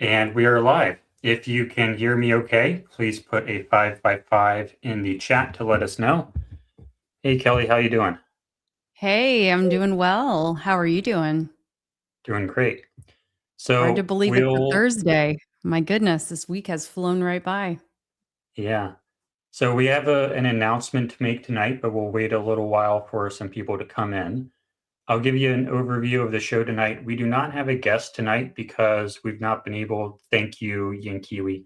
And we are live. If you can hear me okay, please put a 5 by 5 in the chat to let us know. Hey, Kelly, how you doing? Hey, I'm doing well. How are you doing? Doing great. Hard to So believe it's a Thursday. My goodness, this week has flown right by. yeah. So we have an announcement to make tonight, but we'll wait a little while for some people to come in. I'll give you an overview of the show tonight. We do not have a guest tonight because we've not been able, thank you, Yankiwi.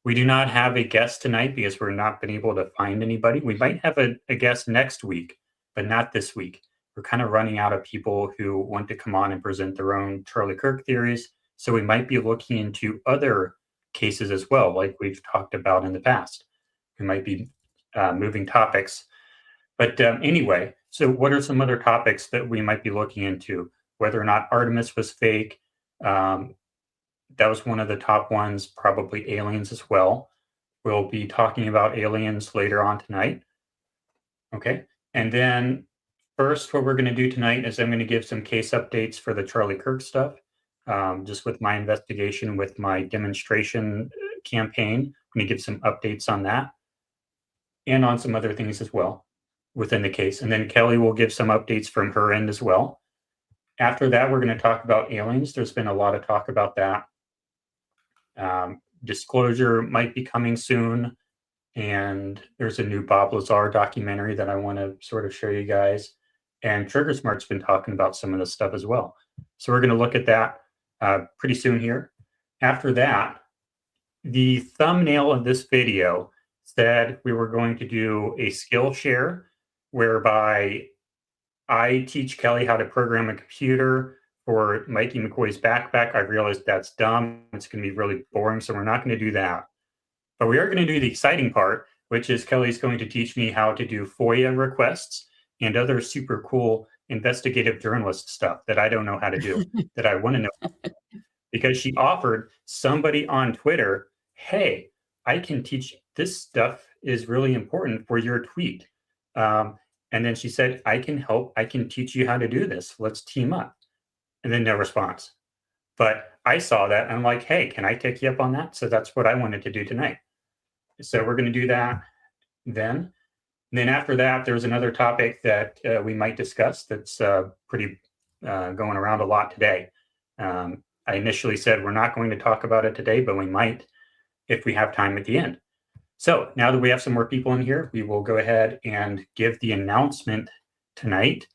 We do not have a guest tonight because we're not been able to find anybody. We might have a guest next week, but not this week. We're kind of running out of people who want to come on and present their own Charlie Kirk theories. So we might be looking into other cases as well, like we've talked about in the past. We might be moving topics. But anyway, so what are some other topics that we might be looking into? Whether or not Artemis was fake, um, that was one of the top ones, probably aliens as well. We'll be talking about aliens later on tonight. Okay. And then first, what we're going to do tonight is I'm going to give some case updates for the Charlie Kirk stuff, just with my investigation with my demonstration campaign. I'm going to give some updates on that and on some other things as well within the case. And then Kelly will give some updates from her end as well. After that, we're going to talk about aliens. There's been a lot of talk about that. Disclosure might be coming soon. And there's a new Bob Lazar documentary that I want to sort of show you guys. And Trigger Smart's been talking about some of this stuff as well. So we're going to look at that pretty soon here. After that, the thumbnail of this video said we were going to do a skill share whereby I teach Kelly how to program a computer for Mikey McCoy's backpack. I realized that's dumb. It's going to be really boring, so we're not going to do that. But we are going to do the exciting part, which is Kelly's going to teach me how to do FOIA requests and other super cool investigative journalist stuff that I don't know how to do, that I want to know. Because she offered somebody on Twitter, hey, I can teach this stuff is really important for your tweet. And then she said, I can help. I can teach you how to do this. Let's team up. And then no response. But I saw that. And I'm like, hey, can I take you up on that? So that's what I wanted to do tonight. So we're going to do that then. And then after that, there's another topic that we might discuss that's pretty going around a lot today. I initially said we're not going to talk about it today, but we might if we have time at the end. So now that we have some more people in here, we will go ahead and give the announcement tonight.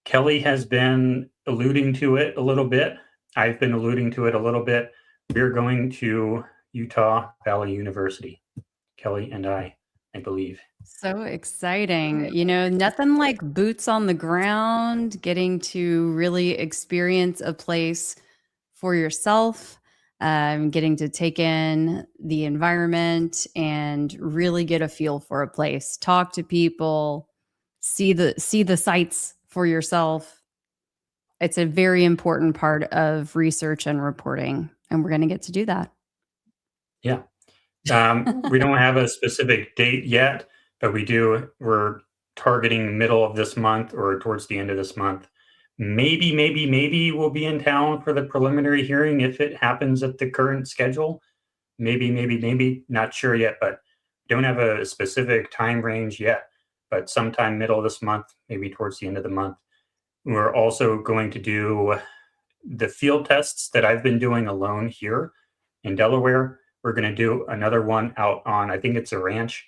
Kelly has been alluding to it a little bit. I've been alluding to it a little bit. We're going to Utah Valley University. Kelly and I believe. So exciting. Nothing like boots on the ground, getting to really experience a place for yourself, getting to take in the environment and really get a feel for a place, talk to people, see the sights for yourself. It's a very important part of research and reporting, and we're going to get to do that. Yeah. We don't have a specific date yet, but we're targeting middle of this month or towards the end of this month. Maybe we'll be in town for the preliminary hearing if it happens at the current schedule. Maybe, not sure yet, but don't have a specific time range yet, but sometime middle of this month, maybe towards the end of the month. We're also going to do the field tests that I've been doing alone here in Delaware. We're going to do another one out on, I think it's a ranch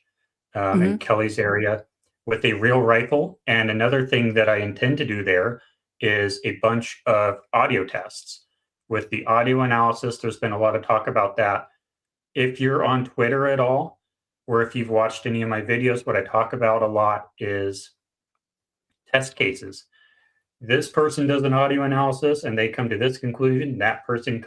in Kelly's area with a real rifle. And another thing that I intend to do there is a bunch of audio tests. With the audio analysis, there's been a lot of talk about that. If you're on Twitter at all, or if you've watched any of my videos, what I talk about a lot is test cases. This person does an audio analysis and they come to this conclusion. That person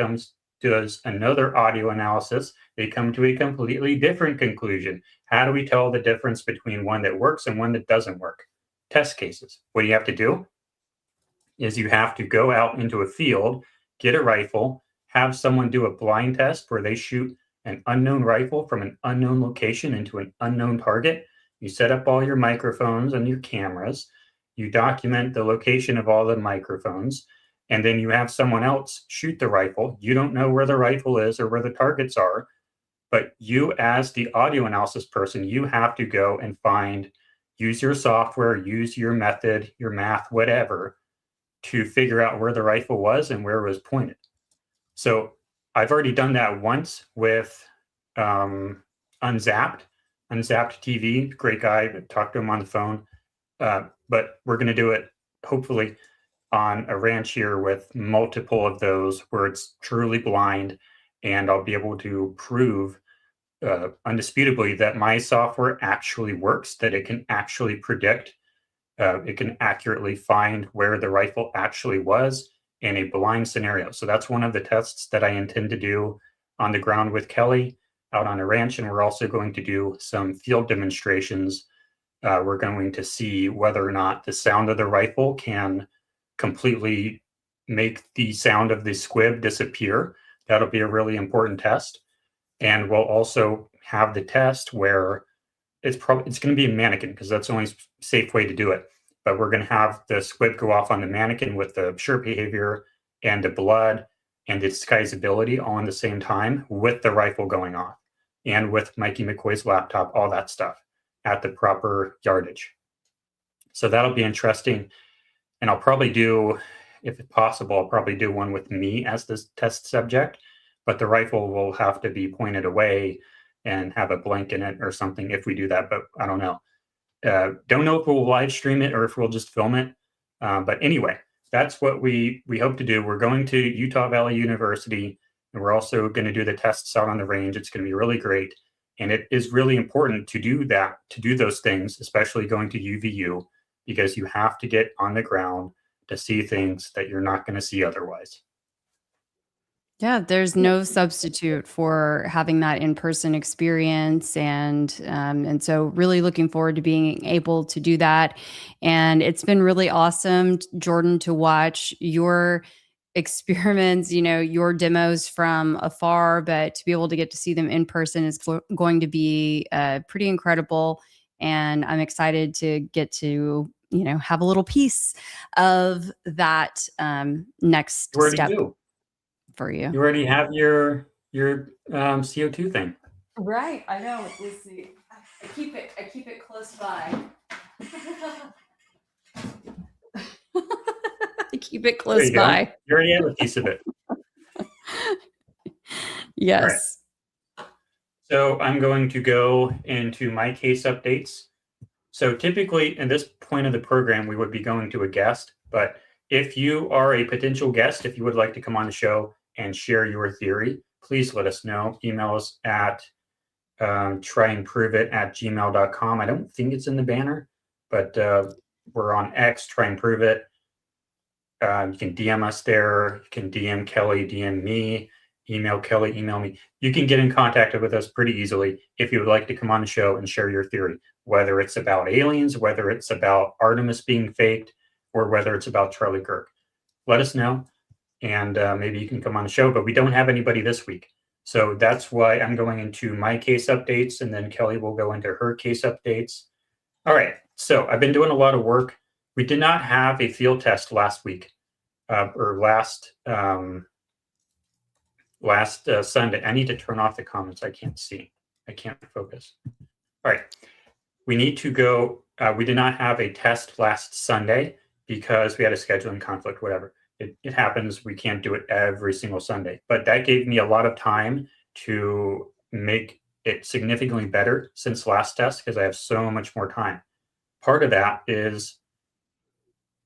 does another audio analysis. They come to a completely different conclusion. How do we tell the difference between one that works and one that doesn't work? Test cases. What you have to do is you have to go out into a field, get a rifle, have someone do a blind test where they shoot an unknown rifle from an unknown location into an unknown target. You set up all your microphones and your cameras. You document the location of all the microphones. and then you have someone else shoot the rifle. You don't know where the rifle is or where the targets are, but you, as the audio analysis person, you have to go and use your software, use your method, your math, whatever, to figure out where the rifle was and where it was pointed. So I've already done that once with Unzapped TV. Great guy. Talked to him on the phone. But we're going to do it hopefully on a ranch here with multiple of those where it's truly blind, and I'll be able to prove undisputably that my software actually works, that it can actually predict, it can accurately find where the rifle actually was in a blind scenario. So that's one of the tests that I intend to do on the ground with Kelly out on a ranch, and we're also going to do some field demonstrations. We're going to see whether or not the sound of the rifle can completely make the sound of the squib disappear. That'll be a really important test. And we'll also have the test where it's going to be a mannequin, because that's the only safe way to do it. But we're going to have the squib go off on the mannequin with the shirt behavior and the blood and the disguisability all in the same time, with the rifle going off and with Mikey McCoy's laptop, all that stuff at the proper yardage. So that'll be interesting. And I'll probably do, if possible, I'll probably do one with me as the test subject, but the rifle will have to be pointed away and have a blank in it or something if we do that, but I don't know. Don't know if we'll live stream it or if we'll just film it. But anyway, that's what we hope to do. We're going to Utah Valley University, and we're also going to do the tests out on the range. It's going to be really great. And it is really important to do that, to do those things, especially going to UVU, because you have to get on the ground to see things that you're not going to see otherwise. Yeah, there's no substitute for having that in-person experience, and so really looking forward to being able to do that. And it's been really awesome, Jordan, to watch your experiments, your demos from afar, but to be able to get to see them in person is going to be pretty incredible. And I'm excited to get to have a little piece of that next step for you. You already have your CO2 thing. Right, I know. Let's see. I keep it close by. I keep it close by. You already have a piece of it. Yes. Right. So I'm going to go into my case updates. So typically, at this point of the program, we would be going to a guest. But if you are a potential guest, if you would like to come on the show and share your theory, please let us know. Email us at tryandproveit@gmail.com. I don't think it's in the banner, but we're on X, Try and Prove It. You can DM us there. You can DM Kelly, DM me, email Kelly, email me. You can get in contact with us pretty easily if you would like to come on the show and share your theory, whether it's about aliens, whether it's about Artemis being faked, or whether it's about Charlie Kirk. Let us know, and maybe you can come on the show, but we don't have anybody this week. So that's why I'm going into my case updates, and then Kelly will go into her case updates. All right, so I've been doing a lot of work. We did not have a field test last week, or last Sunday. I need to turn off the comments. I can't see. I can't focus. All right, we need to go. We did not have a test last Sunday because we had a scheduling conflict, whatever. It happens. We can't do it every single Sunday, but that gave me a lot of time to make it significantly better since last test because I have so much more time. Part of that is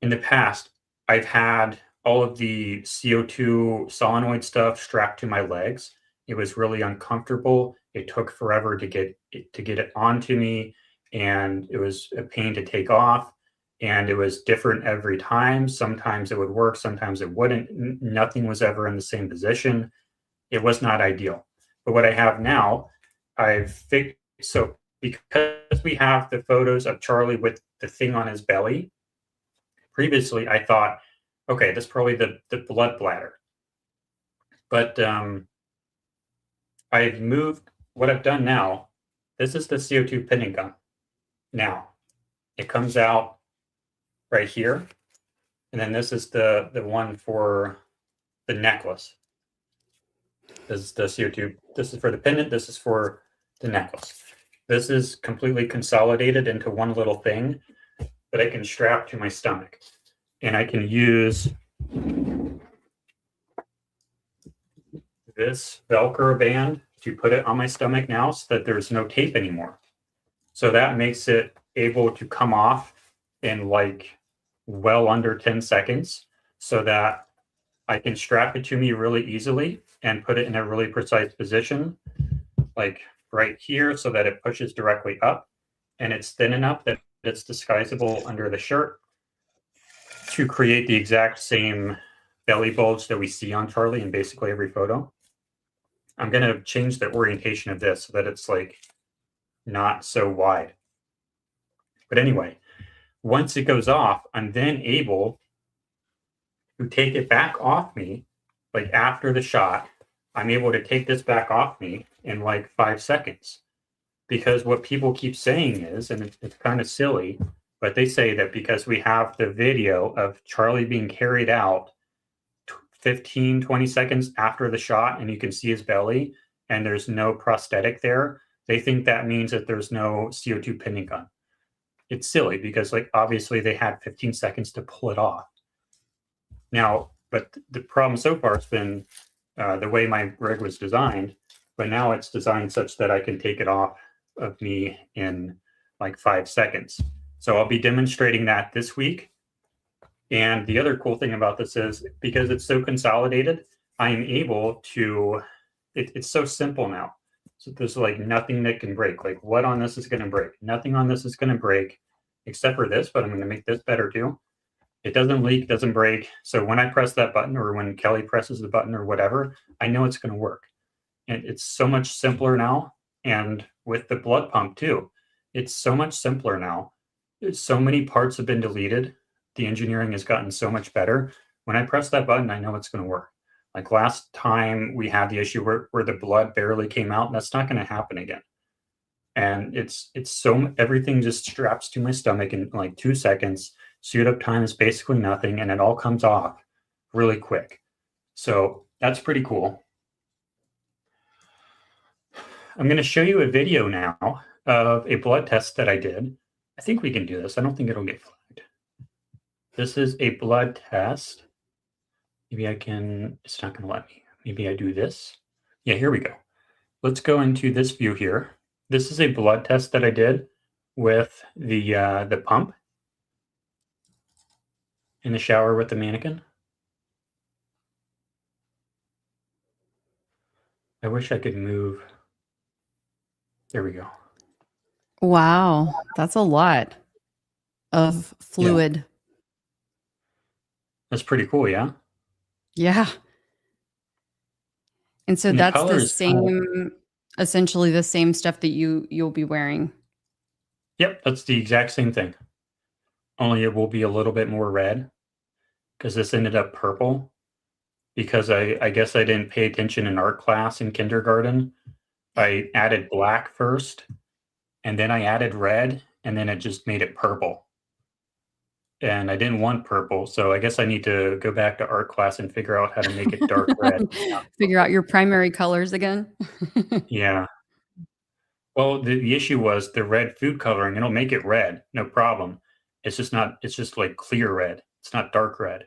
in the past, I've had all of the CO2 solenoid stuff strapped to my legs. It was really uncomfortable. It took forever to get it onto me, and it was a pain to take off. And it was different every time. Sometimes it would work, sometimes it wouldn't. Nothing was ever in the same position. It was not ideal. But what I have now, I've fixed. So because we have the photos of Charlie with the thing on his belly, previously I thought, okay, that's probably the blood bladder. But I've moved, what I've done now, this is the CO2 pinning gun. Now, it comes out right here. And then this is the one for the necklace. This is the CO2. This is for the pendant. This is for the necklace. This is completely consolidated into one little thing that I can strap to my stomach. And I can use this Velcro band to put it on my stomach now so that there's no tape anymore. So that makes it able to come off in like well under 10 seconds so that I can strap it to me really easily and put it in a really precise position, like right here, so that it pushes directly up and it's thin enough that it's disguisable under the shirt to create the exact same belly bulge that we see on Charlie in basically every photo. I'm going to change the orientation of this so that it's like not so wide. But anyway, once it goes off, I'm then able to take it back off me, like after the shot. I'm able to take this back off me in like 5 seconds. Because what people keep saying is, and it's kind of silly, but they say that because we have the video of Charlie being carried out 15, 20 seconds after the shot, and you can see his belly, and there's no prosthetic there, they think that means that there's no CO2 pinning gun. It's silly because, like, obviously they had 15 seconds to pull it off. Now, but the problem so far has been the way my rig was designed, but now it's designed such that I can take it off of me in like 5 seconds. So I'll be demonstrating that this week. And the other cool thing about this is because it's so consolidated, I am able to, it's so simple now. So there's like nothing that can break. Like what on this is going to break? Nothing on this is going to break except for this, but I'm going to make this better too. It doesn't leak, doesn't break. So when I press that button or when Kelly presses the button or whatever, I know it's going to work. And it's so much simpler now. And with the blood pump too, it's so much simpler now. So many parts have been deleted. The engineering has gotten so much better. When I press that button, I know it's going to work. Like last time we had the issue where the blood barely came out, and that's not going to happen again. And it's so, everything just straps to my stomach in like 2 seconds. Suit up time is basically nothing, and it all comes off really quick. So that's pretty cool. I'm going to show you a video now of a blood test that I did. I think we can do this. I don't think it'll get flagged. This is a blood test. Maybe I can, it's not going to let me. Maybe I do this. Yeah, here we go. Let's go into this view here. This is a blood test that I did with the pump in the shower with the mannequin. I wish I could move. There we go. Wow, that's a lot of fluid. Yeah. That's pretty cool, yeah? Yeah. And so And the that's the colors, same, essentially the same stuff that you'll be wearing. yep, that's the exact same thing. Only it will be a little bit more red because this ended up purple because I guess I didn't pay attention in art class in kindergarten. I added black first and then I added red and then it just made it purple. And I didn't want purple, so I guess I need to go back to art class and figure out how to make it dark red. Figure out your primary colors again. Yeah. Well, the issue was the red food coloring. It'll make it red, no problem. It's just not, it's just like clear red. It's not dark red.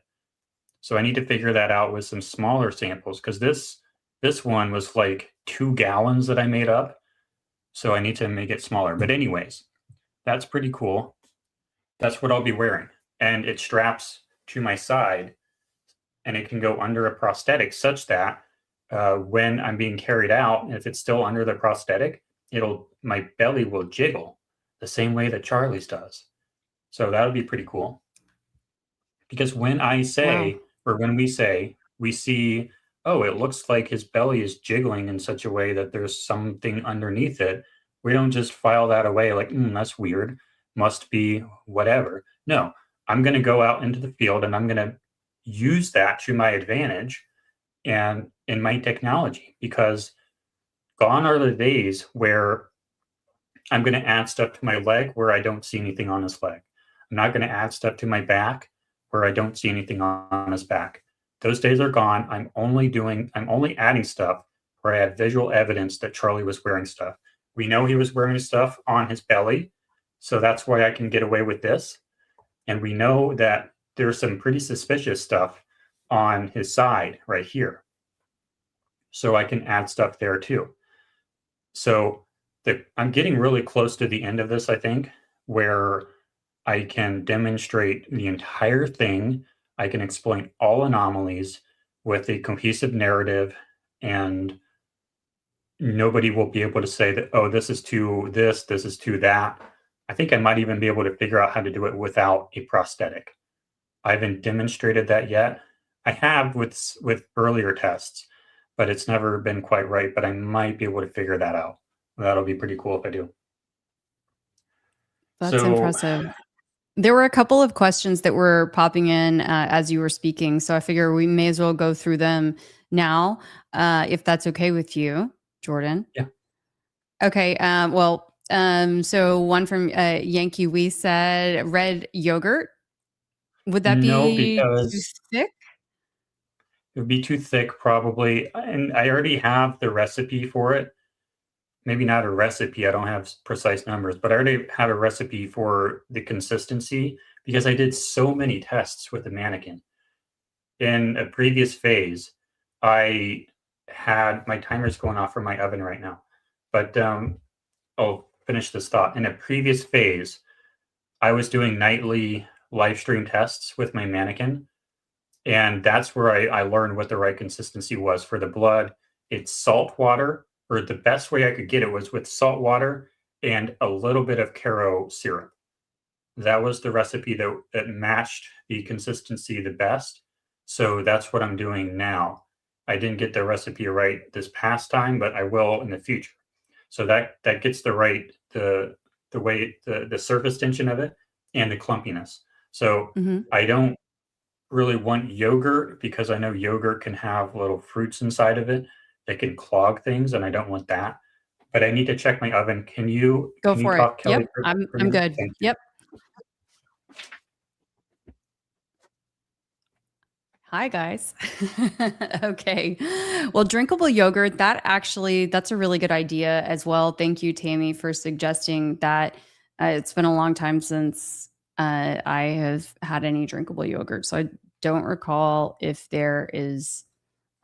So I need to figure that out with some smaller samples because this one was like 2 gallons that I made up. So I need to make it smaller. But anyways, that's pretty cool. That's what I'll be wearing. And it straps to my side and it can go under a prosthetic such that when I'm being carried out, if it's still under the prosthetic, my belly will jiggle the same way that Charlie's does. So that would be pretty cool. Because when I say, or when we say, we see, oh, it looks like his belly is jiggling in such a way that there's something underneath it. We don't just file that away like, that's weird, must be whatever. No, I'm going to go out into the field and I'm going to use that to my advantage and in my technology, because gone are the days where I'm going to add stuff to my leg where I don't see anything on his leg. I'm not going to add stuff to my back where I don't see anything on his back. Those days are gone. I'm only adding stuff where I have visual evidence that Charlie was wearing stuff. We know he was wearing stuff on his belly, so that's why I can get away with this. And we know that there's some pretty suspicious stuff on his side right here. So I can add stuff there too. So I'm getting really close to the end of this, I think, where I can demonstrate the entire thing. I can explain all anomalies with a cohesive narrative, and nobody will be able to say that, oh, this is to this is to that. I think I might even be able to figure out how to do it without a prosthetic. I haven't demonstrated that yet. I have with earlier tests, but it's never been quite right. But I might be able to figure that out. That'll be pretty cool if I do. That's So impressive. There were a couple of questions that were popping in as you were speaking, so I figure we may as well go through them now, if that's okay with you, Jordan. yeah, Okay. So one from Yankee We said red yogurt. Would that no, be too because thick? it would be too thick probably, and I already have the recipe for it. Maybe not a recipe, I don't have precise numbers, but I already have a recipe for the consistency because I did so many tests with the mannequin. In a previous phase, I had my timer's going off for my oven right now, but I'll finish this thought. In a previous phase, I was doing nightly live stream tests with my mannequin, and that's where I learned what the right consistency was for the blood. It's salt water, or the best way I could get it was with salt water and a little bit of Caro syrup. That was the recipe that matched the consistency the best. So that's what I'm doing now. I didn't get the recipe right this past time, but I will in the future. So that gets the way the surface tension of it and the clumpiness. So Hmm. I don't really want yogurt because I know yogurt can have little fruits inside of it that can clog things, and I don't want that. But I need to check my oven. Go Can you for it. talk, Kelly, Yep, for a I'm minute? good. Thank you. Yep. Hi guys. Okay. Well, drinkable yogurt, that's a really good idea as well. Thank you, Tammy, for suggesting that. It's been a long time since I have had any drinkable yogurt. So I don't recall if there is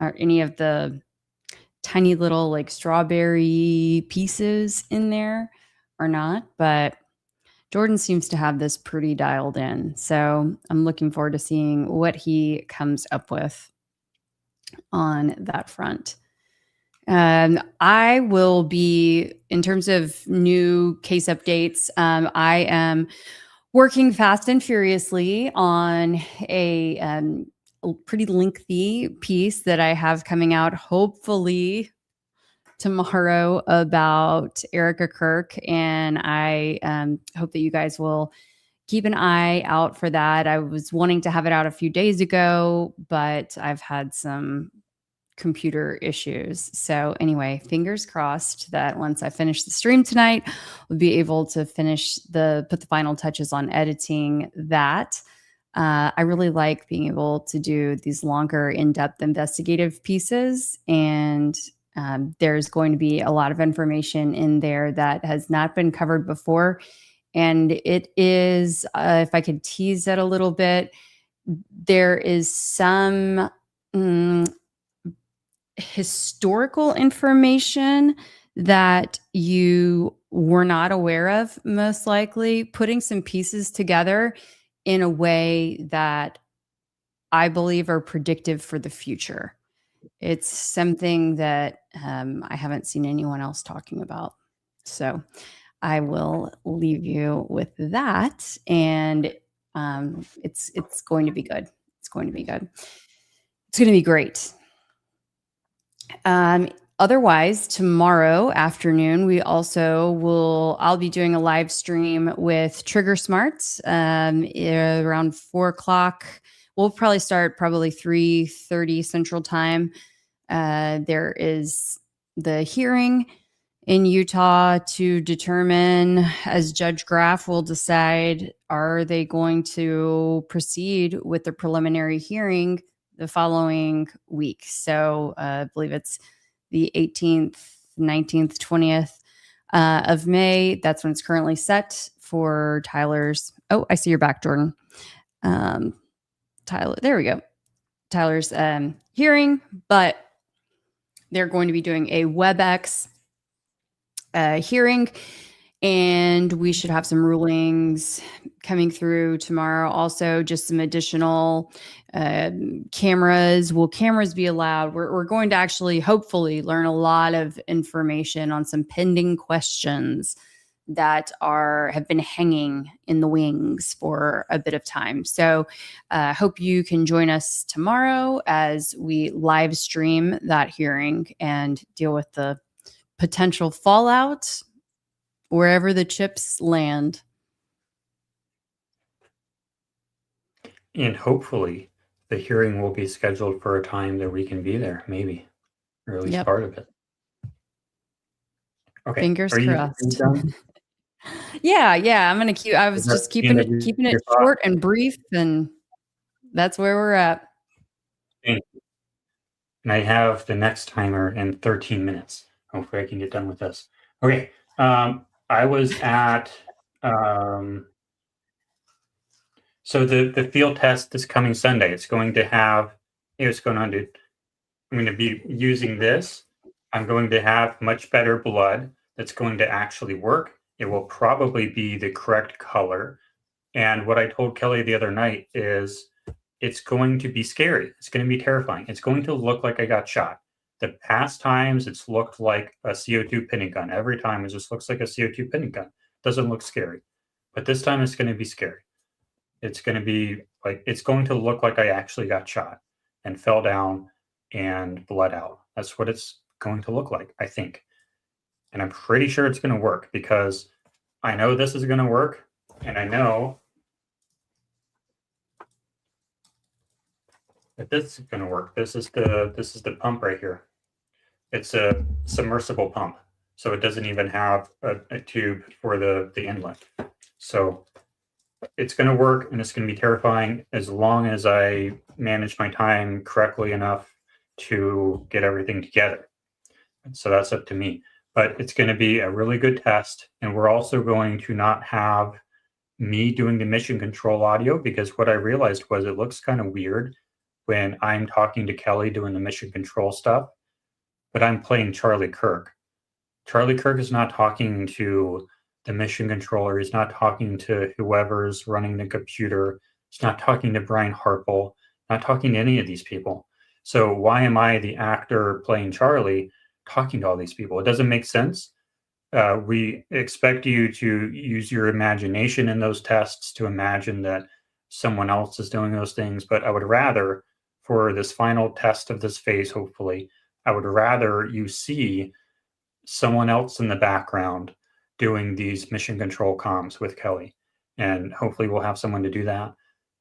any of the tiny little like strawberry pieces in there or not, but Jordan seems to have this pretty dialed in. So I'm looking forward to seeing what he comes up with on that front. I will be, in terms of new case updates, I am working fast and furiously on a pretty lengthy piece that I have coming out, hopefully tomorrow, about Erica Kirk. And I hope that you guys will keep an eye out for that. I was wanting to have it out a few days ago, but I've had some computer issues. So anyway, fingers crossed that once I finish the stream tonight, we'll be able to put the final touches on editing that. I really like being able to do these longer, in-depth investigative pieces, and there's going to be a lot of information in there that has not been covered before. And it is, if I could tease it a little bit, there is some historical information that you were not aware of, most likely, putting some pieces together in a way that I believe are predictive for the future. It's something that I haven't seen anyone else talking about. So I will leave you with that, and it's going to be good. It's going to be good. It's going to be great. Otherwise, tomorrow afternoon, I'll be doing a live stream with Trigger Smarts around 4 o'clock. We'll probably start 3:30 Central Time. There is the hearing in Utah to determine, as Judge Graff will decide are they going to proceed with the preliminary hearing the following week? So I believe it's the 18th, 19th, 20th of May. That's when it's currently set for Tyler's. Oh, I see your back, Jordan. Tyler, there we go. Tyler's hearing, but they're going to be doing a WebEx hearing, and we should have some rulings coming through tomorrow. Also, just some additional cameras. Will cameras be allowed? We're going to actually, hopefully, learn a lot of information on some pending questions that have been hanging in the wings for a bit of time. So hope you can join us tomorrow as we live stream that hearing and deal with the potential fallout wherever the chips land. And hopefully the hearing will be scheduled for a time that we can be there, maybe, or at least part of it. Okay. Fingers crossed. Done? Yeah. I'm gonna keep. I was just keeping it short and brief, and that's where we're at. And I have the next timer in 13 minutes. Hopefully, I can get done with this. Okay. I was at. So the field test this coming Sunday. It's going to have. It's going on to. I'm going to be using this. I'm going to have much better blood that's going to actually work. It will probably be the correct color. And what I told Kelly the other night is it's going to be scary. It's going to be terrifying. It's going to look like I got shot. The past times it's looked like a CO2 pinning gun. Every time it just looks like a CO2 pinning gun. It doesn't look scary. But this time it's going to be scary. It's going to be like, it's going to look like I actually got shot and fell down and bled out. That's what it's going to look like, I think. And I'm pretty sure it's going to work because I know this is going to work. And I know that this is going to work. This is the pump right here. It's a submersible pump. So it doesn't even have a tube for the inlet. So it's going to work, and it's going to be terrifying as long as I manage my time correctly enough to get everything together. So that's up to me. But it's going to be a really good test. And we're also going to not have me doing the mission control audio, because what I realized was it looks kind of weird when I'm talking to Kelly doing the mission control stuff, but I'm playing Charlie Kirk. Charlie Kirk is not talking to the mission controller. He's not talking to whoever's running the computer. He's not talking to Brian Harple, not talking to any of these people. So why am I, the actor playing Charlie, talking to all these people? It doesn't make sense. We expect you to use your imagination in those tests to imagine that someone else is doing those things. But I would rather, for this final test of this phase, hopefully, I would rather you see someone else in the background doing these mission control comms with Kelly. And hopefully we'll have someone to do that.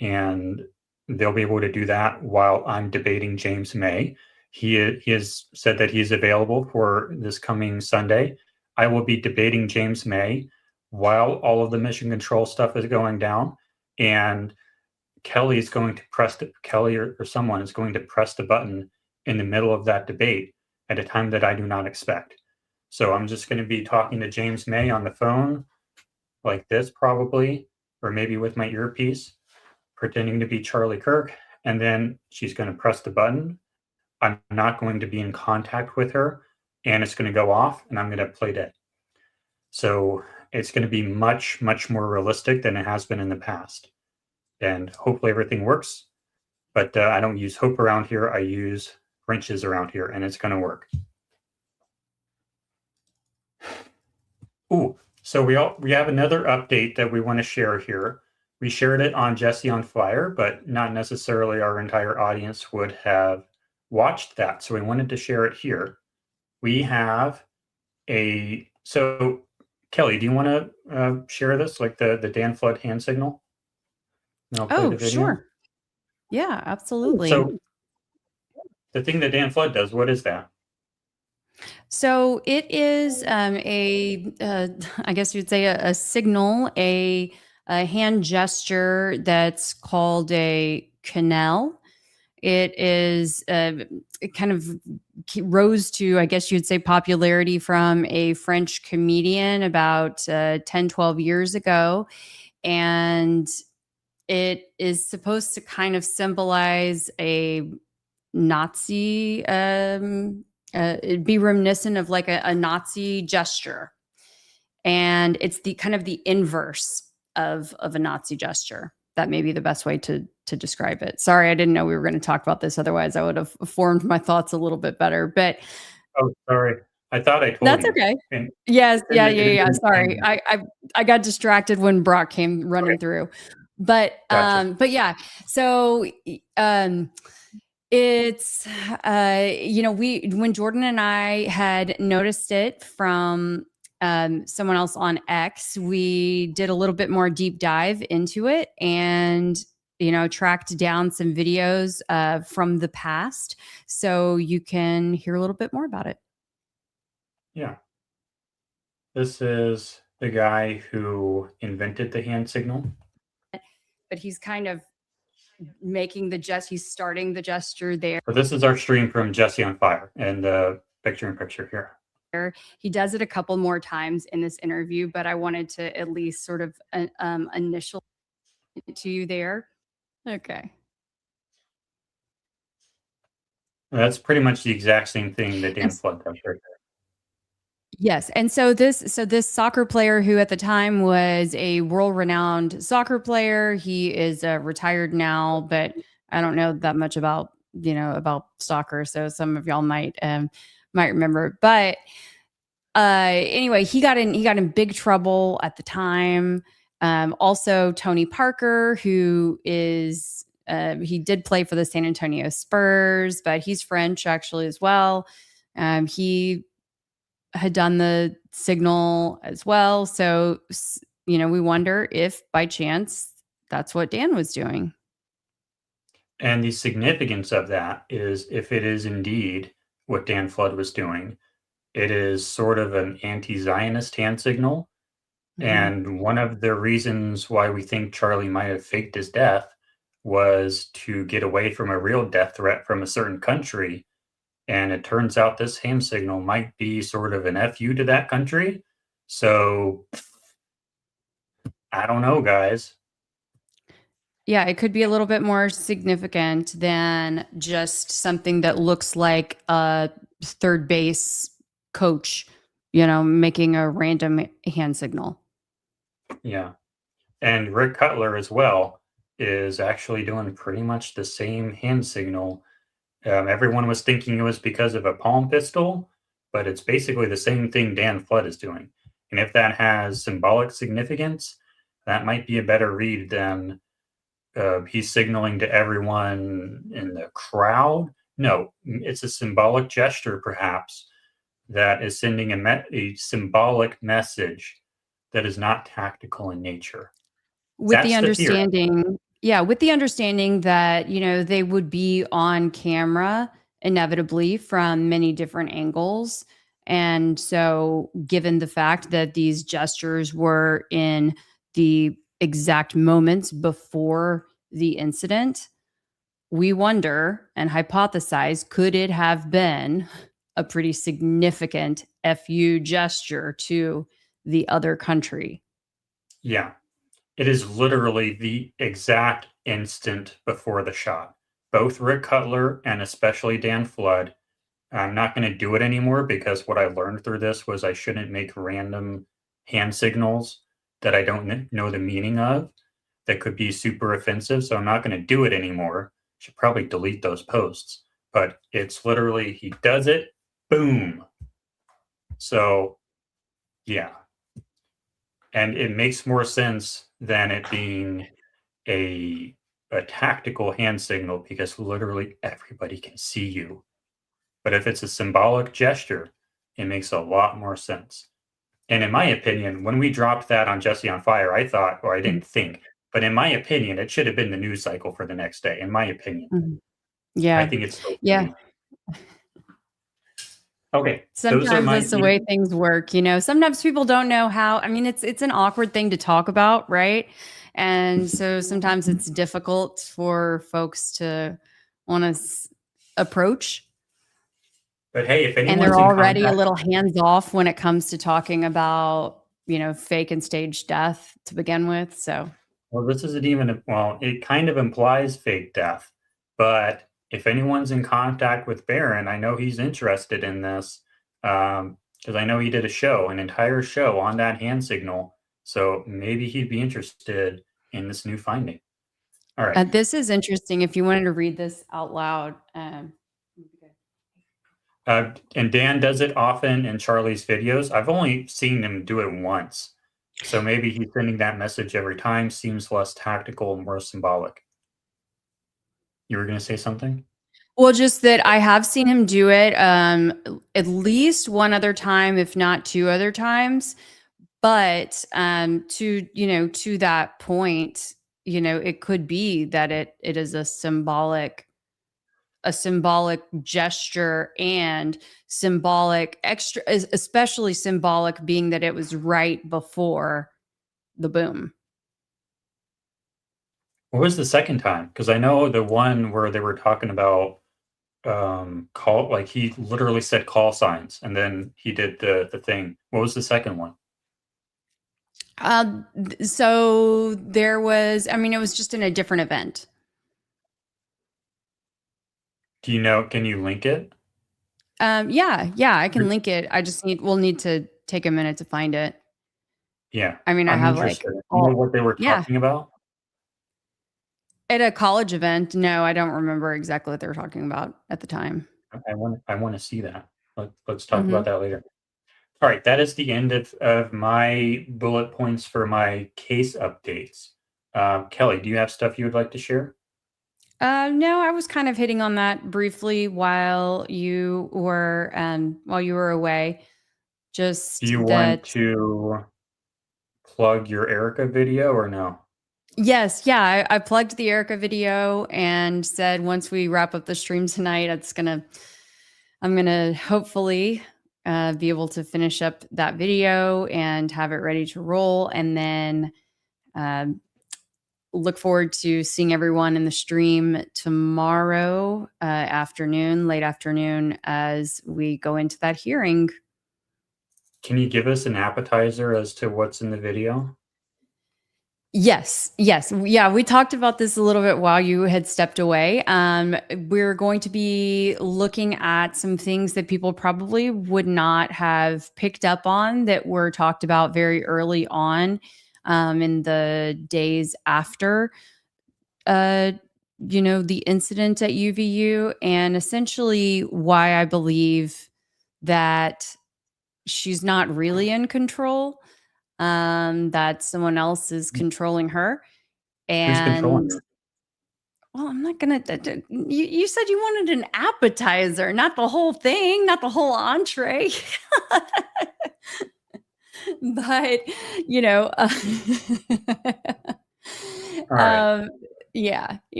And they'll be able to do that while I'm debating James May. He has said that he's available for this coming Sunday. I will be debating James May while all of the mission control stuff is going down. And Kelly is going to press Kelly or someone is going to press the button in the middle of that debate at a time that I do not expect. So I'm just going to be talking to James May on the phone like this probably, or maybe with my earpiece, pretending to be Charlie Kirk. And then she's going to press the button. I'm not going to be in contact with her, and it's going to go off, and I'm going to play dead. So it's going to be much, much more realistic than it has been in the past. And hopefully everything works. But I don't use hope around here. I use wrenches around here, and it's going to work. Ooh, so we have another update that we want to share here. We shared it on Jesse on Fire, but not necessarily our entire audience would have watched that. So we wanted to share it here. We have so Kelly, do you want to share this, like the Dan Flood hand signal? Oh, sure. Yeah, absolutely. So the thing that Dan Flood does, what is that? So it is I guess you'd say a signal, a a hand gesture that's called a canal. It is it kind of rose to, I guess you'd say, popularity from a French comedian about 10, 12 years ago. And it is supposed to kind of symbolize a Nazi, it'd be reminiscent of like a Nazi gesture. And it's the kind of the inverse of a Nazi gesture. That may be the best way to describe it. Sorry, I didn't know we were going to talk about this. Otherwise, I would have formed my thoughts a little bit better. But Oh, sorry. I thought I told that's you. okay. And Yes, it yeah, is yeah, yeah. in Sorry, English. I got distracted when Brock came Okay, running through, gotcha. but yeah. So it's we when Jordan and I had noticed it from someone else on X, we did a little bit more deep dive into it and tracked down some videos from the past so you can hear a little bit more about it. Yeah. This is the guy who invented the hand signal. But he's kind of making he's starting the gesture there. So this is our stream from Jesse on Fire and the picture in picture here. He does it a couple more times in this interview, but I wanted to at least sort of initial to you there. Okay. That's pretty much the exact same thing that And Dan Flood does right yes, and so this soccer player who at the time was a world-renowned soccer player, he is retired now, but I don't know that much about about soccer, so some of y'all might remember. But anyway, he got in big trouble at the time. Also, Tony Parker, who is he did play for the San Antonio Spurs, but he's French actually as well. He had done the signal as well. So, we wonder if by chance that's what Dan was doing. there. And the significance of that is if it is indeed what Dan Flood was doing, it is sort of an anti-Zionist hand signal. Mhm. And one of the reasons why we think Charlie might have faked his death was to get away from a real death threat from a certain country. And it turns out this ham signal might be sort of an FU to that country. So I don't know, guys. Yeah, it could be a little bit more significant than just something that looks like a third base coach, making a random hand signal. Yeah. And Rick Cutler as well is actually doing pretty much the same hand signal. Everyone was thinking it was because of a palm pistol, but it's basically the same thing Dan Flood is doing. And if that has symbolic significance, that might be a better read than he's signaling to everyone in the crowd. No, it's a symbolic gesture, perhaps, that is sending a symbolic message that is not tactical in nature. With the That's the theory. understanding yeah, with the understanding that, they would be on camera inevitably from many different angles. And so given the fact that these gestures were in the exact moments before the incident, we wonder and hypothesize, could it have been a pretty significant FU gesture to the other country? Yeah. It is literally the exact instant before the shot. Both Rick Cutler and especially Dan Flood. I'm not going to do it anymore because what I learned through this was I shouldn't make random hand signals that I don't know the meaning of that could be super offensive. So I'm not going to do it anymore. Should probably delete those posts. But it's literally, he does it, boom. So, yeah. And it makes more sense than it being a tactical hand signal because literally everybody can see you. But if it's a symbolic gesture, it makes a lot more sense. And in my opinion, when we dropped that on Jesse on Fire, I thought, or I didn't think, but in my opinion, it should have been the news cycle for the next day. In my opinion, Mhm. I Yeah. think it's so Yeah. funny. Okay, those are Sometimes my that's the way things work, you know? Sometimes people don't know how. I mean, it's an awkward thing to talk about, right? And so sometimes it's difficult for folks to wanna approach, but hey, if and they're anyone's in already a contact, little hands off when it comes to talking about, you know, fake and staged death to begin with, so well, this isn't even well, it kind of implies fake death, but if anyone's in contact with Barron, I know he's interested in this, because I know he did a show, an entire show on that hand signal, so maybe he'd be interested in this new finding. All right. this is interesting if you wanted to read this out loud, And Dan does it often in Charlie's videos. I've only seen him do it once. So maybe he's sending that message every time, seems less tactical and more symbolic. You were going to say something? well, just that I have seen him do it, at least one other time, if not 2 other times, but, to that point, you know, it could be that it is a symbolic gesture and symbolic extra especially symbolic being that it was right before the boom. What was the second time? Because I know the one where they were talking about call, like he literally said call signs and then he did the thing. What was the second one? So there was, I mean, it was just in a different event. Do you know? Can you link it? Yeah, I can link it. I just we'll need to take a minute to find it. Yeah, I mean, I I'm have like interested. You know all, what they were yeah, talking about? at a college event. No, I don't remember exactly what they were talking about at the time. I want to see that. Let's talk about Mhm. that later. All right, that is the end of my bullet points for my case updates. Kelly, do you have stuff you would like to share? No, I was kind of hitting on that briefly while you were away. Do Just you want that, to plug your Erica video or no? yes, yeah, I plugged the Erica video and said once we wrap up the stream tonight, I'm gonna hopefully be able to finish up that video and have it ready to roll, and then um, look forward to seeing everyone in the stream tomorrow afternoon, late afternoon, as we go into that hearing. Can you give us an appetizer as to what's in the video? Yes, yeah. We talked about this a little bit while you had stepped away. We're going to be looking at some things that people probably would not have picked up on that were talked about very early on in the days after uh, the incident at UVU, and essentially why I believe that she's not really in control, that someone else is controlling her. Who's controlling And her? well, I'm not gonna. You said you wanted an appetizer, not the whole thing, not the whole entree. But you know, All right. um, yeah.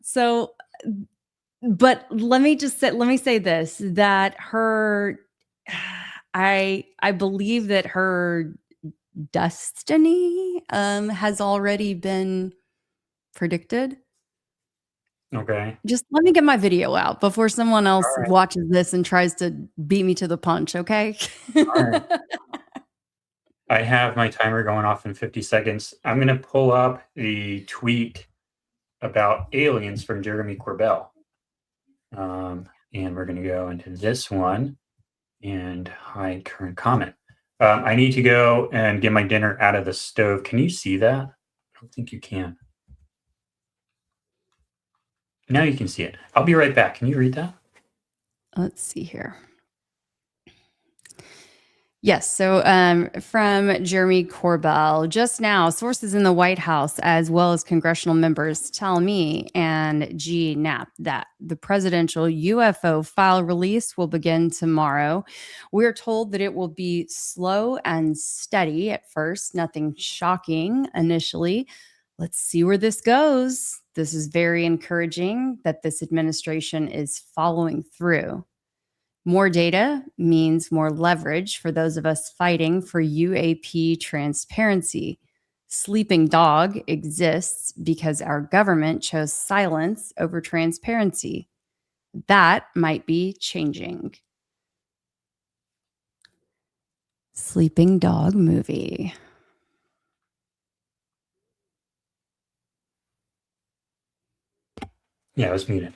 So but let me say this, that her I believe that her destiny has already been predicted. Okay. Just let me get my video out before someone All else right. watches this and tries to beat me to the punch, okay? All right. I have my timer going off in 50 seconds. I'm going to pull up the tweet about aliens from Jeremy Corbell. And we're going to go into this one and hide current comment. I need to go and get my dinner out of the stove. Can you see that? I don't think you can. Now you can see it. I'll be right back. Can you read that? Let's see here. Yes. So from Jeremy Corbell, just now, sources in the White House, as well as congressional members, tell me and G. Knapp that the presidential UFO file release will begin tomorrow. We're told that it will be slow and steady at first, nothing shocking initially. Let's see where this goes. This is very encouraging that this administration is following through. More data means more leverage for those of us fighting for UAP transparency. Sleeping dog exists because our government chose silence over transparency. That might be changing. Sleeping dog movie. Yeah, it was muted.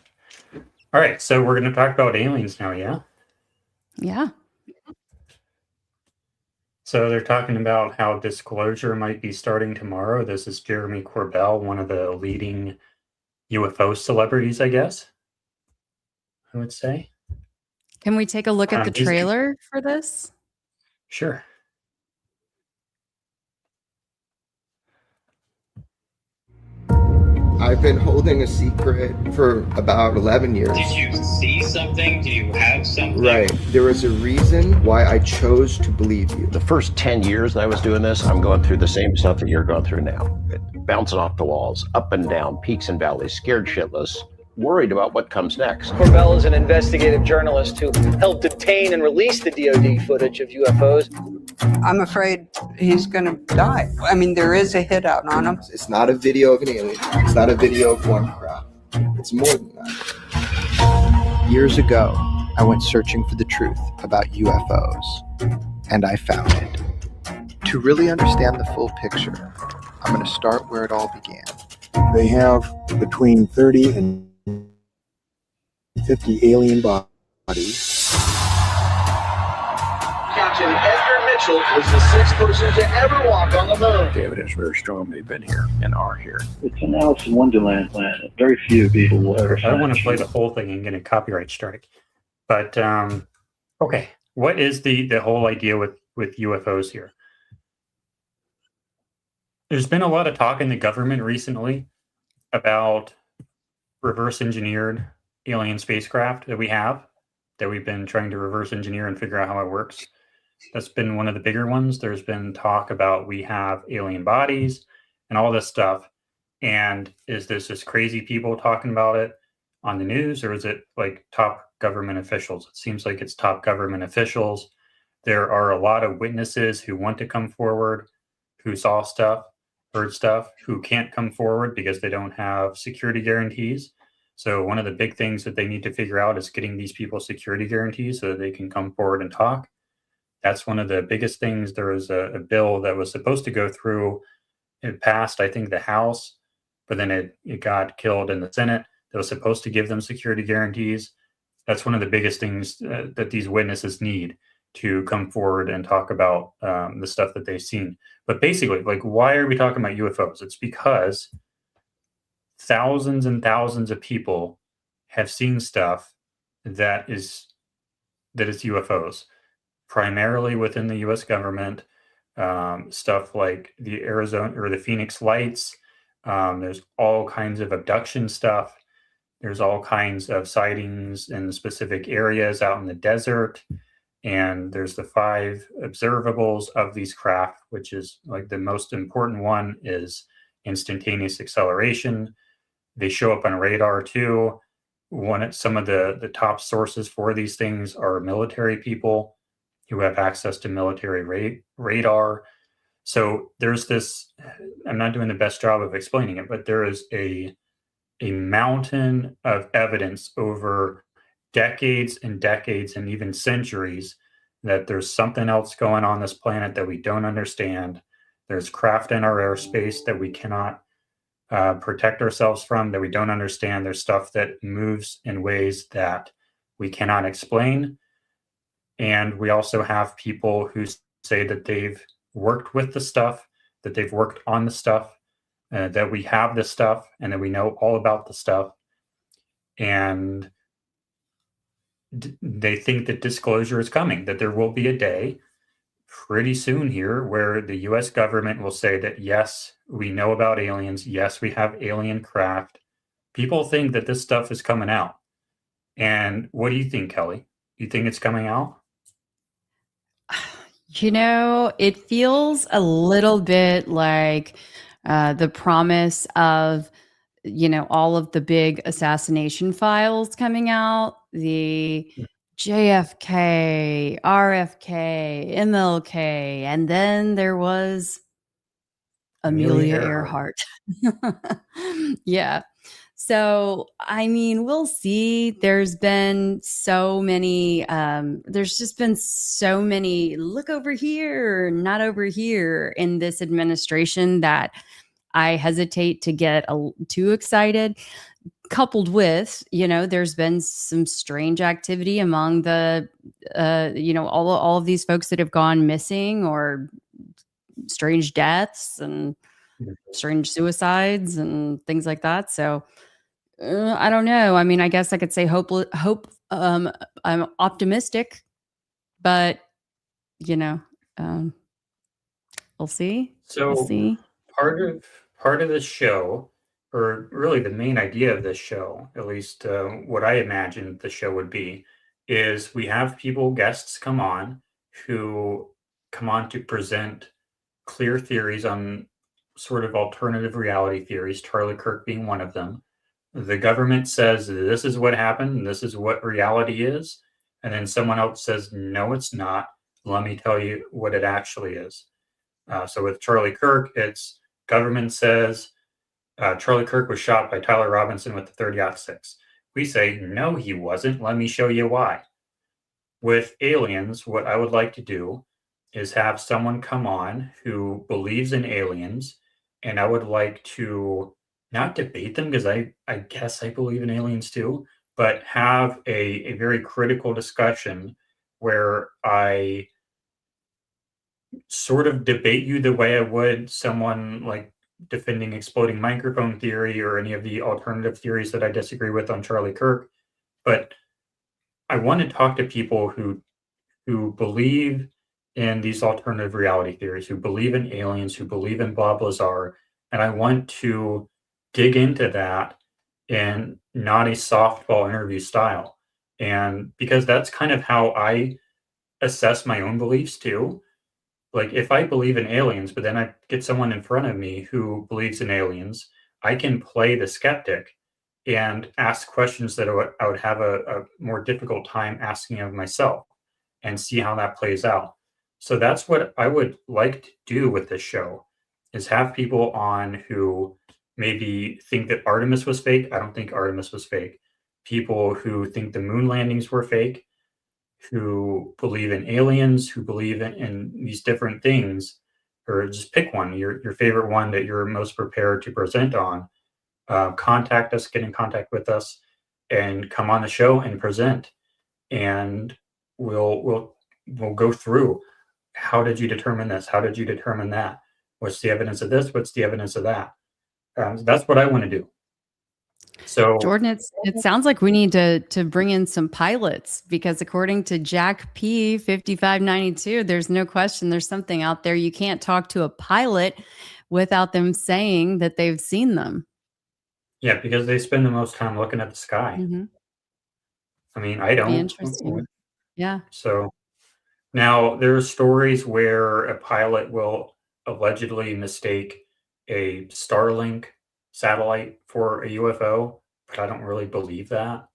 All right, so we're going to talk about aliens now, yeah? Yeah. So they're talking about how disclosure might be starting tomorrow. This is Jeremy Corbell, one of the leading UFO celebrities, I guess, I would say. Can we take a look at the trailer for this? Sure. I've been holding a secret for about 11 years. Did you see something? Do you have something? Right. There was a reason why I chose to believe you. The first 10 years that I was doing this, I'm going through the same stuff that you're going through now. Bouncing off the walls, up and down, peaks and valleys, scared shitless, worried about what comes next. Corbell is an investigative journalist who helped obtain and release the DoD footage of UFOs. I'm afraid he's going to die. I mean, there is a hit out on him. It's not a video of an alien. It's not a video of one craft. It's more than that. Years ago, I went searching for the truth about UFOs, and I found it. To really understand the full picture, I'm going to start where it all began. They have between 30 and 50 alien bodies. Captain Edgar Mitchell was the sixth person to ever walk on the moon. The evidence is very strong they've been here and are here. It's an Alice in Wonderland planet. Very few people will ever I don't want to play the whole thing and get a copyright strike. But, okay, what is the whole idea with UFOs here? There's been a lot of talk in the government recently about reverse engineered alien spacecraft that we've been trying to reverse engineer and figure out how it works. That's been one of the bigger ones. There's been talk about we have alien bodies and all this stuff. And is this just crazy people talking about it on the news, or is it like top government officials? It seems like it's top government officials. There are a lot of witnesses who want to come forward, who saw stuff, heard stuff, who can't come forward because they don't have security guarantees. So one of the big things that they need to figure out is getting these people security guarantees so that they can come forward and talk. That's one of the biggest things. There was a bill that was supposed to go through. It passed, I think, the House, but then it got killed in the Senate. That was supposed to give them security guarantees. That's one of the biggest things that these witnesses need to come forward and talk about the stuff that they've seen. But basically, like, why are we talking about UFOs? It's because thousands and thousands of people have seen stuff that is UFOs, primarily within the U.S. government. Stuff like the Arizona or the Phoenix Lights. There's all kinds of abduction stuff. There's all kinds of sightings in specific areas out in the desert. And there's the 5 observables of these craft, which is like the most important one is instantaneous acceleration. They show up on radar too. Some of the top sources for these things are military people who have access to military radar. So there's this, I'm not doing the best job of explaining it, but there is a mountain of evidence over decades and decades and even centuries that there's something else going on this planet that we don't understand. There's craft in our airspace that we cannot protect ourselves from, that we don't understand. There's stuff that moves in ways that we cannot explain. And we also have people who say that they've worked with the stuff, that they've worked on the stuff, that we have the stuff, and that we know all about the stuff. And they think that disclosure is coming, that there will be a day pretty soon here where the US government will say that, yes, we know about aliens. Yes, we have alien craft. People think that this stuff is coming out. And what do you think, Kelly? You think it's coming out? You know, it feels a little bit like the promise of, all of the big assassination files coming out, the JFK, RFK, MLK, and then there was Amelia Earhart. Yeah. So, I mean, we'll see. There's been so many, there's just been so many look over here, not over here in this administration that I hesitate to get too excited. Coupled with, there's been some strange activity among the, all of these folks that have gone missing, or strange deaths and strange suicides and things like that. So I don't know. I mean, I guess I could say hope. I'm optimistic, but you know, um, we'll see. We'll So see. part of this show, or really the main idea of this show, at least what I imagined the show would be, is we have guests come on who come on to present clear theories on sort of alternative reality theories, Charlie Kirk being one of them. The government says this is what happened, and this is what reality is, and then someone else says no, it's not. Let me tell you what it actually is. So with Charlie Kirk, it's government says Charlie Kirk was shot by Tyler Robinson with the 30-06. We say, no, he wasn't. Let me show you why. With aliens, what I would like to do is have someone come on who believes in aliens, and I would like to not debate them, because I guess I believe in aliens too, but have a very critical discussion where I sort of debate you the way I would someone like defending exploding microphone theory or any of the alternative theories that I disagree with on Charlie Kirk. But I want to talk to people who believe in these alternative reality theories, who believe in aliens, who believe in Bob Lazar, and I want to dig into that in not a softball interview style. And because that's kind of how I assess my own beliefs too. Like if I believe in aliens, but then I get someone in front of me who believes in aliens, I can play the skeptic and ask questions that I would have a more difficult time asking of myself, and see how that plays out. So that's what I would like to do with this show, is have people on who maybe think that Artemis was fake. I don't think Artemis was fake. People who think the moon landings were fake, who believe in aliens, who believe in these different things, or just pick one, your favorite one that you're most prepared to present on. Contact us, get in contact with us, and come on the show and present. And we'll go through, how did you determine this? How did you determine that? What's the evidence of this? What's the evidence of that? That's what I want to do. So Jordan, it sounds like we need to bring in some pilots, because according to Jack P 5592, there's no question there's something out there. You can't talk to a pilot without them saying that they've seen them. yeah, because they spend the most time looking at the sky. Mm-hmm. I mean, I Be don't. interesting. Yeah. So now there are stories where a pilot will allegedly mistake a Starlink satellite for a UFO, but I don't really believe that.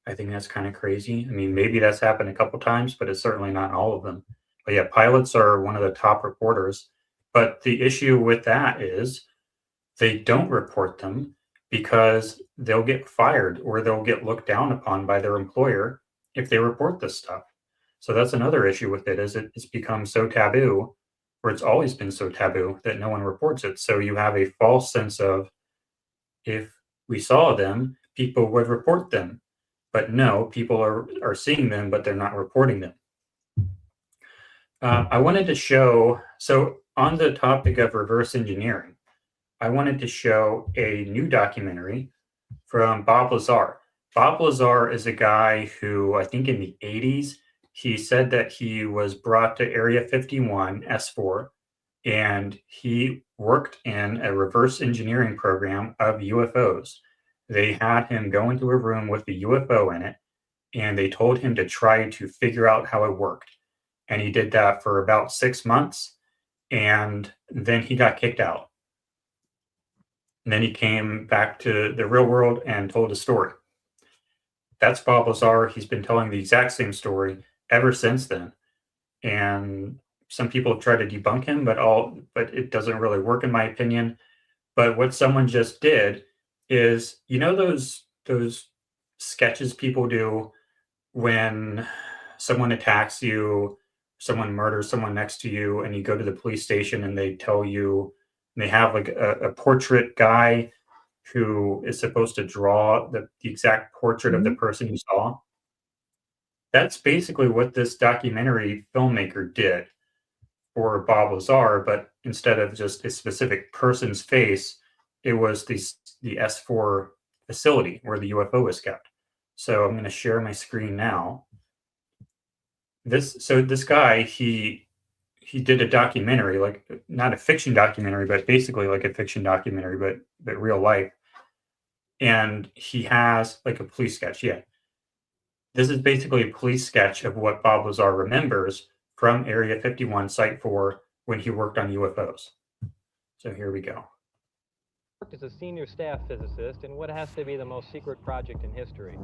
I think that's kind of crazy. I mean, maybe that's happened a couple times, but it's certainly not all of them. But yeah, pilots are one of the top reporters. But the issue with that is they don't report them because they'll get fired or they'll get looked down upon by their employer if they report this stuff. So that's another issue with it, is it's become so taboo, or it's always been so taboo, that no one reports it. So you have a false sense of, if we saw them, people would report them. But no, people are seeing them, but they're not reporting them. I wanted to show, so on the topic of reverse engineering, I wanted to show a new documentary from Bob Lazar. Bob Lazar is a guy who, I think in the 80s, he said that he was brought to Area 51 S4, and he worked in a reverse engineering program of UFOs. They had him go into a room with a UFO in it, and they told him to try to figure out how it worked. And he did that for about 6 months, and then he got kicked out. And then he came back to the real world and told a story. that's Bob Lazar. He's been telling the exact same story ever since then. And some people try to debunk him, but it doesn't really work in my opinion. But what someone just did is, those sketches people do when someone attacks you, someone murders someone next to you, and you go to the police station and they tell you, they have like a portrait guy who is supposed to draw the exact portrait of the person you saw. That's basically what this documentary filmmaker did for Bob Lazar, but instead of just a specific person's face, it was the S4 facility where the UFO was kept. So I'm going to share my screen now. This guy, he did a documentary, like not a fiction documentary, but basically like a fiction documentary, but real life. And he has like a police sketch. Yeah. This is basically a police sketch of what Bob Lazar remembers from Area 51 Site 4 when he worked on UFOs. So here we go. Worked as a senior staff physicist in what has to be the most secret project in history.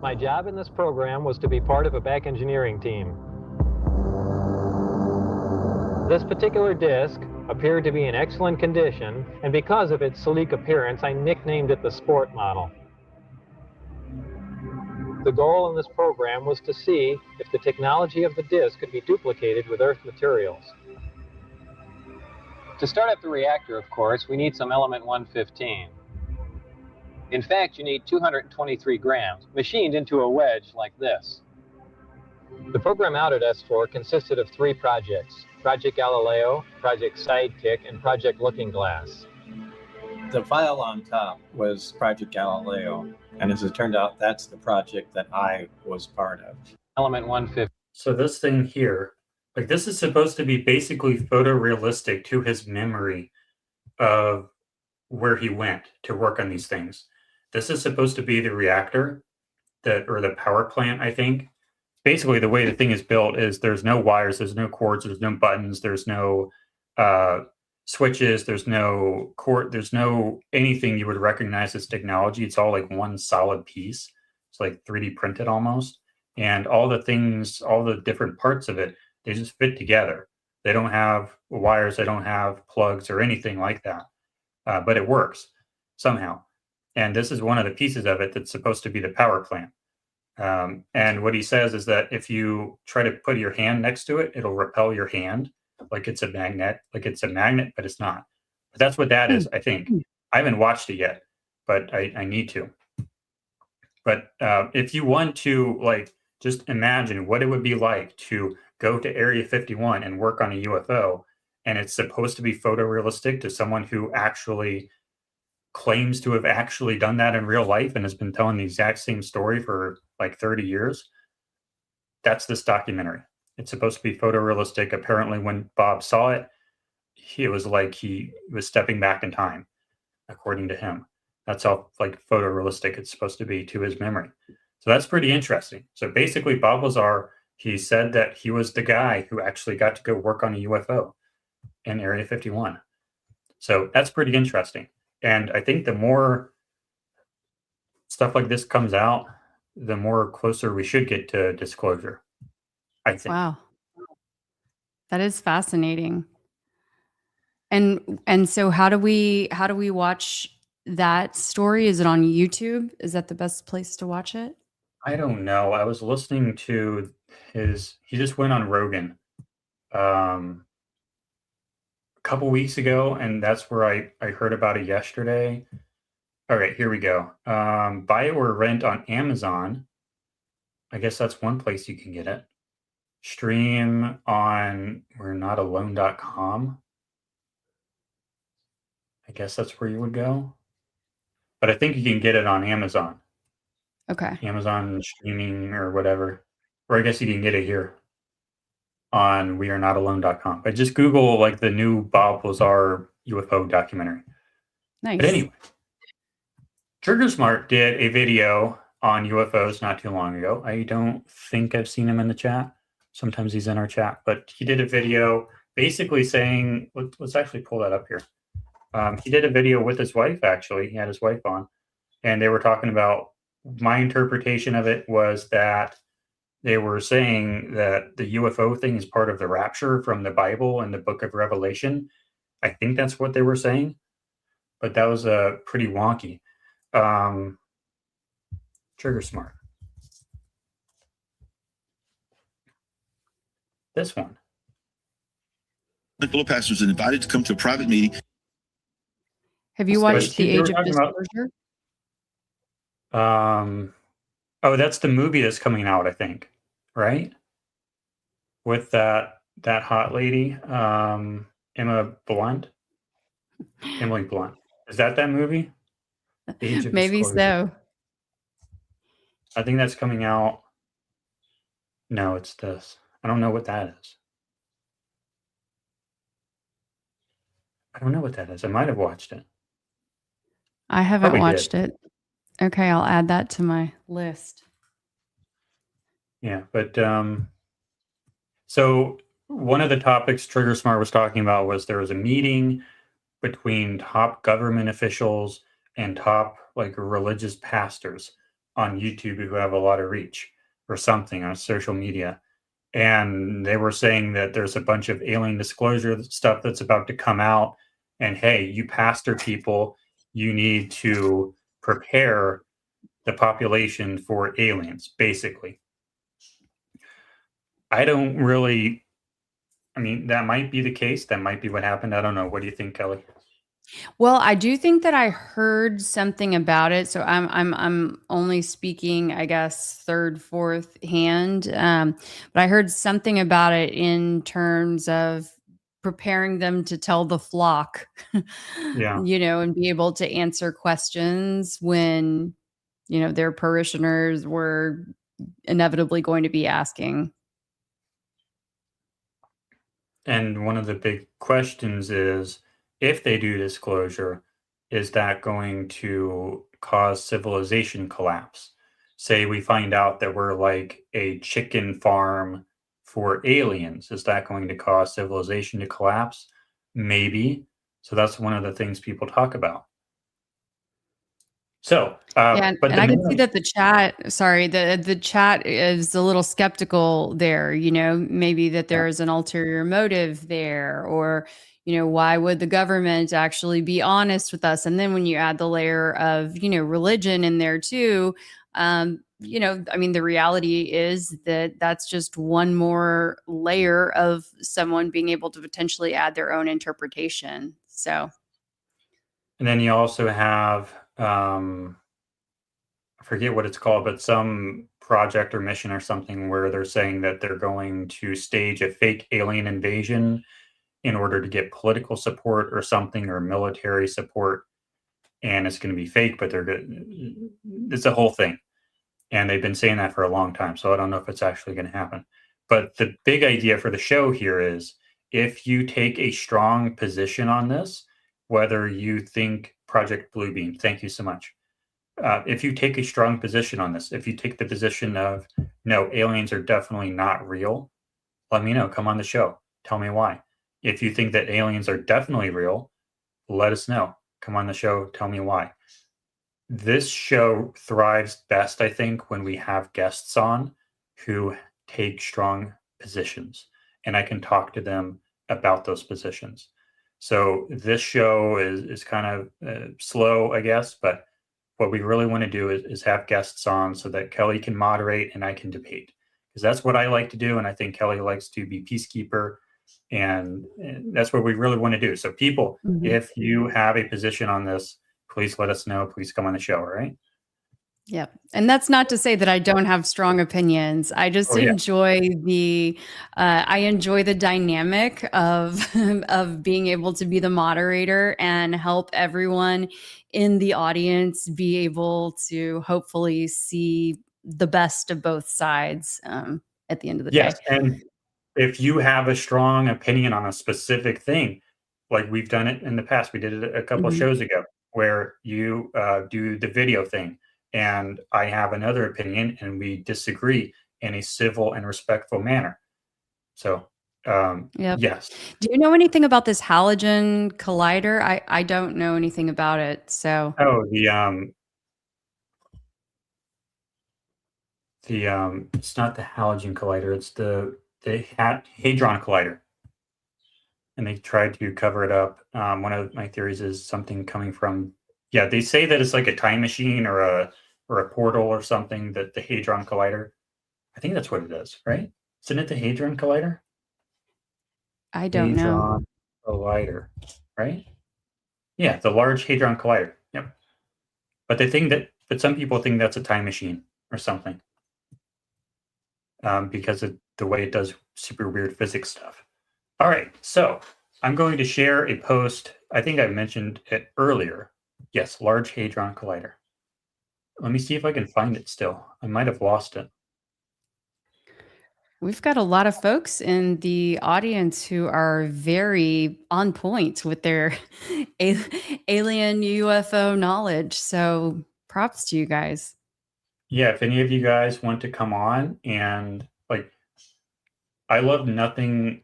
My job in this program was to be part of a back engineering team. This particular disc appeared to be in excellent condition, and because of its sleek appearance, I nicknamed it the Sport model. The goal in this program was to see if the technology of the disc could be duplicated with Earth materials. To start up the reactor, of course, we need some element 115. In fact, you need 223 grams, machined into a wedge like this. The program out at S4 consisted of 3 projects: Project Galileo, Project Sidekick, and Project Looking Glass. The file on top was Project Galileo, and as it turned out, that's the project that I was part of. Element 150. So this thing here, like this is supposed to be basically photorealistic to his memory of where he went to work on these things. This is supposed to be the reactor or the power plant, I think. Basically, the way the thing is built is there's no wires, there's no cords, there's no buttons, there's no switches, there's no cord, there's no anything you would recognize as technology. It's all like one solid piece. It's like 3D printed almost. And all the things, all the different parts of it, they just fit together. They don't have wires, they don't have plugs or anything like that. But it works somehow. And this is one of the pieces of it that's supposed to be the power plant. And what he says is that if you try to put your hand next to it, it'll repel your hand like it's a magnet, but it's not. But that's what that is, I think. I haven't watched it yet, but I need to. But if you want to like just imagine what it would be like to go to Area 51 and work on a UFO, and it's supposed to be photorealistic to someone who actually claims to have actually done that in real life and has been telling the exact same story for like 30 years. That's this documentary. It's supposed to be photorealistic. Apparently, when Bob saw it, it was like he was stepping back in time, according to him. That's how like photorealistic it's supposed to be to his memory. So that's pretty interesting. So basically, Bob Lazar, he said that he was the guy who actually got to go work on a UFO in Area 51. So that's pretty interesting. And I think the more stuff like this comes out, the more closer we should get to disclosure, I think. Wow. That is fascinating. And so how do we watch that story? Is it on YouTube? Is that the best place to watch it? I don't know. I was listening to he just went on Rogan a couple weeks ago, and that's where I heard about it yesterday. All right, here we go. Buy it or rent on Amazon. I guess that's one place you can get it. Stream on we'renotalone.com. I guess that's where you would go. But I think you can get it on Amazon. Okay. Amazon streaming or whatever. Or I guess you can get it here on wearenotalone.com. But just Google like the new Bob Lazar UFO documentary. Nice. But anyway, Trigger Smart did a video on UFOs not too long ago. I don't think I've seen him in the chat. Sometimes he's in our chat, but he did a video basically saying, let's actually pull that up here. He did a video with his wife, actually. He had his wife on, and they were talking about, my interpretation of it was that they were saying that the UFO thing is part of the rapture from the Bible and the book of Revelation. I think that's what they were saying, but that was pretty wonky. Trigger Smart. This one. Fellow pastors are invited to come to a private meeting. Have you watched The Age of Disclosure? Oh, that's the movie that's coming out, I think, right? With that hot lady, Emily Blunt. Is that movie? Age of Maybe Disclosure. so. I think that's coming out. No, it's this. I don't know what that is. I don't know what that is. I might have watched it. I haven't Probably watched did. it. Okay, I'll add that to my list. Yeah, but so one of the topics Trigger Smart was talking about was there was a meeting between top government officials and top like religious pastors on YouTube who have a lot of reach or something on social media. And they were saying that there's a bunch of alien disclosure stuff that's about to come out. And hey, you pastor people, you need to prepare the population for aliens, basically. I don't really, I mean, that might be the case. That might be what happened. I don't know. What do you think, Kelly? Well, I do think that I heard something about it. So I'm only speaking, I guess, third, fourth hand. But I heard something about it in terms of preparing them to tell the flock, Yeah. and be able to answer questions when, their parishioners were inevitably going to be asking. And one of the big questions is, if they do disclosure, is that going to cause civilization collapse? Say we find out that we're like a chicken farm for aliens. Is that going to cause civilization to collapse? Maybe. So that's one of the things people talk about. So, Yeah, but and I can see that the chat is a little skeptical there, maybe that there is an ulterior motive there, or, why would the government actually be honest with us? And then when you add the layer of, religion in there too, I mean, the reality is that that's just one more layer of someone being able to potentially add their own interpretation. So. And then you also have, I forget what it's called, but some project or mission or something where they're saying that they're going to stage a fake alien invasion in order to get political support or something, or military support. And it's going to be fake, but they're good. It's a whole thing. And they've been saying that for a long time. So I don't know if it's actually going to happen. But the big idea for the show here is, if you take a strong position on this, whether you think Project Bluebeam, thank you so much. If you take a strong position on this, if you take the position of, no, aliens are definitely not real, let me know. Come on the show. Tell me why. If you think that aliens are definitely real, let us know. Come on the show. Tell me why. This show thrives best, I think, when we have guests on who take strong positions, and I can talk to them about those positions. So this show is kind of slow, I guess, but what we really want to do is have guests on so that Kelly can moderate and I can debate, because that's what I like to do. And I think Kelly likes to be peacekeeper, and that's what we really want to do. So people, if you have a position on this, please let us know. Please come on the show. All right. Yeah. And that's not to say that I don't have strong opinions. I just enjoy I enjoy the dynamic of, of being able to be the moderator and help everyone in the audience be able to hopefully see the best of both sides at the end of the day. And if you have a strong opinion on a specific thing, like we've done it in the past, we did it a couple of shows ago, where you do the video thing and I have another opinion and we disagree in a civil and respectful manner. So, yes. Do you know anything about this halogen collider? I don't know anything about it. So, oh, it's not the halogen collider, it's the hadron collider. And they tried to cover it up. One of my theories is something coming from, yeah, they say that it's like a time machine or a portal or something, that the hadron collider. I think that's what it is, right? Isn't it the hadron collider? I don't know. Hadron collider, right? Yeah, the Large Hadron Collider. Yep. But some people think that's a time machine or something, because of the way it does super weird physics stuff. All right, so I'm going to share a post. I think I mentioned it earlier. Yes, Large Hadron Collider. Let me see if I can find it still. I might have lost it. We've got a lot of folks in the audience who are very on point with their alien UFO knowledge. So props to you guys. Yeah, if any of you guys want to come on, and like, I love nothing.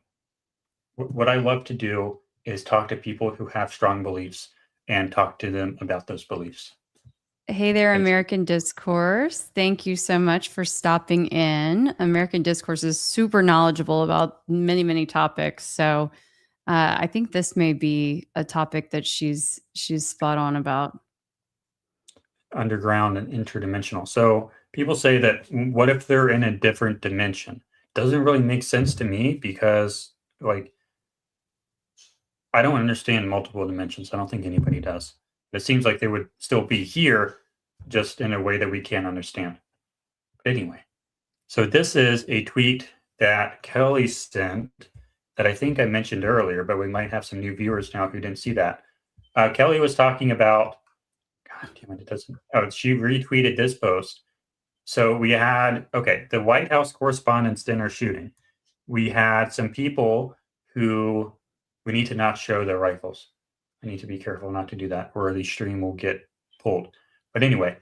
What I love to do is talk to people who have strong beliefs and talk to them about those beliefs. Hey there, American Discourse. Thank you so much for stopping in. American Discourse is super knowledgeable about many, many topics. So I think this may be a topic that she's spot on about. Underground and interdimensional. So people say that, what if they're in a different dimension? Doesn't really make sense to me, because like, I don't understand multiple dimensions. I don't think anybody does. It seems like they would still be here, just in a way that we can't understand. But anyway, so this is a tweet that Kelly sent that I think I mentioned earlier, but we might have some new viewers now who didn't see that. Kelly was talking about, God damn it, it doesn't. Oh, she retweeted this post. So we had, the White House Correspondents' Dinner shooting. We had some people who, we need to not show their rifles. I need to be careful not to do that, or the stream will get pulled. But anyway,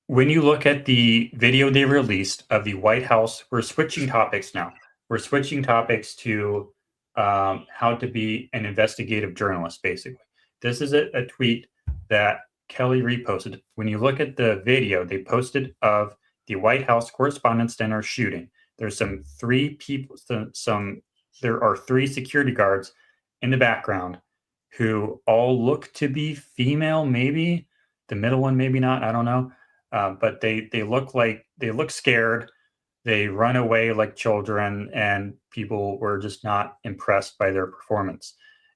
when you look at the video they released of the White House, we're switching topics now. We're switching topics to how to be an investigative journalist, basically. This is a tweet that Kelly reposted. When you look at the video they posted of the White House Correspondents' Dinner shooting, there's there are 3 security guards in the background who all look to be female, maybe. The middle one, maybe not, I don't know. But they look scared. They run away like children, and people were just not impressed by their performance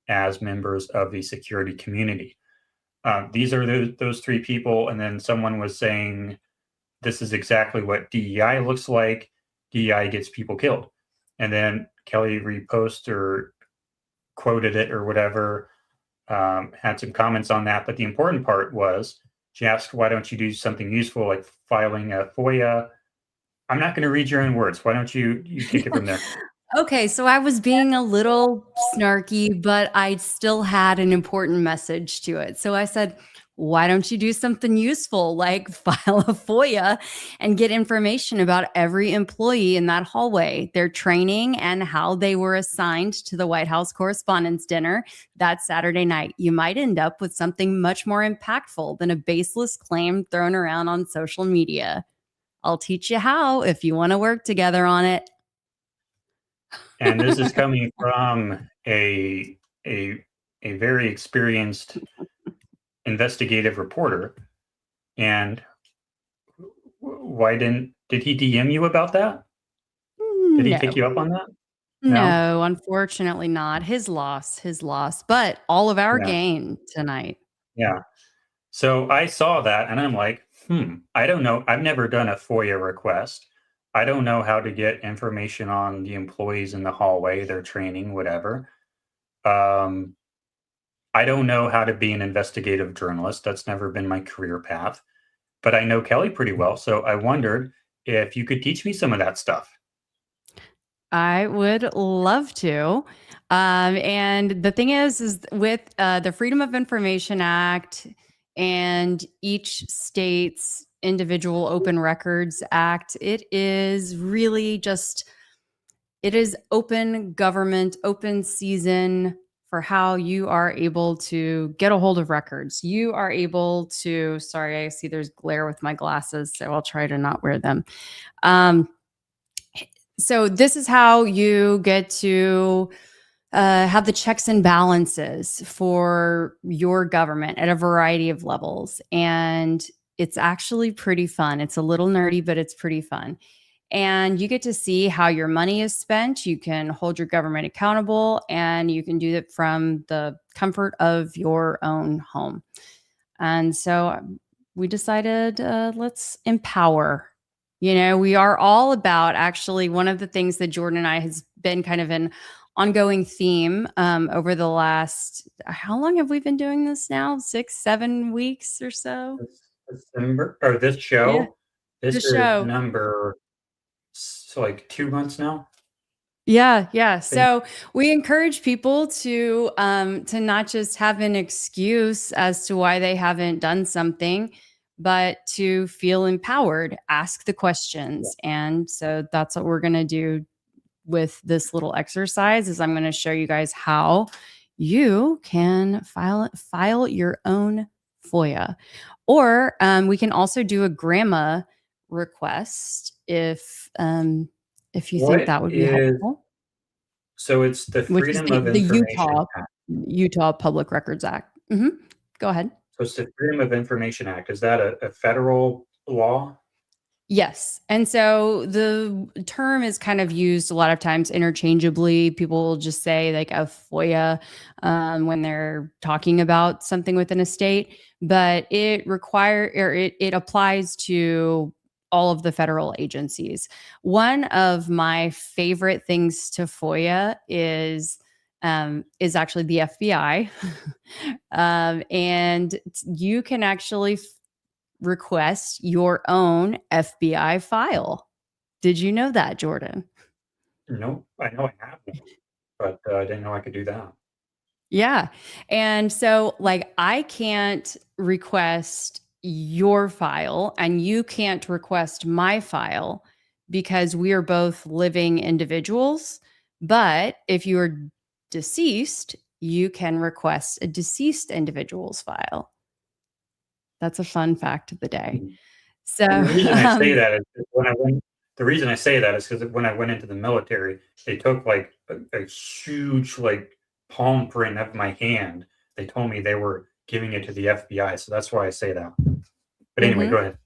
as members of the security community. These are those 3 people, and then someone was saying, this is exactly what DEI looks like. DEI gets people killed. And then Kelly reposted or quoted it or whatever, had some comments on that. But the important part was, she asked, why don't you do something useful like filing a FOIA? I'm not going to read your own words. Why don't you take it from there? Okay, so I was being a little snarky, but I still had an important message to it. So I said, why don't you do something useful like file a FOIA and get information about every employee in that hallway, their training, and how they were assigned to the White House Correspondents' Dinner that Saturday night? You might end up with something much more impactful than a baseless claim thrown around on social media. I'll teach you how if you want to work together on it. And this is coming from a very experienced investigative reporter. And did he DM you about that? Did he take you up on that? No, unfortunately not. His loss, but all of our gain tonight. Yeah. So I saw that and I'm like, I don't know. I've never done a FOIA request. I don't know how to get information on the employees in the hallway, their training, whatever. I don't know how to be an investigative journalist. That's never been my career path. But I know Kelly pretty well. So I wondered if you could teach me some of that stuff. I would love to. And the thing is with the Freedom of Information Act and each state's individual Open Records Act, it is really just, it is open government, open season for how you are able to get a hold of records. You are able to, sorry, I see there's glare with my glasses, so I'll try to not wear them. So this is how you get to have the checks and balances for your government at a variety of levels. And it's actually pretty fun. It's a little nerdy, but it's pretty fun. And you get to see how your money is spent. You can hold your government accountable, and you can do it from the comfort of your own home. And so we decided, let's empower. You know, we are all about, actually, one of the things that Jordan and I has been kind of an ongoing theme over the last, how long have we been doing this now? 6-7 weeks or so? December, or this show? Yeah, This the is show. number, so like 2 months now. Yeah. So we encourage people to not just have an excuse as to why they haven't done something, but to feel empowered, ask the questions. And so that's what we're going to do with this little exercise. Is I'm going to show you guys how you can file your own FOIA, or we can also do a grandma request if you think that would be helpful. So it's the Which is Freedom of the Information Act. Utah Public Records Act. Go ahead. So it's the Freedom of Information Act. Is that a federal law? Yes. And so the term is kind of used a lot of times interchangeably. People will just say like a FOIA when they're talking about something within a state, but it applies to all of the federal agencies. One of my favorite things to FOIA is actually the FBI. And you can actually request your own FBI file. Did you know that, Jordan? No, I know I have one, but I didn't know I could do that. Yeah. And so, like, I can't request your file and you can't request my file because we are both living individuals. But if you are deceased, you can request a deceased individual's file. That's a fun fact of the day. So And the reason I say that is because when I went into the military, they took like a huge like palm print of my hand. They told me they were giving it to the FBI, so that's why I say that. But anyway, go ahead.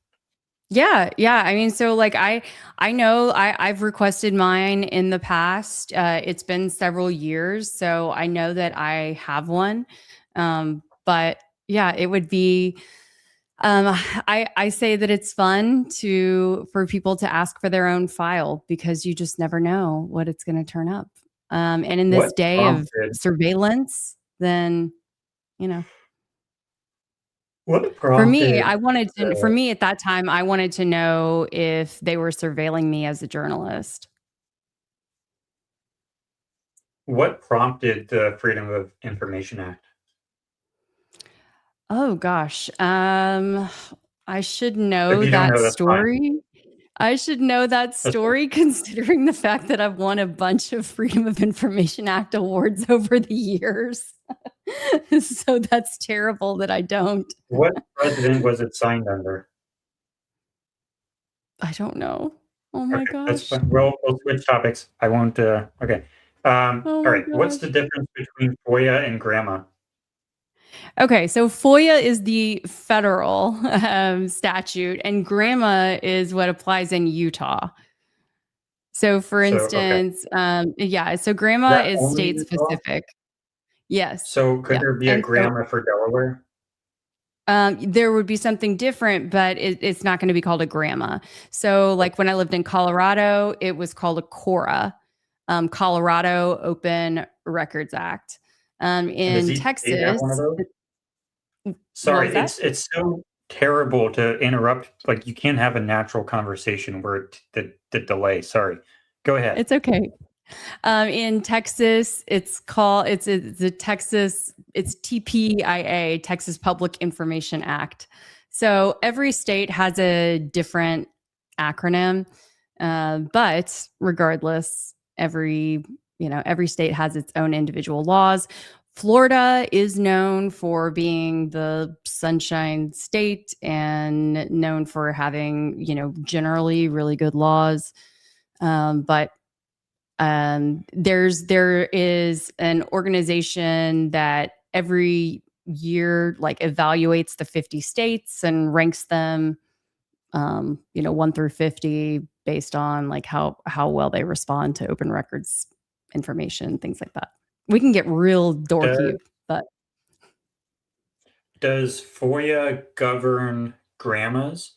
Yeah. I mean, so like I know I've requested mine in the past. It's been several years, so I know that I have one. But yeah, it would be. I say that it's fun for people to ask for their own file because you just never know what it's going to turn up. And in this day of surveillance, then, you know. What For me, prompted? for me at that time, I wanted to know if they were surveilling me as a journalist. What prompted the Freedom of Information Act? Oh gosh. I should know If you don't that know, that's fine. story. I should know that story considering the fact that I've won a bunch of Freedom of Information Act awards over the years. So that's terrible that I don't. What president was it signed under? I don't know. Oh my Okay, that's gosh. fine. We'll switch topics. I won't. Okay. Oh All my right. What's the gosh. difference between FOIA and GRAMA? Okay, so FOIA is the federal statute, and GRAMA is what applies in Utah. So, for instance, so GRAMA That is only state Utah? specific. Yes. So could there be a And so GRAMA for Delaware? there would be something different, but it's not going to be called a GRAMA. So, like when I lived in Colorado, it was called a CORA, Colorado Open Records Act. And does In each state have one of Texas, those? Sorry, was that? it's so terrible to interrupt. Like you can't have a natural conversation where the delay. Sorry. Go ahead. It's okay. In Texas, it's TPIA, Texas Public Information Act. So every state has a different acronym, but regardless, every state has its own individual laws. Florida is known for being the Sunshine State and known for having, generally really good laws. But there is an organization that every year like evaluates the 50 states and ranks them, 1 through 50 based on like how well they respond to open records information, things like that. We can get real dorky, but Does FOIA govern grandmas?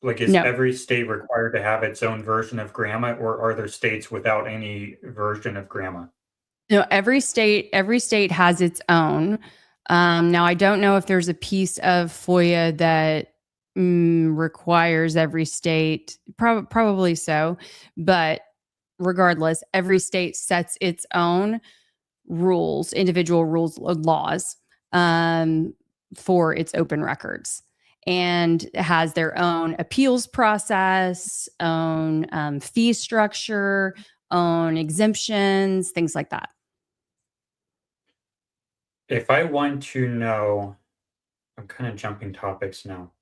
Like, is no. every state required to have its own version of grandma, or are there states without any version of grandma? No, every state has its own. Now, I don't know if there's a piece of FOIA that requires every state. Probably so, but regardless, every state sets its own rules, individual rules, laws for its open records, and has their own appeals process, own fee structure, own exemptions, things like that. If I want to know, I'm kind of jumping topics now.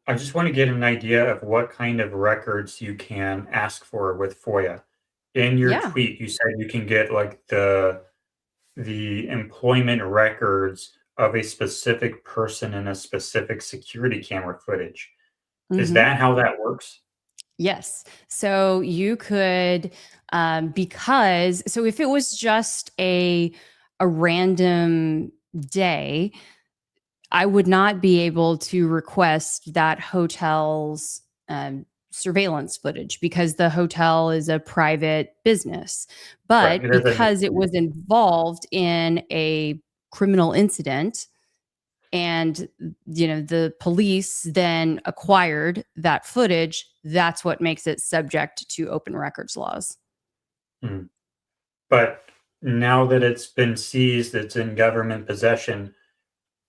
I just want to get an idea of what kind of records you can ask for with FOIA. In your tweet, you said you can get like the employment records of a specific person in a specific security camera footage. Is that how that works? Yes. So you could, so if it was just a random day, I would not be able to request that hotel's surveillance footage because the hotel is a private business. But because it was involved in a criminal incident, and the police then acquired that footage, that's what makes it subject to open records laws. But now that it's been seized, it's in government possession,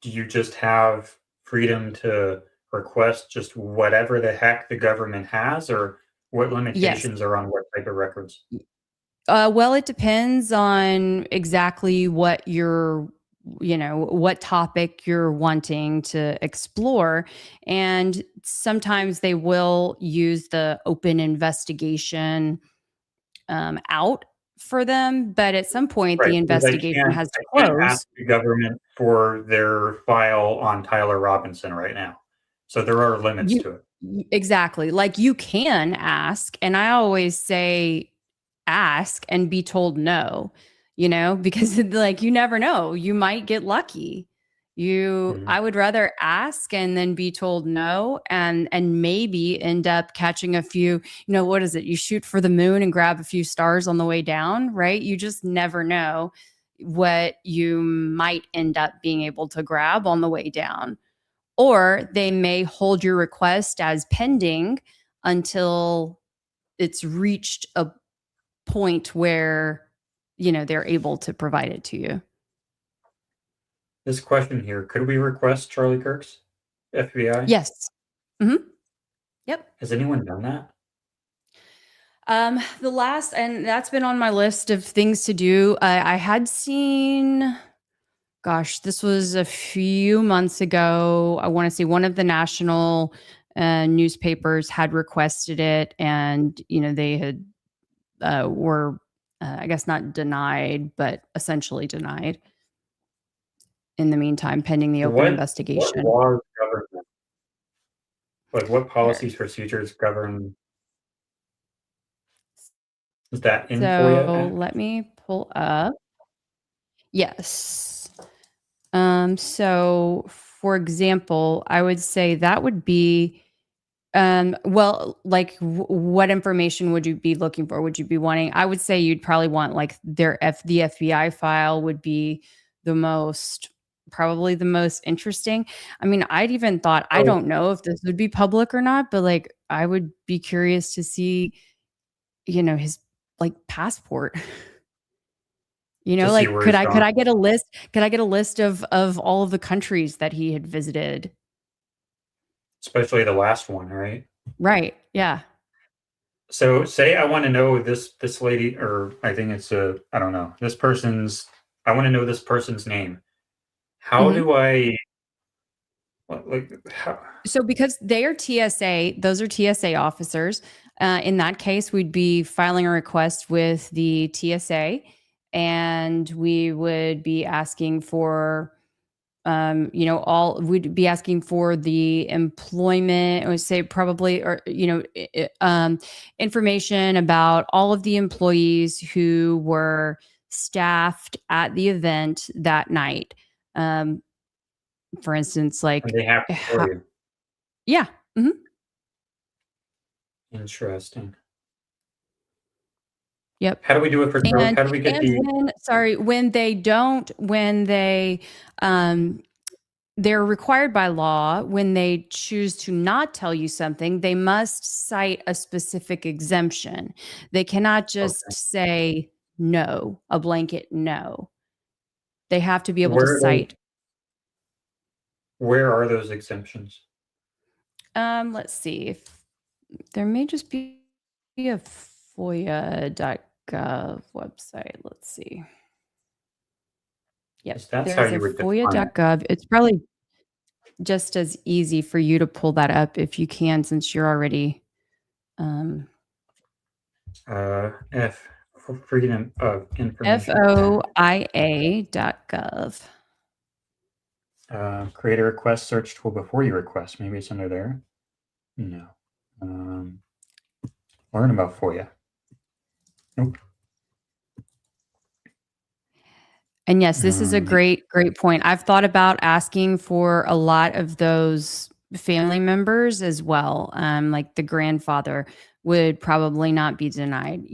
do you just have freedom to request just whatever the heck the government has, or what limitations are on what type of records? Well, it depends on exactly what what topic you're wanting to explore. And sometimes they will use the open investigation out for them, but at some point the investigation has to close. Ask the government for their file on Tyler Robinson right now. So there are limits to it. Exactly. Like you can ask, and I always say ask and be told no, because like you never know, you might get lucky. I would rather ask and then be told no, and maybe end up catching a few, what is it? You shoot for the moon and grab a few stars on the way down, right? You just never know what you might end up being able to grab on the way down. Or they may hold your request as pending until it's reached a point where, they're able to provide it to you. This question here, could we request Charlie Kirk's FBI? Yes. Yep. Has anyone done that? And that's been on my list of things to do. I had seen, this was a few months ago. I want to say one of the national newspapers had requested it, and they had were, I guess not denied, but essentially denied. In the meantime, pending the open investigation. What laws govern them? Like what policies, procedures govern? Is that in FOIA? So let me pull up. Yes. So for example, I would say that would be, like what information would you be looking for? Would you be wanting? I would say you'd probably want like the FBI file would be probably the most interesting. I mean, I'd even thought, I don't know if this would be public or not, but like I would be curious to see, his like passport. Like could I get a list? Could I get a list of all of the countries that he had visited? Especially the last one, right? Right. Yeah. So say I want to know this lady, or I think it's I don't know, this person's I want to know this person's name. How Mhm. do I how? So because they are TSA, those are TSA officers. In that case, we'd be filing a request with the TSA, and we would be asking for, we'd be asking for the employment, I would say probably, or, information about all of the employees who were staffed at the event that night. Um, for instance, And like, they have to tell you. yeah. Mhm. Interesting. Yep. How do we do it for And how do we get and the when they they're required by law, when they choose to not tell you something, they must cite a specific exemption. They cannot just okay. say no, a blanket no. They have to be able to Where are those, cite. where are those exemptions? Let's see if there may just be a FOIA.gov website. Let's see. Yep, 'Cause that's how there's a you would define it. FOIA.gov. It's probably just as easy for you to pull that up if you can, since you're already. F for freedom of information. FOIA.gov. Create a request search tool before you request. Maybe it's under there. No. Learn about FOIA. Nope. And yes, this is a great point. I've thought about asking for a lot of those family members as well. Like the grandfather would probably not be denied.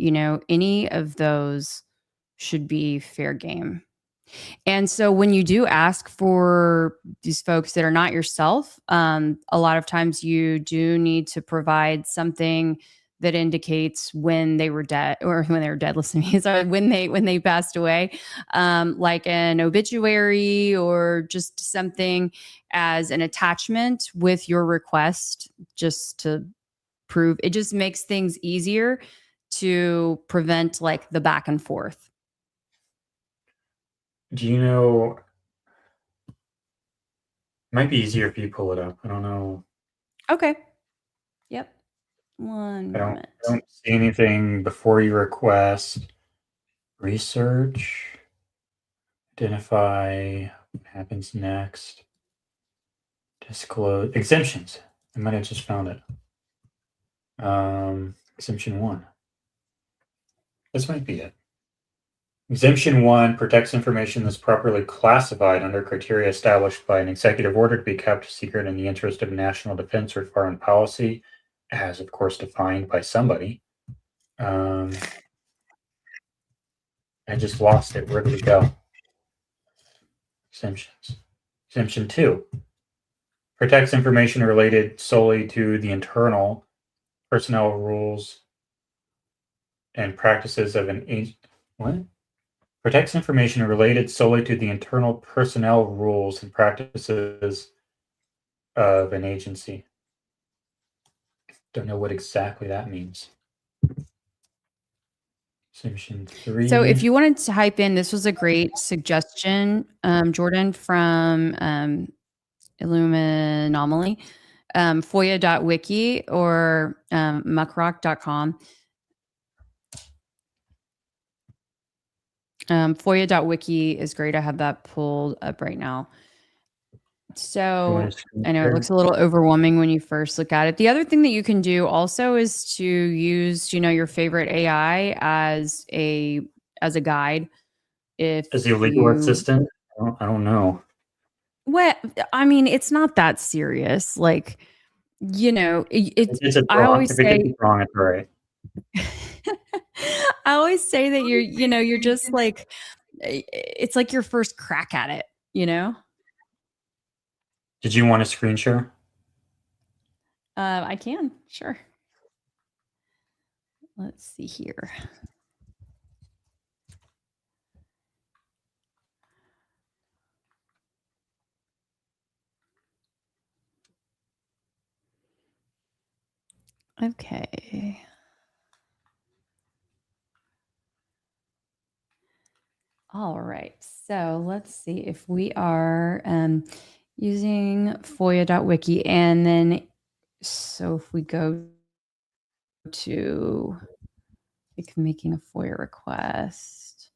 Any of those should be fair game. And so when you do ask for these folks that are not yourself, a lot of times you do need to provide something that indicates when they were dead, or when they were dead. Listen to me, sorry, when they passed away, like an obituary or just something as an attachment with your request, just to prove. It just makes things easier to prevent like the back and forth. Do you know? Might be easier if you pull it up. I don't know. Okay. Yep. One moment. I don't see anything before you request. Research. Identify what happens next. Disclose exemptions. I might have just found it. Exemption 1. This might be it. Exemption 1 protects information that's properly classified under criteria established by an executive order to be kept secret in the interest of national defense or foreign policy, as of course defined by somebody. I just lost it. Where did we go? Exemptions. Exemption 2 protects information related solely to the internal personnel rules and practices of an agency. What? Protects information related solely to the internal personnel rules and practices of an agency. Don't know what exactly that means. Exemption 3. So if you wanted to type in, this was a great suggestion, Jordan, from Illuminomaly, FOIA.wiki or muckrock.com. FOIA.wiki is great. I have that pulled up right now. So I know it looks a little overwhelming when you first look at it. The other thing that you can do also is to use, your favorite AI as a guide. If As the legal assistant? I don't know. Well, I mean, it's not that serious. Like, it's. If I always it say. gets it wrong, it's all right. I always say that you're just like, it's like your first crack at it. Did you want a screen share? I can, sure. Let's see here. Okay. All right. So let's see if we are using FOIA.wiki, and then so if we go to like making a FOIA request.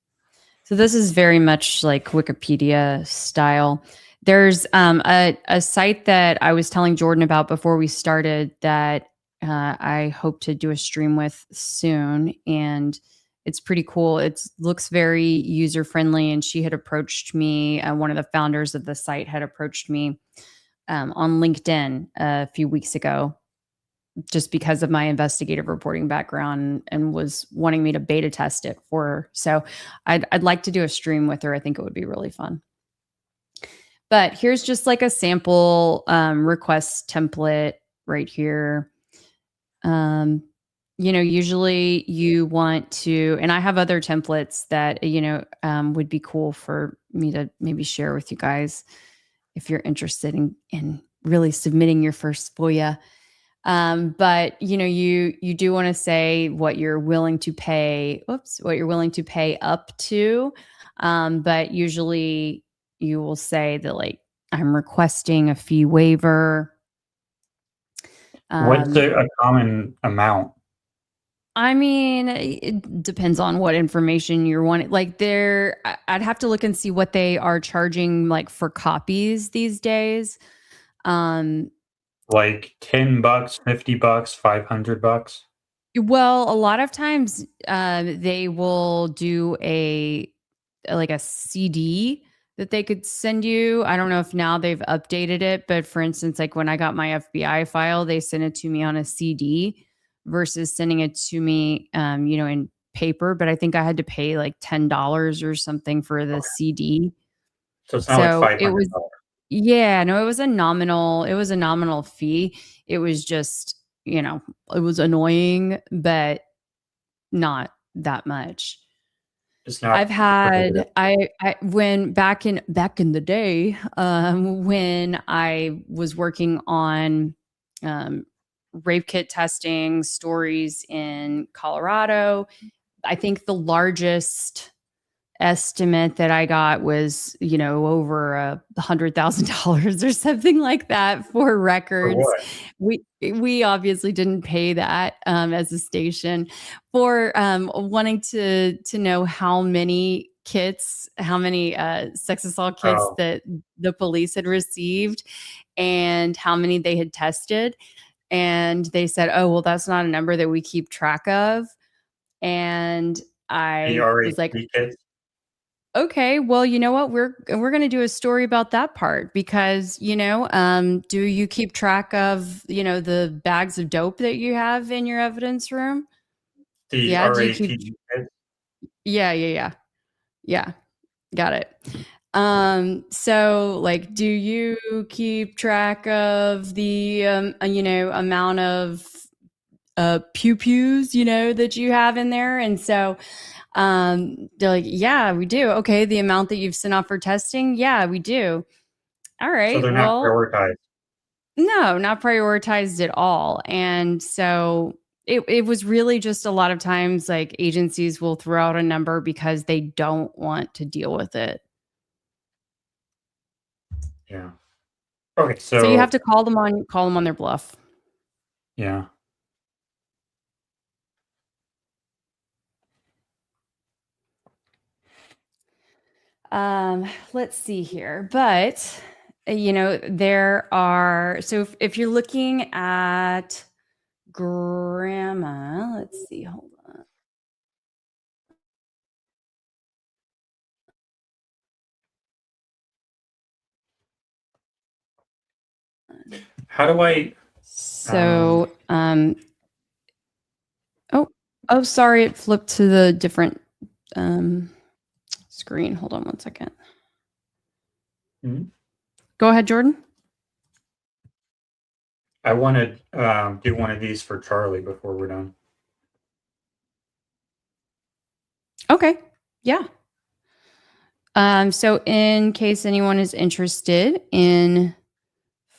So this is very much like Wikipedia style. There's a site that I was telling Jordan about before we started that I hope to do a stream with soon, and it's pretty cool. It looks very user friendly, and she had approached me. One of the founders of the site had approached me on LinkedIn a few weeks ago, just because of my investigative reporting background, and was wanting me to beta test it for her. So I'd like to do a stream with her. I think it would be really fun. But here's just like a sample request template right here. Usually you want to, and I have other templates that, would be cool for me to maybe share with you guys if you're interested in really submitting your first FOIA. But you do want to say what you're willing to pay. What you're willing to pay up to. But usually you will say that, like, I'm requesting a fee waiver. What's a common amount? I mean, it depends on what information you're wanting. Like, I'd have to look and see what they are charging, like, for copies these days. Like $10, $50, $500. Well, a lot of times they will do a CD that they could send you. I don't know if now they've updated it, but for instance, like when I got my FBI file, they sent it to me on a CD versus sending it to me, in paper. But I think I had to pay like $10 or something for the CD. So it's not like $500. Yeah, no, it was a nominal fee. It was just, it was annoying, but not that much. It's not. I've had when back in the day, when I was working on rape kit testing stories in Colorado, I think the largest estimate that I got was, over $100,000 or something like that for records. We obviously didn't pay that as a station for wanting to know how many sex assault kits that the police had received and how many they had tested. And they said, oh, well, that's not a number that we keep track of. And I was like, okay, well, you know what? We're going to do a story about that part because, do you keep track of, the bags of dope that you have in your evidence room? Yeah. Do you keep? Yeah. Got it. So like, do you keep track of the, amount of pew-pews, that you have in there? And so they're like, yeah, we do. Okay, the amount that you've sent off for testing, yeah, we do. All right. So they're not prioritized. No, not prioritized at all. And so it was really just a lot of times like agencies will throw out a number because they don't want to deal with it. Yeah. Okay. So you have to call them on their bluff. Yeah. Let's see here, but there are, so if you're looking at grandma, let's see, hold on. How do I? So, oh, sorry, it flipped to the different screen. Hold on one second. Mm-hmm. Go ahead, Jordan. I want to do one of these for Charlie before we're done. Okay. Yeah. So in case anyone is interested in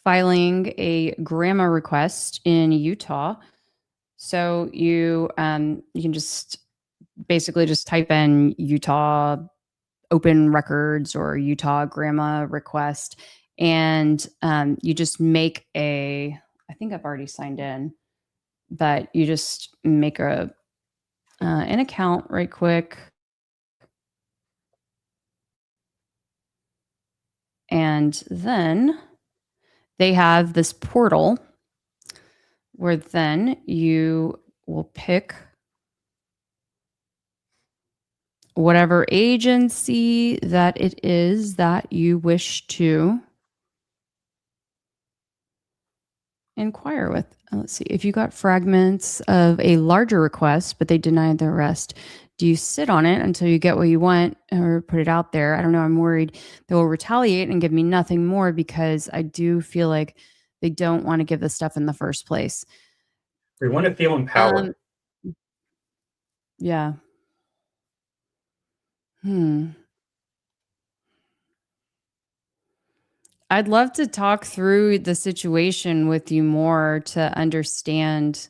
filing a grandma request in Utah, so you can just basically just type in Utah open records or Utah grandma request. And you just make I think I've already signed in, but you just make an account right quick. And then they have this portal where then you will pick whatever agency that it is that you wish to inquire with. Let's see. If you got fragments of a larger request, but they denied the rest, do you sit on it until you get what you want or put it out there? I don't know. I'm worried they will retaliate and give me nothing more because I do feel like they don't want to give the stuff in the first place. We want to feel empowered. Yeah. I'd love to talk through the situation with you more to understand.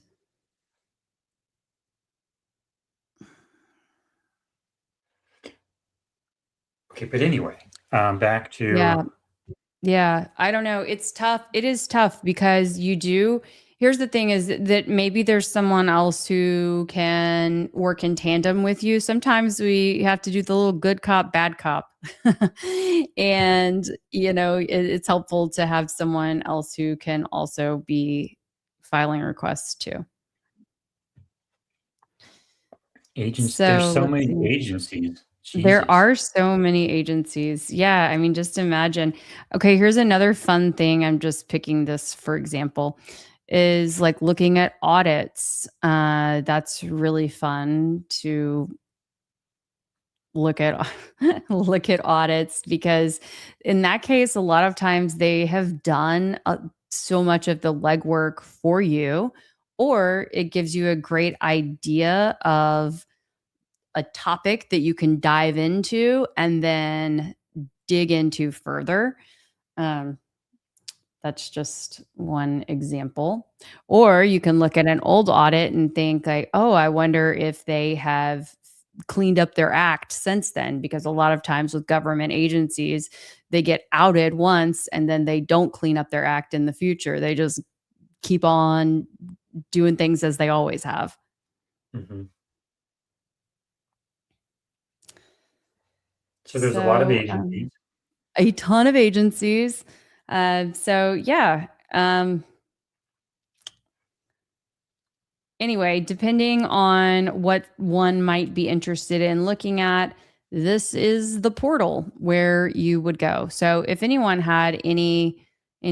Okay, but anyway, back to Yeah, I don't know. It's tough. It is tough because here's the thing is that maybe there's someone else who can work in tandem with you. Sometimes we have to do the little good cop, bad cop. And, it's helpful to have someone else who can also be filing requests too. Agents. So There's so let's many see. agencies. There Jesus. are so many agencies. Yeah. I mean, just imagine. Okay. Here's another fun thing. I'm just picking this, for example, is like looking at audits. That's really fun to look at look at audits because in that case, a lot of times they have done so much of the legwork for you, or it gives you a great idea of a topic that you can dive into and then dig into further. That's just one example. Or you can look at an old audit and think like, oh, I wonder if they have cleaned up their act since then, because a lot of times with government agencies, they get outed once and then they don't clean up their act in the future. They just keep on doing things as they always have. Mm-hmm. So there's a lot of agencies. A ton of agencies. Anyway, depending on what one might be interested in looking at, this is the portal where you would go. So if anyone had any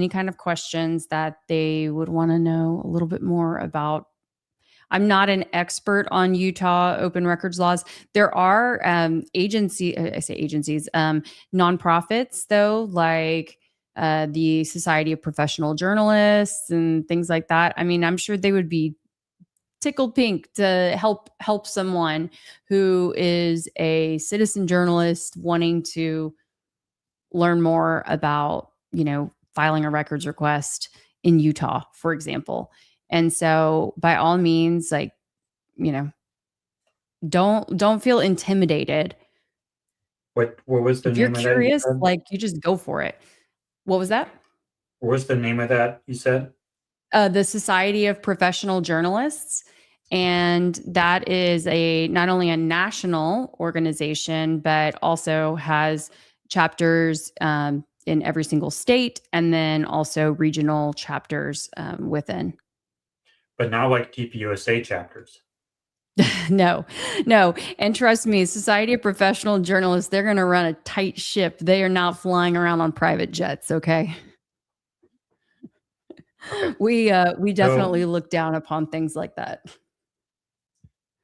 kind of questions that they would want to know a little bit more about, I'm not an expert on Utah open records laws. There are agencies, nonprofits though, like the Society of Professional Journalists and things like that. I mean, I'm sure they would be tickled pink to help someone who is a citizen journalist wanting to learn more about, filing a records request in Utah, for example. And so by all means, like, don't feel intimidated. What was the If you're name of that? curious, like you just go for it. What was that? What was the name of that you said? The Society of Professional Journalists. And that is not only a national organization, but also has chapters in every single state, and then also regional chapters within. But not like TPUSA chapters. No. And trust me, Society of Professional Journalists, they're going to run a tight ship. They are not flying around on private jets. Okay. We definitely look down upon things like that.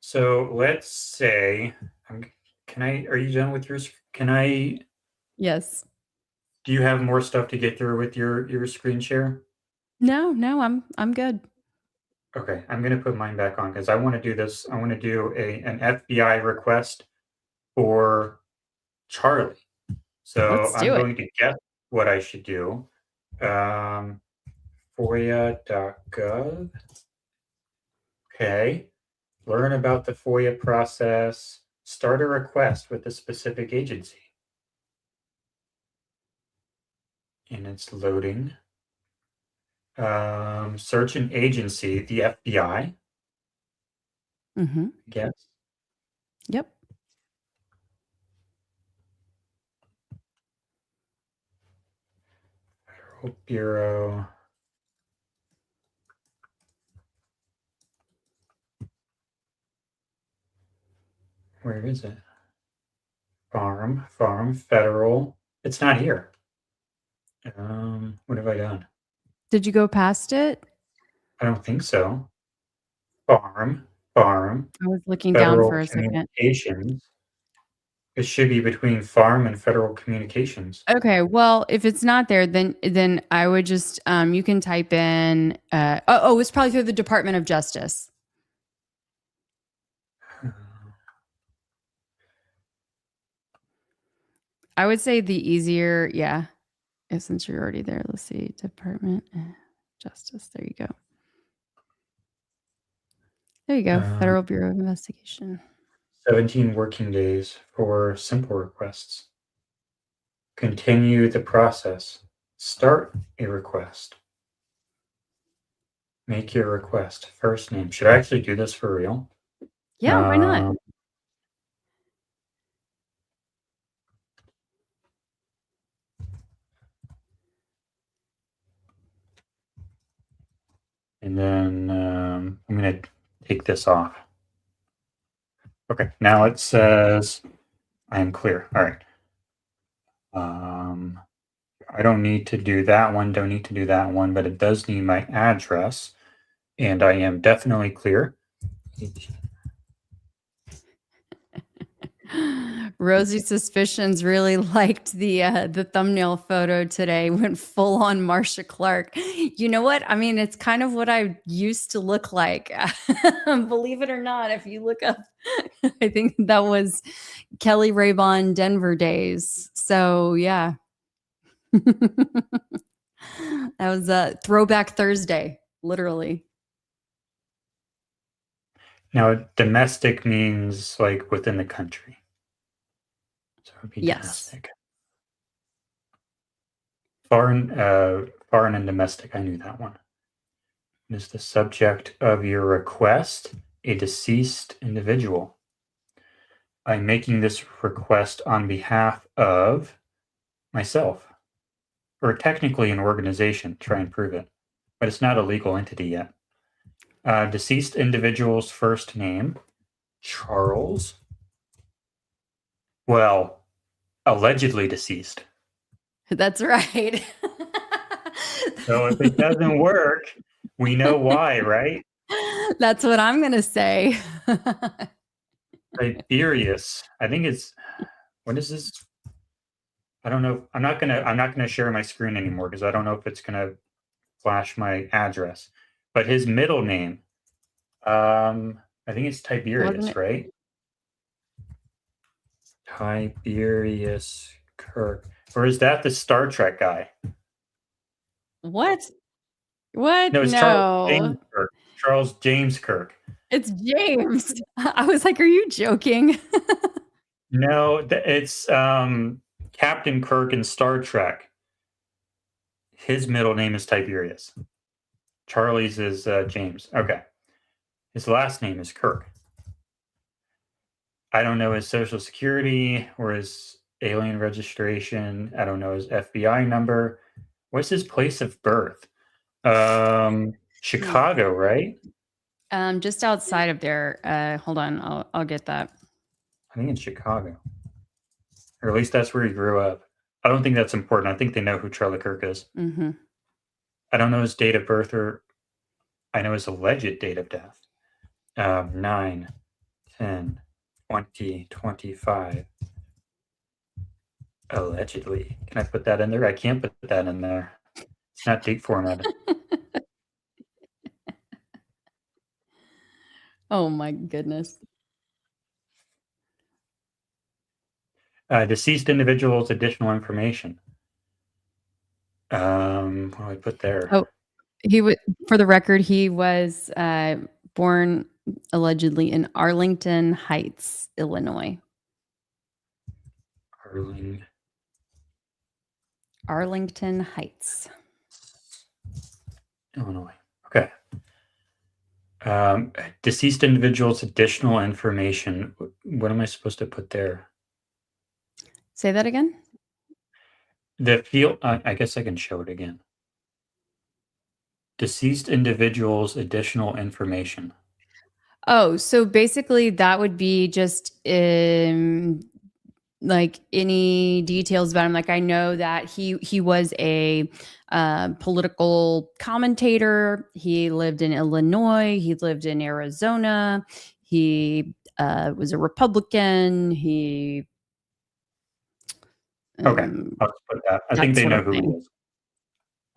So let's say, are you done with yours? Yes. Do you have more stuff to get through with your screen share? No, I'm good. Okay, I'm going to put mine back on because I want to do this. I want to do an FBI request for Charlie. So I'm going to guess what I should do. FOIA.gov. Okay. Learn about the FOIA process. Start a request with a specific agency. And it's loading. Search an agency, the FBI, Mm-hmm. I guess. Yep. Federal Bureau. Where is it? Farm, federal. It's not here. What have I done? Did you go past it? I don't think so. Farm, I was looking down federal for a second. communications. It should be between farm and federal communications. Okay, well, if it's not there, then I would just you can type in it's probably through the Department of Justice. I would say the easier, yeah. Since you're already there, let's see, Department of Justice. There you go. There you go. Federal Bureau of Investigation. 17 working days for simple requests. Continue the process. Start a request. Make your request. First name. Should I actually do this for real? Yeah, why not? And then I'm going to take this off. Okay, now it says I am clear. All right. I don't need to do that one, don't need to do that one, but it does need my address. And I am definitely clear. Rosie Suspicions really liked the thumbnail photo today. Went full on Marsha Clark. You know what? I mean, it's kind of what I used to look like. Believe it or not, if you look up, I think that was Kelly Raybon Denver days. So yeah, that was a throwback Thursday, literally. Now, domestic means like within the country. So it would be Yes. domestic. Foreign and domestic, I knew that one. Is the subject of your request a deceased individual? I'm making this request on behalf of myself, or technically an organization, try and prove it, but it's not a legal entity yet. Deceased individual's first name, Charles. Well, allegedly deceased. That's right. So if it doesn't work, we know why, right? That's what I'm going to say. Tiberius. I think it's, what is this? I don't know. I'm not gonna share my screen anymore because I don't know if it's gonna flash my address. But his middle name, I think it's Tiberius, right? Tiberius Kirk. Or is that the Star Trek guy? What? What? No, it's Charles James Kirk. Charles James Kirk. It's James. I was like, are you joking? No, it's Captain Kirk in Star Trek. His middle name is Tiberius. Charlie's is James. Okay. His last name is Kirk. I don't know his social security or his alien registration. I don't know his FBI number. What's his place of birth? Chicago, right? Just outside of there. Hold on, I'll get that. I think it's Chicago. Or at least that's where he grew up. I don't think that's important. I think they know who Charlie Kirk is. Mm-hmm. I don't know his date of birth, or I know his alleged date of death. 9, 10, 20, 25. Allegedly. Can I put that in there? I can't put that in there. It's not date formatted. Oh my goodness. Deceased individual's additional information. What do I put there? Oh, he would. For the record, he was born allegedly in Arlington Heights, Illinois. Arlington Heights. Illinois. Okay. Deceased individuals, additional information. What am I supposed to put there? Say that again. The field, I guess I can show it again. Deceased individuals, additional information. Oh, so basically that would be just like any details about him. Like I know that he was a political commentator. He lived in Illinois. He lived in Arizona. He was a Republican. He Okay, I'll just put that. I think they know who he is.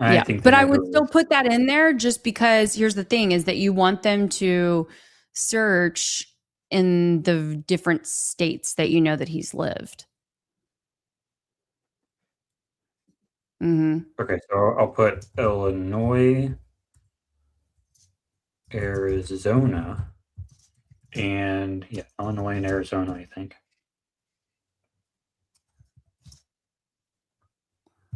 Yeah, but I would still put that in there just because here's the thing is that you want them to search in the different states that you know that he's lived. Okay, so I'll put Illinois, Arizona, and yeah, Illinois and Arizona, I think.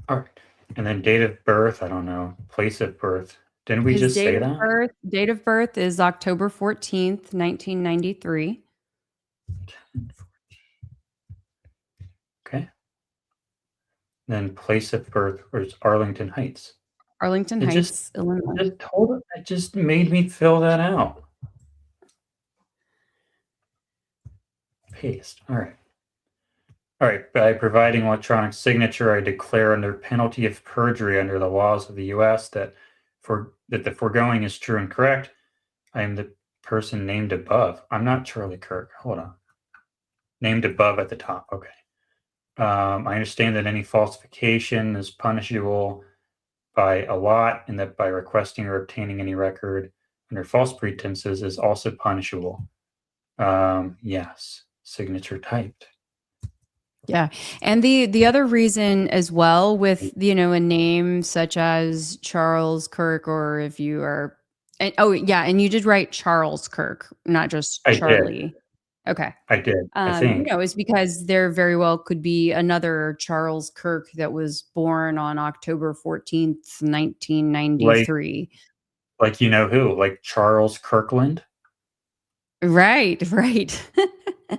All right. And then date of birth, I don't know. Place of birth. Didn't we just say that? Date of birth is October 14th, 1993. Okay. Then place of birth was Arlington Heights. Arlington Heights, Illinois. It just made me fill that out. Paste. All right. All right. By providing electronic signature, I declare under penalty of perjury under the laws of the U.S. that the foregoing is true and correct. I am the person named above. I'm not Charlie Kirk. Hold on. Named above at the top. Okay. I understand that any falsification is punishable by a lot, and that by requesting or obtaining any record under false pretenses is also punishable. Yes. Signature typed. Yeah. And the other reason as well with, a name such as Charles Kirk, or if you are, and you did write Charles Kirk, not just Charlie. I did. Okay. I did. I think. It's because there very well could be another Charles Kirk that was born on October 14th, 1993. Like you know who? Like Charles Kirkland? Right.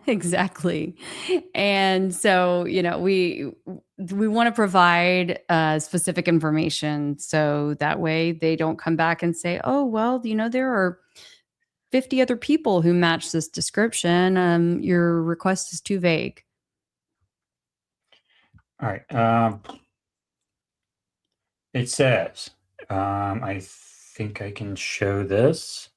Exactly. And so, we want to provide specific information so that way they don't come back and say, oh, well, there are 50 other people who match this description. Your request is too vague. All right. It says, I think I can show this.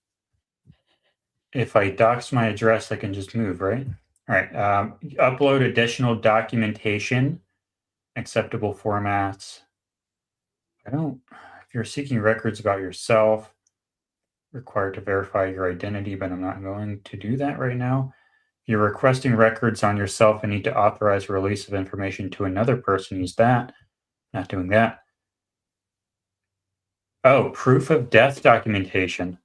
If I dox my address, I can just move, right? All right. Upload additional documentation, acceptable formats. If you're seeking records about yourself, required to verify your identity, but I'm not going to do that right now. If you're requesting records on yourself and need to authorize release of information to another person, use that. Not doing that. Oh, proof of death documentation.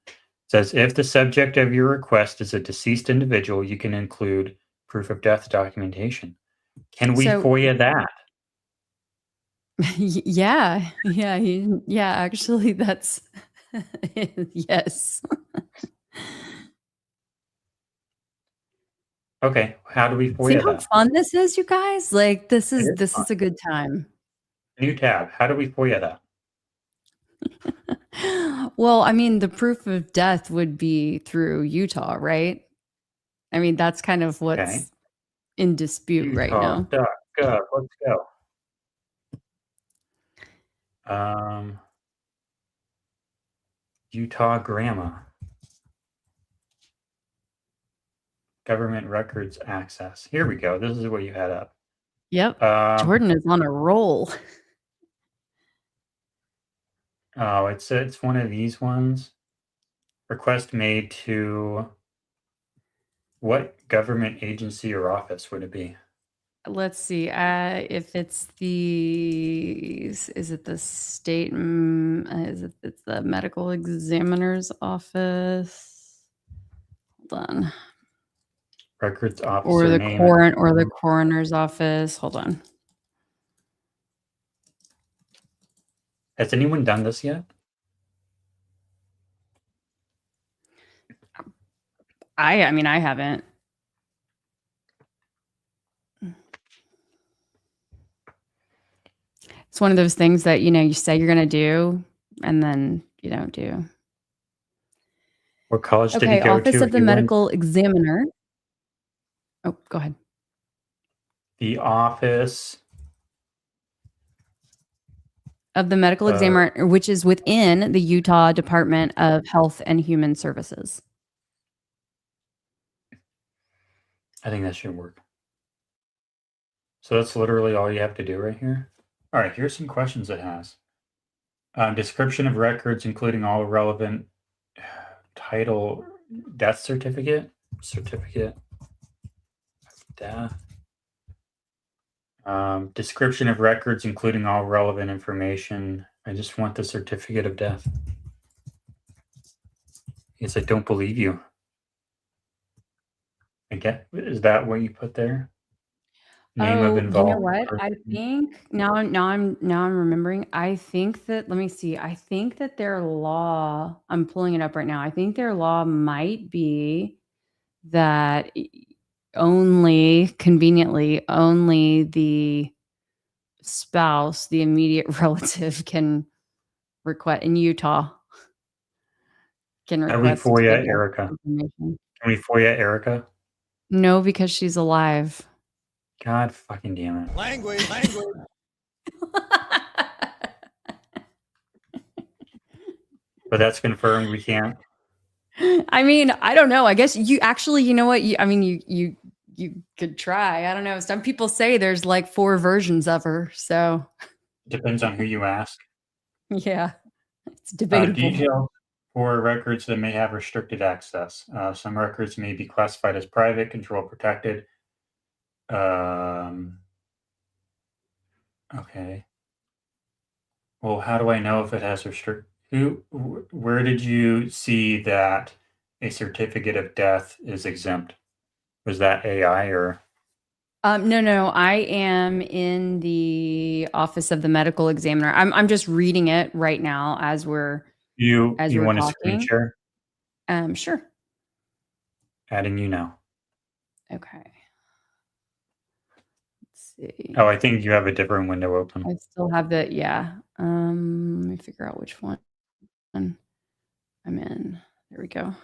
Says if the subject of your request is a deceased individual, you can include proof of death documentation. Can we FOIA that? Yeah. Actually, that's yes. Okay, how do we FOIA See how that? fun this is, you guys? Like this is a good time. New tab. How do we FOIA that? Well, the proof of death would be through Utah, right? That's kind of what's in dispute right now. Utah.gov. Let's go. Utah grandma. Government records access. Here we go. This is what you had up. Yep. Jordan is on a roll. Oh, it's one of these ones. Request made to what government agency or office would it be? Let's see. If it's is it the state? It's the medical examiner's office? Hold on. Records officer or the name. or the coroner's office. Hold on. Has anyone done this yet? I mean, I haven't. It's one of those things that, you say you're going to do and then you don't do. What college did he Okay, go Office to? of the He went Medical Examiner. Oh, go ahead. the office Of the Medical Examiner, which is within the Utah Department of Health and Human Services. I think that should work. So that's literally all you have to do right here. All right, here's some questions it has. Description of records, including all relevant title, death certificate, death. Description of records, including all relevant information. I just want the certificate of death. Because I don't believe you. Is that what you put there? Name of involved. You know what? I think now I'm remembering. I think that, let me see. I think that their law, I'm pulling it up right now. I think their law might be that conveniently, only the spouse, the immediate relative can request in Utah. Can Can we request FOIA Erica? information. Can we FOIA Erica? No, because she's alive. God fucking damn it. Language. But that's confirmed. We can't. I mean, I don't know. I guess you actually, you know what? You could try. I don't know. Some people say there's like 4 versions of her. So Depends on who you ask. yeah, it's debatable. Details for records that may have restricted access. Some records may be classified as private, control protected. Okay. Well, how do I know if it has where did you see that a certificate of death is exempt? Was that AI or? No. I am in the Office of the Medical Examiner. I'm just reading it right now as we're You we're want a talking. screen share? Sure. Adding you now. Okay. Let's see. Oh, I think you have a different window open. I still have the, yeah. Let me figure out which one I'm in. There we go.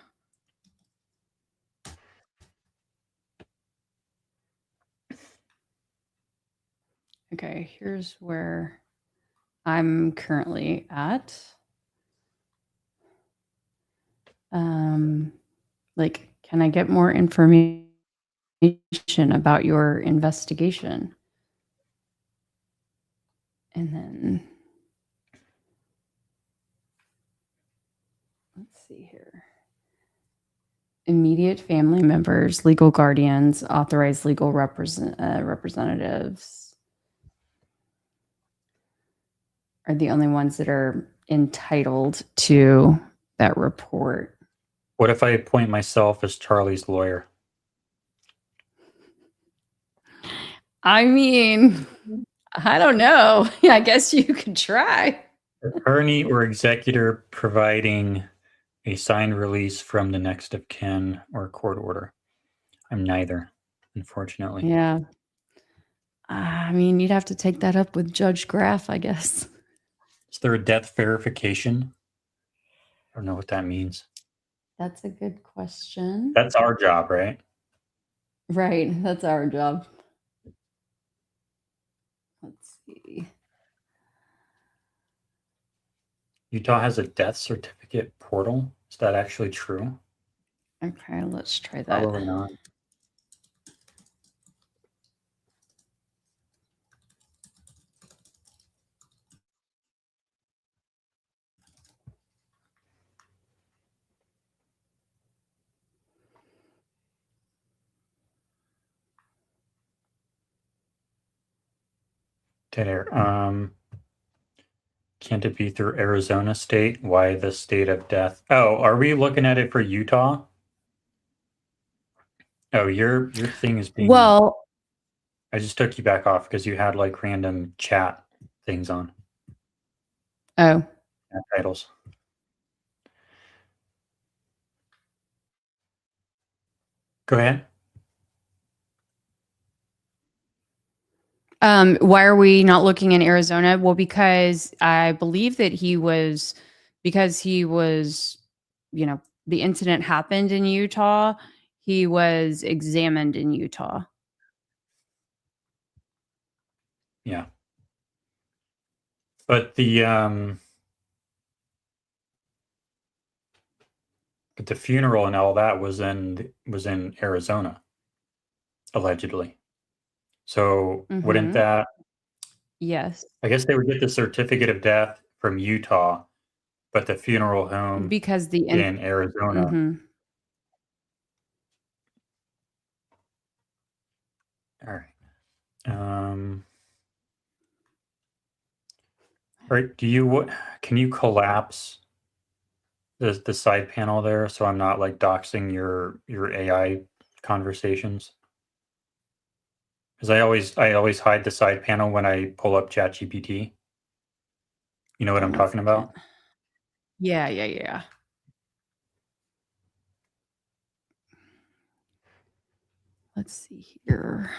Okay, here's where I'm currently at. Like, can I get more information about your investigation? And then let's see here. Immediate family members, legal guardians, authorized legal representatives are the only ones that are entitled to that report. What if I appoint myself as Charlie's lawyer? I mean, I don't know. I guess you could try. Attorney or executor providing a signed release from the next of kin or court order. I'm neither, unfortunately. Yeah. I mean, you'd have to take that up with Judge Graff, I guess. Is there a death verification? I don't know what that means. That's a good question. That's our job, right? Right. That's our job. Let's see. Utah has a death certificate portal. Is that actually true? Okay, let's try that. Probably not. Dead air. Can't it be through Arizona State? Why the state of death? Oh, are we looking at it for Utah? Oh, your thing is being. Well, I just took you back off because you had like random chat things on. Oh, titles. Go ahead. Why are we not looking in Arizona? Well, because I believe that because he was, the incident happened in Utah. He was examined in Utah. Yeah. But the funeral and all that was in Arizona, allegedly. So wouldn't that? Yes, I guess they would get the certificate of death from Utah, but the funeral home because in Arizona. All right. All right. Can you collapse the side panel there so I'm not like doxing your AI conversations? Because I always hide the side panel when I pull up ChatGPT. You know what I'm talking about? Yeah. Let's see here.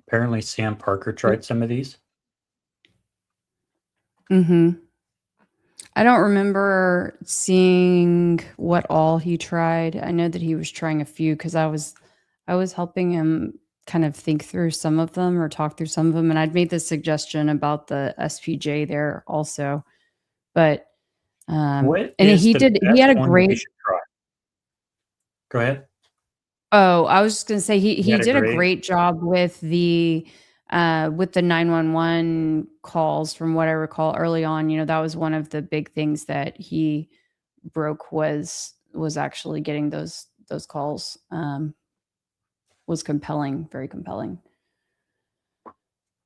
Apparently Sam Parker tried some of these. I don't remember seeing what all he tried. I know that he was trying a few because I was helping him kind of think through some of them or talk through some of them, and I'd made the suggestion about the SPJ there also. But What and is he the had best a one that we great. should try? Go ahead. Oh, I was just gonna say he had a did a great- great job with the 911 calls from what I recall early on. That was one of the big things that he broke was actually getting those calls. Was compelling, very compelling.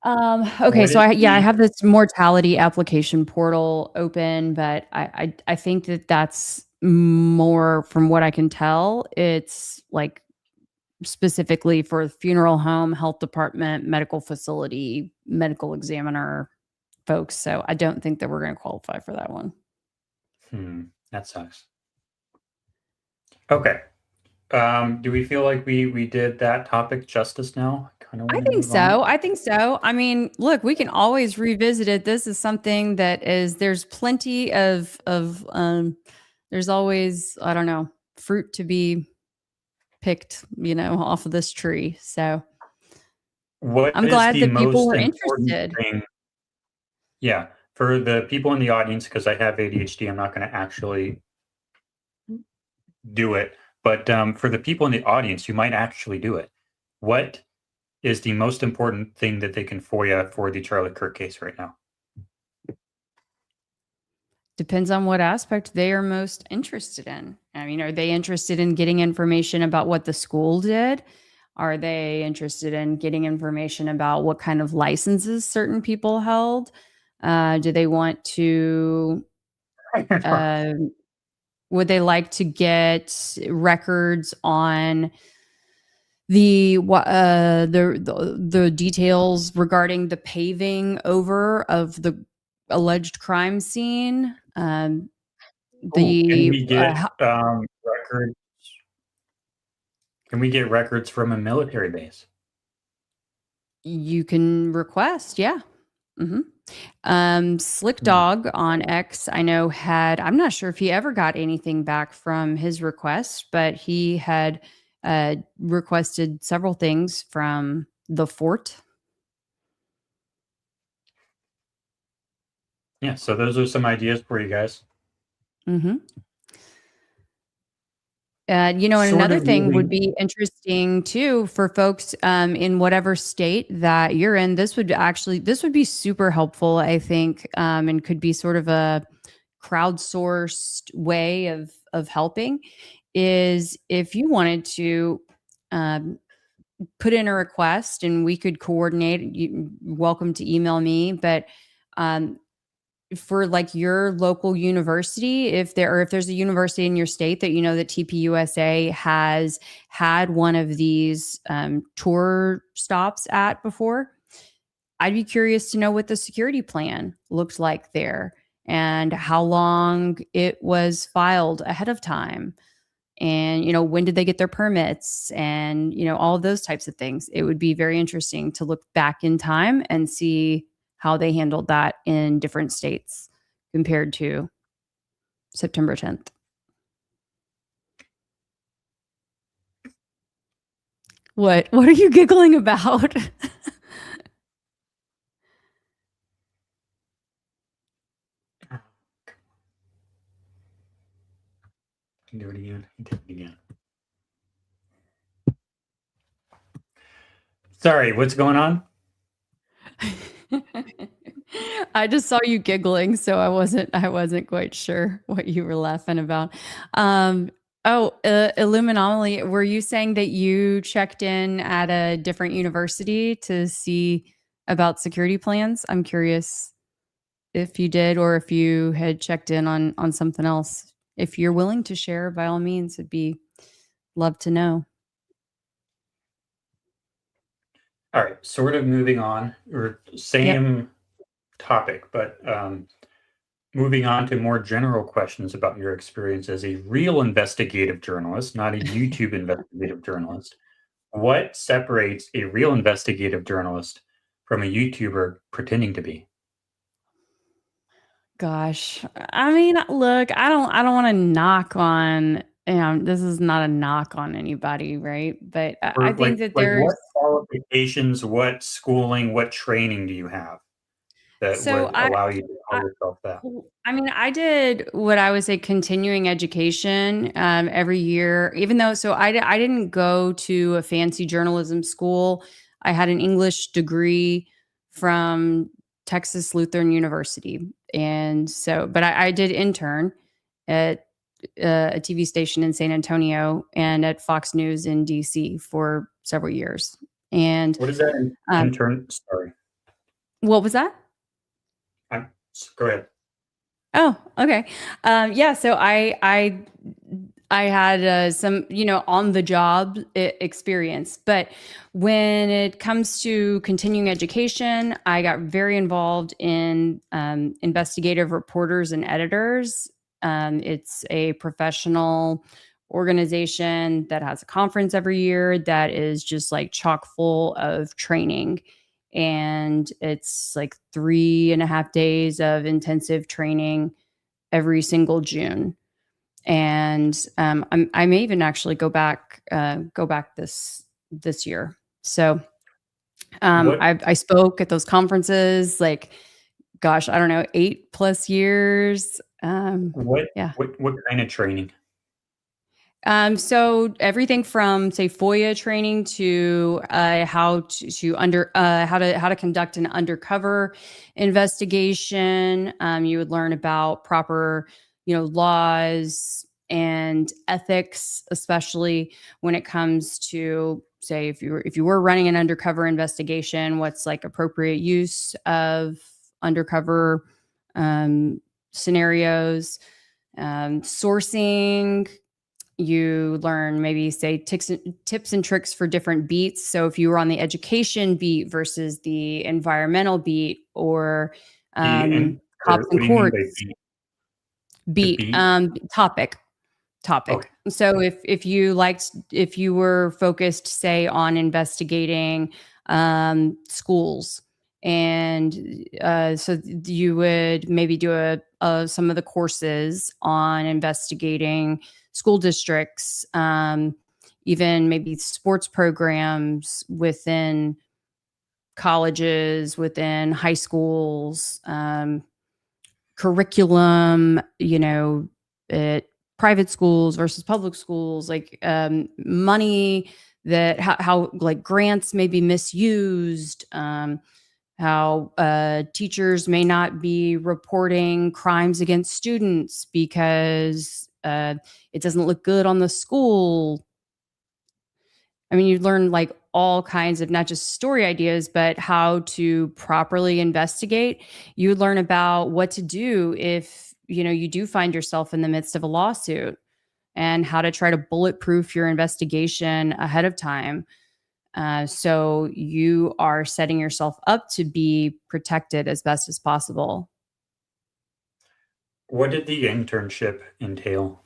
Okay, What so is I the- have this mortality application portal open, but I think that that's more from what I can tell. It's like specifically for funeral home, health department, medical facility, medical examiner folks. So I don't think that we're going to qualify for that one. That sucks. Okay. Do we feel like we did that topic justice now? I think so. I mean, look, we can always revisit it. This is something that there's plenty of there's always, I don't know, fruit to be picked, off of this tree. So What I'm is glad the that people most were important interested. thing? Yeah, for the people in the audience, because I have ADHD, I'm not going to actually do it. But for the people in the audience who might actually do it, what is the most important thing that they can FOIA for the Charlie Kirk case right now? Depends on what aspect they are most interested in. I mean, are they interested in getting information about what the school did? Are they interested in getting information about what kind of licenses certain people held? Do they want to, would they like to get records on the details regarding the paving over of the alleged crime scene? Can we get records? Can we get records from a military base? You can request, yeah. Slick Dog on X, I know I'm not sure if he ever got anything back from his request, but he had requested several things from the fort. Yeah, so those are some ideas for you guys. And another thing would be interesting too for folks in whatever state that you're in. This would be super helpful, I think, and could be sort of a crowdsourced way of helping. Is if you wanted to put in a request and we could coordinate. You're welcome to email me, but for like your local university, if there's a university in your state that you know that TPUSA has had one of these tour stops at before, I'd be curious to know what the security plan looked like there and how long it was filed ahead of time. And, when did they get their permits and, all of those types of things. It would be very interesting to look back in time and see how they handled that in different states compared to September 10th. What are you giggling about? Can do it again. He did it again. Sorry, what's going on? I just saw you giggling, so I wasn't quite sure what you were laughing about. Illuminati, were you saying that you checked in at a different university to see about security plans? I'm curious if you did or if you had checked in on something else. If you're willing to share, by all means, love to know. All right, sort of moving on, or same topic, but moving on to more general questions about your experience as a real investigative journalist, not a YouTube investigative journalist. What separates a real investigative journalist from a YouTuber pretending to be? Gosh, I mean, look, I don't want to knock on, this is not a knock on anybody, right? But I think that there's what qualifications, what schooling, what training do you have that so would allow you to call yourself that? I mean, I did what I would say continuing education every year, even though, so I didn't go to a fancy journalism school. I had an English degree from Texas Lutheran University. And so, but I did intern at a TV station in San Antonio and at Fox News in DC for several years. And what is that intern? Sorry. What was that? Go ahead. Oh, okay. Yeah. So I had some, on the job experience, but when it comes to continuing education, I got very involved in investigative reporters and editors. It's a professional organization that has a conference every year that is just like chock full of training. And it's like 3.5 days of intensive training every single June. And I may even actually go back this year. So I spoke at those conferences, like, gosh, I don't know, 8+ years. What kind of training? So everything from say FOIA training to how to conduct an undercover investigation. You would learn about proper, laws and ethics, especially when it comes to say if you were running an undercover investigation, what's like appropriate use of undercover scenarios, sourcing. You learn maybe say tips and tricks for different beats. So if you were on the education beat versus the environmental beat or cops and courts beat, topic. Okay. So if you were focused, say, on investigating schools, and so you would maybe do some of the courses on investigating school districts, even maybe sports programs within colleges, within high schools, curriculum, at private schools versus public schools, like money that how like grants may be misused, how teachers may not be reporting crimes against students because it doesn't look good on the school I mean, you learn like all kinds of not just story ideas, but how to properly investigate. You learn about what to do if, you do find yourself in the midst of a lawsuit, and how to try to bulletproof your investigation ahead of time. So you are setting yourself up to be protected as best as possible. What did the internship entail?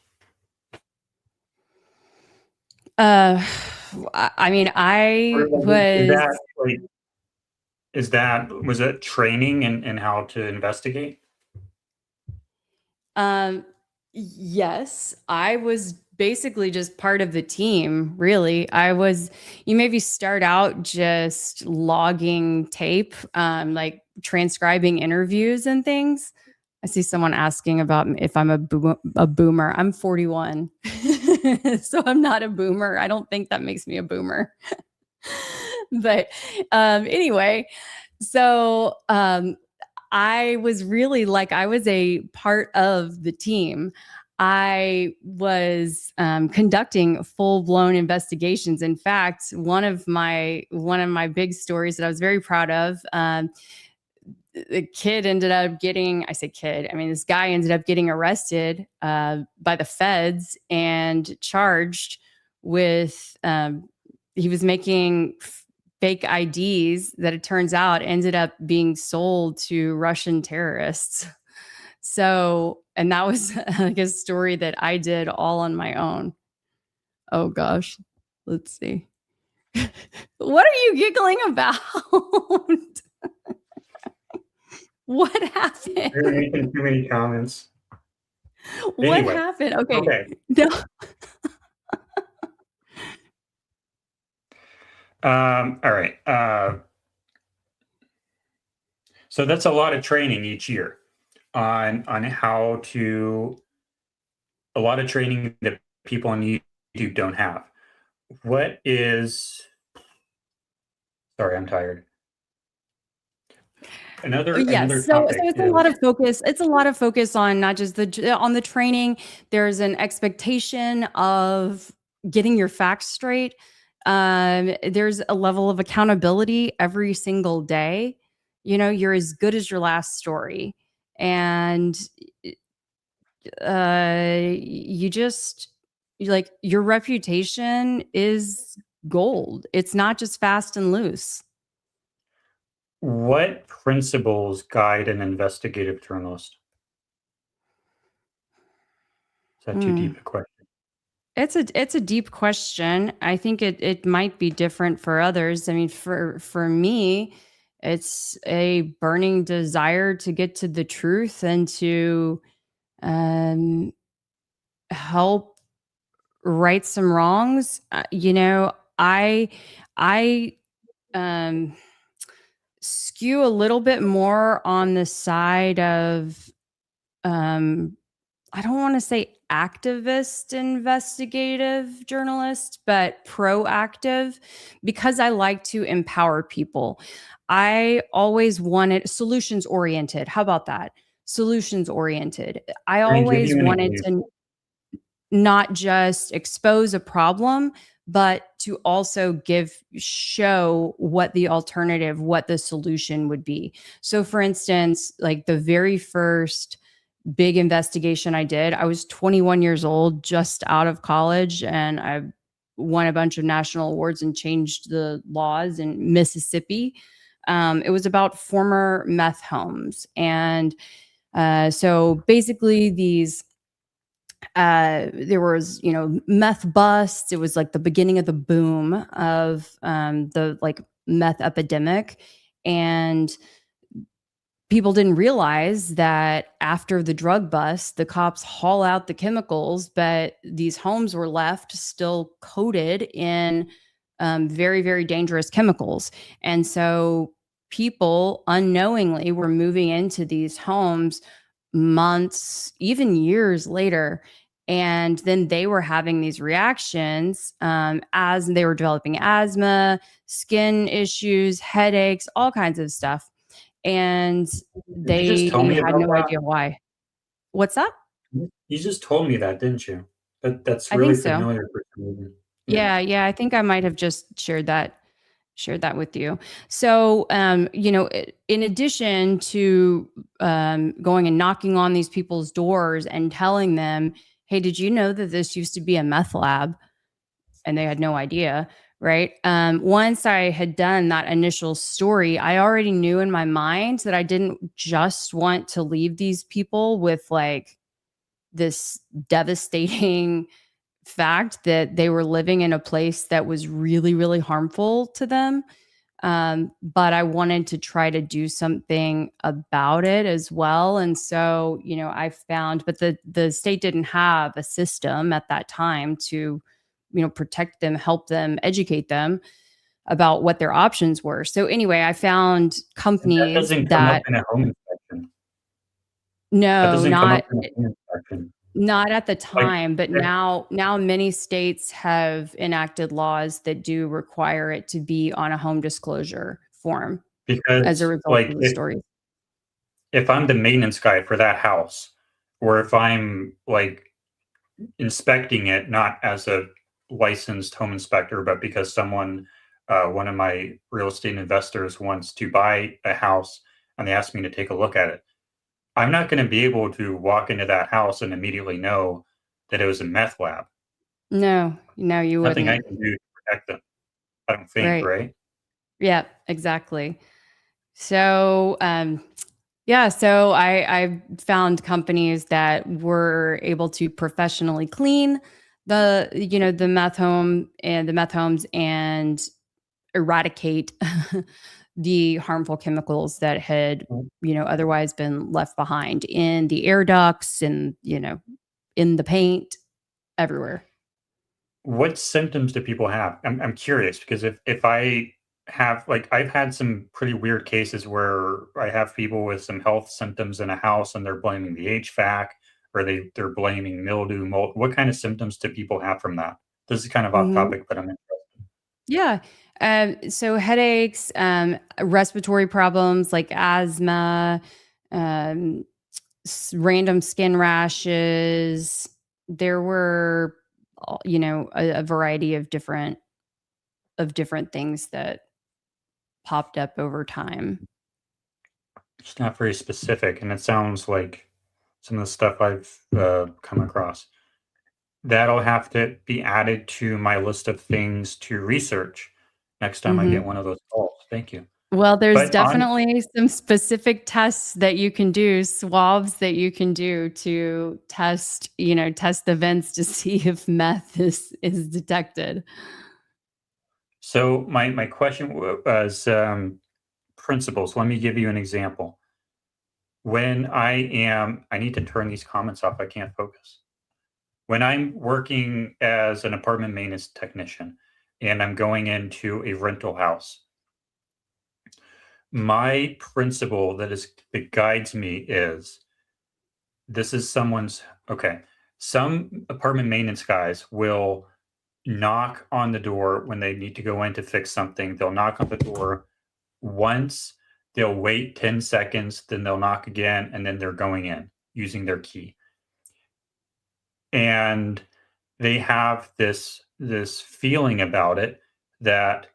I mean, I was. Was it training in how to investigate? Yes, I was basically just part of the team, really. You maybe start out just logging tape, like transcribing interviews and things. I see someone asking about if I'm a boomer. I'm 41. So I'm not a boomer. I don't think that makes me a boomer. But anyway, so I was really I was a part of the team. I was conducting full-blown investigations. In fact, one of my big stories that I was very proud of, the kid ended up getting, I say kid, I mean, this guy ended up getting arrested by the feds and charged with, he was making fake IDs that it turns out ended up being sold to Russian terrorists. So, and that was like a story that I did all on my own. Oh gosh, let's see. What are you giggling about? What happened? You're making too many comments. What Anyway, happened? Okay. Okay. No. All right. So that's a lot of training each year on how to. A lot of training that people on YouTube don't have. What is? Sorry, I'm tired. Another So topic it's is, a lot of focus. It's a lot of focus on not just on the training. There's an expectation of getting your facts straight. There's a level of accountability every single day. You're as good as your last story, and your reputation is gold. It's not just fast and loose. what principles guide an investigative journalist? Is that too deep a question? It's a deep question. I think it might be different for others. I mean, for me, it's a burning desire to get to the truth and to help right some wrongs. I skew a little bit more on the side of I don't want to say activist investigative journalist, but proactive, because I like to empower people. I always wanted solutions oriented. How about that? Solutions oriented. I I mean, give always you an wanted example. to not just expose a problem, but to also show what the alternative, what the solution would be. So for instance, like the very first big investigation I did, I was 21 years old, just out of college, and I won a bunch of national awards and changed the laws in Mississippi. It was about former meth homes. And so basically there was, meth busts. It was like the beginning of the boom of the meth epidemic. And people didn't realize that after the drug bust, the cops haul out the chemicals, but these homes were left still coated in very, very dangerous chemicals. And so people unknowingly were moving into these homes months, even years later. And then they were having these reactions as they were developing asthma, skin issues, headaches, all kinds of stuff. And Did you just tell they me had about no that? idea why. What's that? You just told me that, didn't you? That's I think really so. familiar for some reason. Yeah, I think I might have just shared that with you. So, in addition to going and knocking on these people's doors and telling them, "Hey, did you know that this used to be a meth lab?" And they had no idea, right? Once I had done that initial story, I already knew in my mind that I didn't just want to leave these people with like this devastating fact that they were living in a place that was really, really harmful to them. But I wanted to try to do something about it as well. And so, I found, but the state didn't have a system at that time to, protect them, help them, educate them about what their options were. So anyway, I found And that companies doesn't come up that in a home inspection. That no, doesn't come up in a home inspection. not at the Like, time, but now many states have enacted laws that do require it to be on a home disclosure form as a because result like of the story. if I'm the maintenance guy for that house, or if I'm like inspecting it not as a licensed home inspector, but because one of my real estate investors wants to buy a house and they asked me to take a look at it. I'm not going to be able to walk into that house and immediately know that it was a meth lab. No, you Nothing I wouldn't. can do to protect them. I don't think, Right. right? Yeah, exactly. So, yeah, so I found companies that were able to professionally clean the meth homes and eradicate the harmful chemicals that had, otherwise been left behind in the air ducts and, in the paint everywhere. What symptoms do people have? I'm curious because if I have like I've had some pretty weird cases where I have people with some health symptoms in a house and they're blaming the HVAC or they're blaming mildew, mold. What kind of symptoms do people have from that? This is kind of off Mhm. topic, but I'm Yeah. So headaches, respiratory problems like asthma, um, random skin rashes. There were, a variety of different things that popped up over time. just not very specific, and it sounds like some of the stuff I've come across. That'll have to be added to my list of things to research next time I get Mhm. one of those calls. Thank you. Well, there's But on definitely some specific tests that you can do, swabs that you can do to test the vents to see if meth is detected. so my question was principles. Let me give you an example. When I need to turn these comments off. I can't focus. When I'm working as an apartment maintenance technician and I'm going into a rental house, my principle that guides me is this is someone's okay. Some apartment maintenance guys will knock on the door when they need to go in to fix something. They'll knock on the door once, they'll wait 10 seconds, then they'll knock again, and then they're going in using their key. And they have this feeling about it that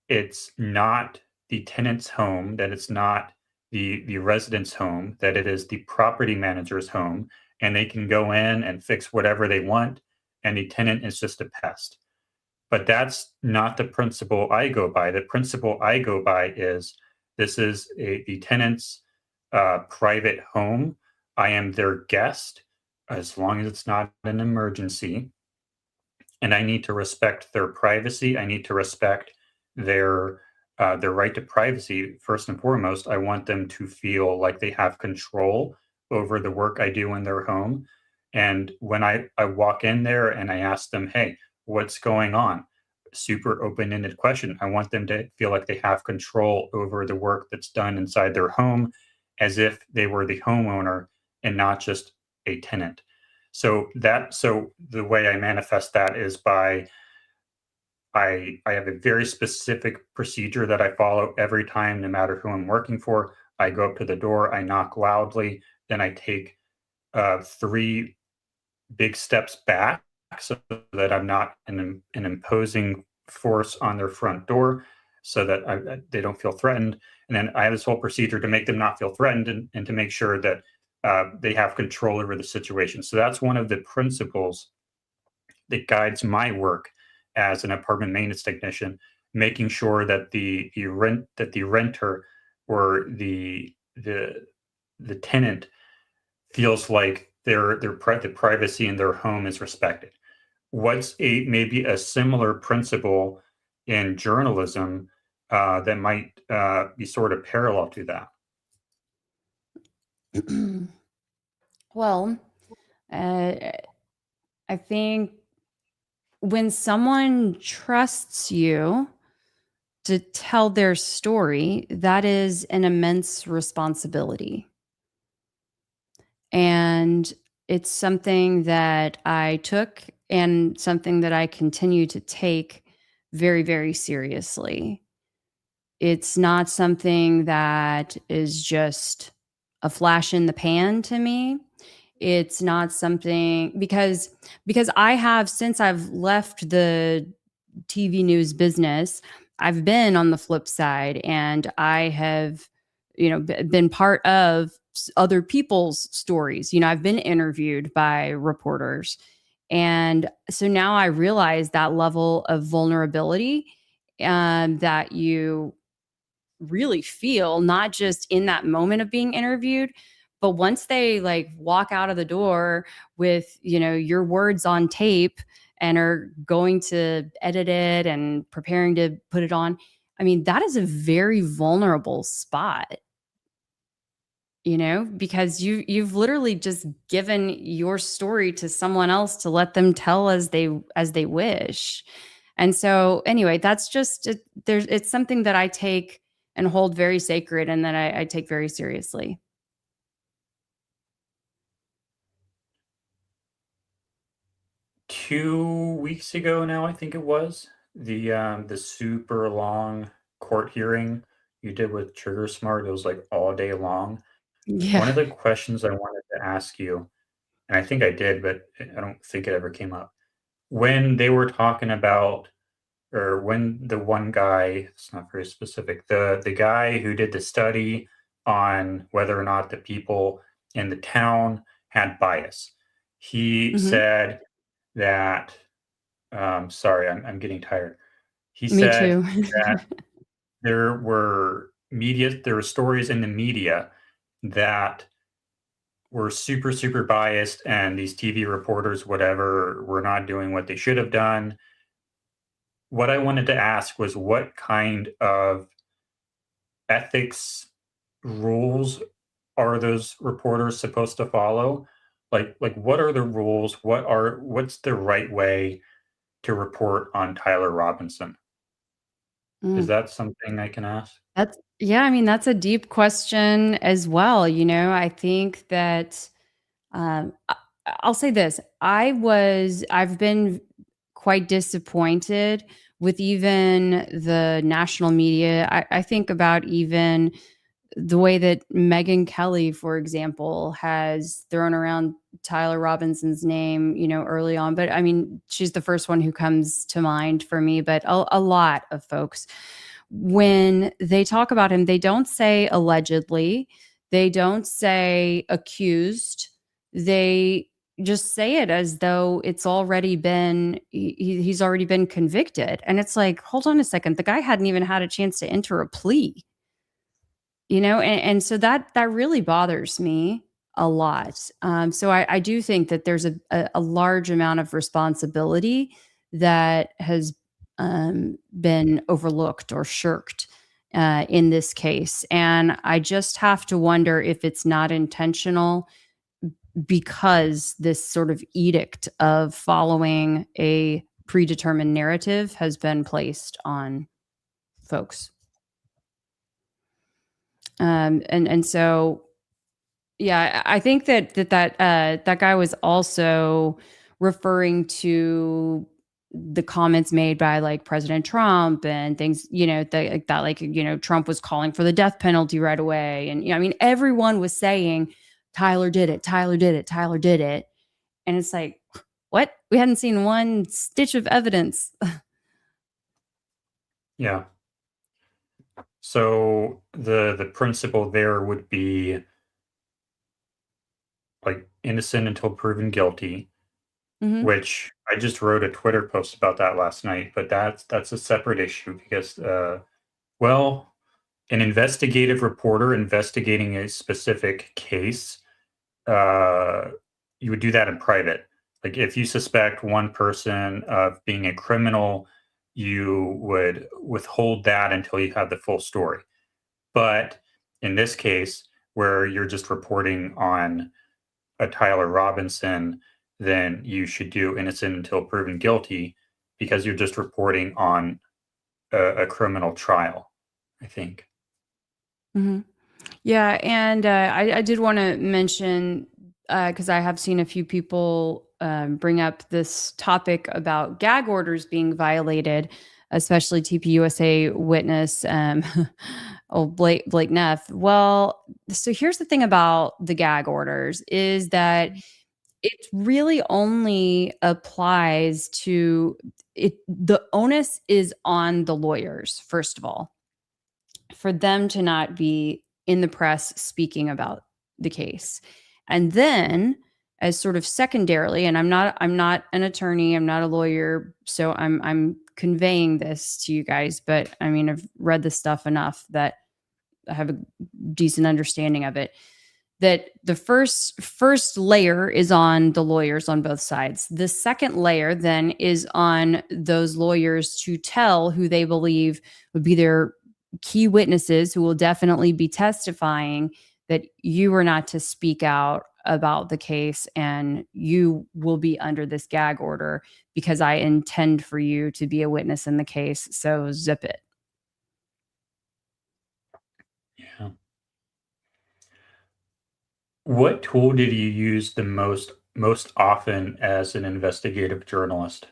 it's not the tenant's home, that it's not the resident's home, that it is the property manager's home, and they can go in and fix whatever they want, and the tenant is just a pest. But that's not the principle I go by. The principle I go by is this is the tenant's private home. I am their guest as long as it's not an emergency. And I need to respect their privacy. I need to respect their right to privacy. First and foremost, I want them to feel like they have control over the work I do in their home. And when I walk in there and I ask them, hey, what's going on? Super open ended question. I want them to feel like they have control over the work that's done inside their home as if they were the homeowner and not just a tenant. So the way I manifest that is by I have a very specific procedure that I follow every time, no matter who I'm working for. I go up to the door, I knock loudly, then I take 3 big steps back so that I'm not an imposing force on their front door, so that they don't feel threatened. And then I have this whole procedure to make them not feel threatened, and to make sure that they have control over the situation. So that's one of the principles that guides my work as an apartment maintenance technician, making sure that the renter or the tenant feels like the privacy in their home is respected. What's maybe a similar principle in journalism that might be sort of parallel to that? Well, I think when someone trusts you to tell their story, that is an immense responsibility. And it's something that I took and something that I continue to take very, very seriously. It's not something that is just a flash in the pan to me. It's not something because I have, since I've left the TV news business, I've been on the flip side, and I have, been part of other people's stories. I've been interviewed by reporters. And so now I realize that level of vulnerability that you really feel, not just in that moment of being interviewed, but once they like walk out of the door with, your words on tape and are going to edit it and preparing to put it on. I mean, that is a very vulnerable spot, because you've literally just given your story to someone else to let them tell as they wish. And so anyway, that's just it's something that I take and hold very sacred, and that I take very seriously. Two weeks ago now, I think it was, the super long court hearing you did with Trigger Smart. It was like all day long. One of Yeah. the questions I wanted to ask you, and I think I did, but I don't think it ever came up. When they were talking about, or when the one guy, it's not very specific, the guy who did the study on whether or not the people in the town had bias, he Mhm. said that, sorry, I'm getting tired. He Me said too. that there were stories in the media that were super, super biased, and these TV reporters, whatever, were not doing what they should have done. What I wanted to ask was, what kind of ethics rules are those reporters supposed to follow? Like what are the rules? What's the right way to report on Tyler Robinson? Is Mm. that something I can ask? Yeah, I mean, that's a deep question as well. I think that um, I, I'll say this. I've been quite disappointed with even the national media. I think about even the way that Megyn Kelly, for example, has thrown around Tyler Robinson's name, early on. But I mean, she's the first one who comes to mind for me, but a lot of folks, when they talk about him, they don't say allegedly, they don't say accused, they just say it as though it's already been, he's already been convicted. And it's like, hold on a second, the guy hadn't even had a chance to enter a plea. And so that really bothers me a lot. So I do think that there's a large amount of responsibility that has been overlooked or shirked in this case. And I just have to wonder if it's not intentional, because this sort of edict of following a predetermined narrative has been placed on folks. And so, yeah, I think that guy was also referring to the comments made by like President Trump and things, Trump was calling for the death penalty right away. And, I mean, everyone was saying, Tyler did it, Tyler did it, Tyler did it. And it's like, what? We hadn't seen one stitch of evidence. Yeah. So the principle there would be like innocent until proven guilty, Mhm. which I just wrote a Twitter post about that last night, but that's a separate issue because well, an investigative reporter investigating a specific case, you would do that in private. Like if you suspect one person of being a criminal, you would withhold that until you have the full story. But in this case, where you're just reporting on a Tyler Robinson, then you should do innocent until proven guilty because you're just reporting on a criminal trial, I think. Mhm. Yeah, and I did want to mention because I have seen a few people bring up this topic about gag orders being violated, especially TPUSA witness Blake Neff. Well, so here's the thing about the gag orders is that it really only applies to it. The onus is on the lawyers, first of all, for them to not be in the press speaking about the case. And then as sort of secondarily, and I'm not an attorney, I'm not a lawyer, so I'm conveying this to you guys, but I mean I've read this stuff enough that I have a decent understanding of it. That the first layer is on the lawyers on both sides. The second layer then is on those lawyers to tell who they believe would be their key witnesses who will definitely be testifying that you are not to speak out about the case and you will be under this gag order because I intend for you to be a witness in the case. So zip it. Yeah. What tool did you use the most often as an investigative journalist?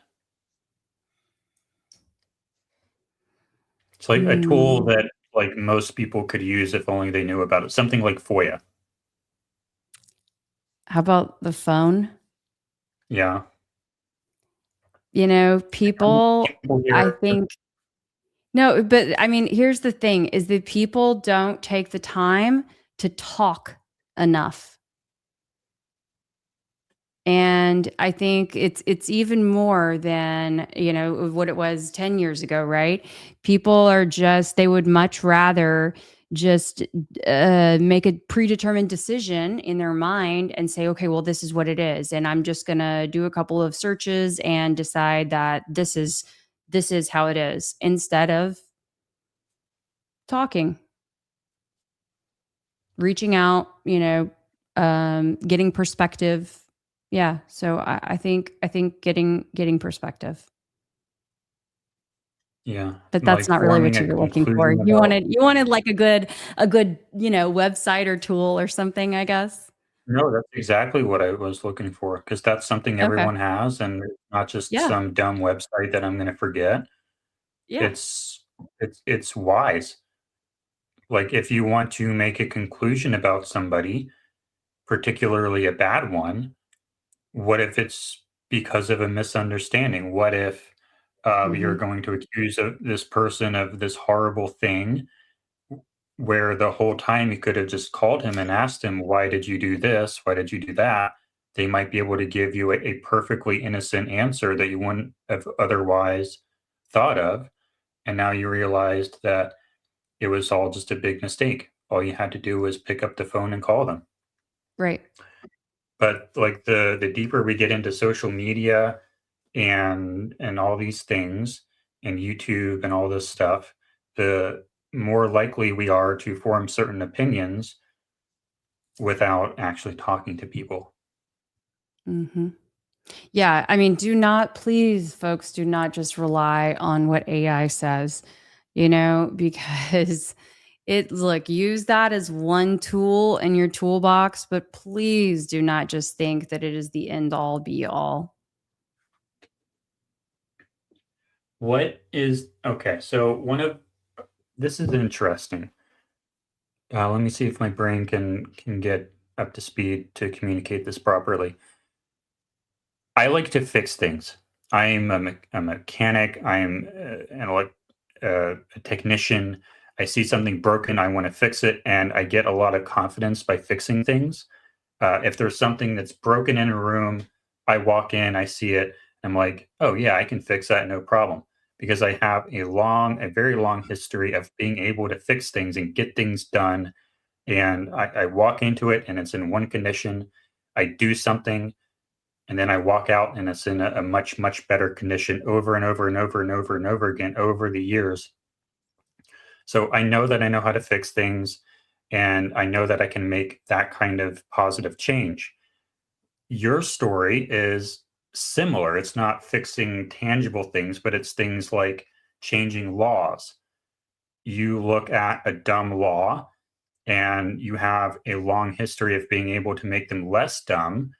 It's like a tool that like most people could use if only they knew about it. Something like FOIA. How about the phone? Yeah. You know, people, I think, no, but I mean, here's the thing is that people don't take the time to talk enough. And I think it's even more than, you know, what it was 10 years ago, right? People are just, they would much rather just make a predetermined decision in their mind and say, okay, well, this is what it is. And I'm just going to do a couple of searches and decide that this is how it is instead of talking, reaching out, you know, getting perspective. Yeah. So I think getting perspective. Yeah. But that's Like not really what forming a you were looking for. conclusion You about wanted like a good, you know, website or tool or something, I guess. No, that's exactly what I was looking for because that's something Okay. everyone has and it's not just Yeah. some dumb website that I'm gonna forget. Yeah. It's wise. Like if you want to make a conclusion about somebody, particularly a bad one, what if it's because of a misunderstanding? What if you're Mhm. going to accuse this person of this horrible thing where the whole time you could have just called him and asked him, why did you do this? Why did you do that? They might be able to give you a perfectly innocent answer that you wouldn't have otherwise thought of. And now you realized that it was all just a big mistake. All you had to do was pick up the phone and call them. Right. But like the deeper we get into social media and all these things and YouTube and all this stuff, the more likely we are to form certain opinions without actually talking to people. Mm-hmm. Yeah. I mean, please, folks, do not just rely on what AI says, you know, because use that as one tool in your toolbox, but please do not just think that it is the end all be all. Okay, so this is interesting. Let me see if my brain can get up to speed to communicate this properly. I like to fix things. I'm a mechanic. I'm a technician. I see something broken. I want to fix it, and I get a lot of confidence by fixing things. If there's something that's broken in a room, I walk in, I see it, I'm like, oh yeah, I can fix that, no problem. Because I have a very long history of being able to fix things and get things done. And I walk into it and it's in one condition. I do something and then I walk out and it's in a much, much better condition over and over and over and over and over again over the years. So I know that I know how to fix things and I know that I can make that kind of positive change. Your story is similar. It's not fixing tangible things, but it's things like changing laws. You look at a dumb law and you have a long history of being able to make them less dumb.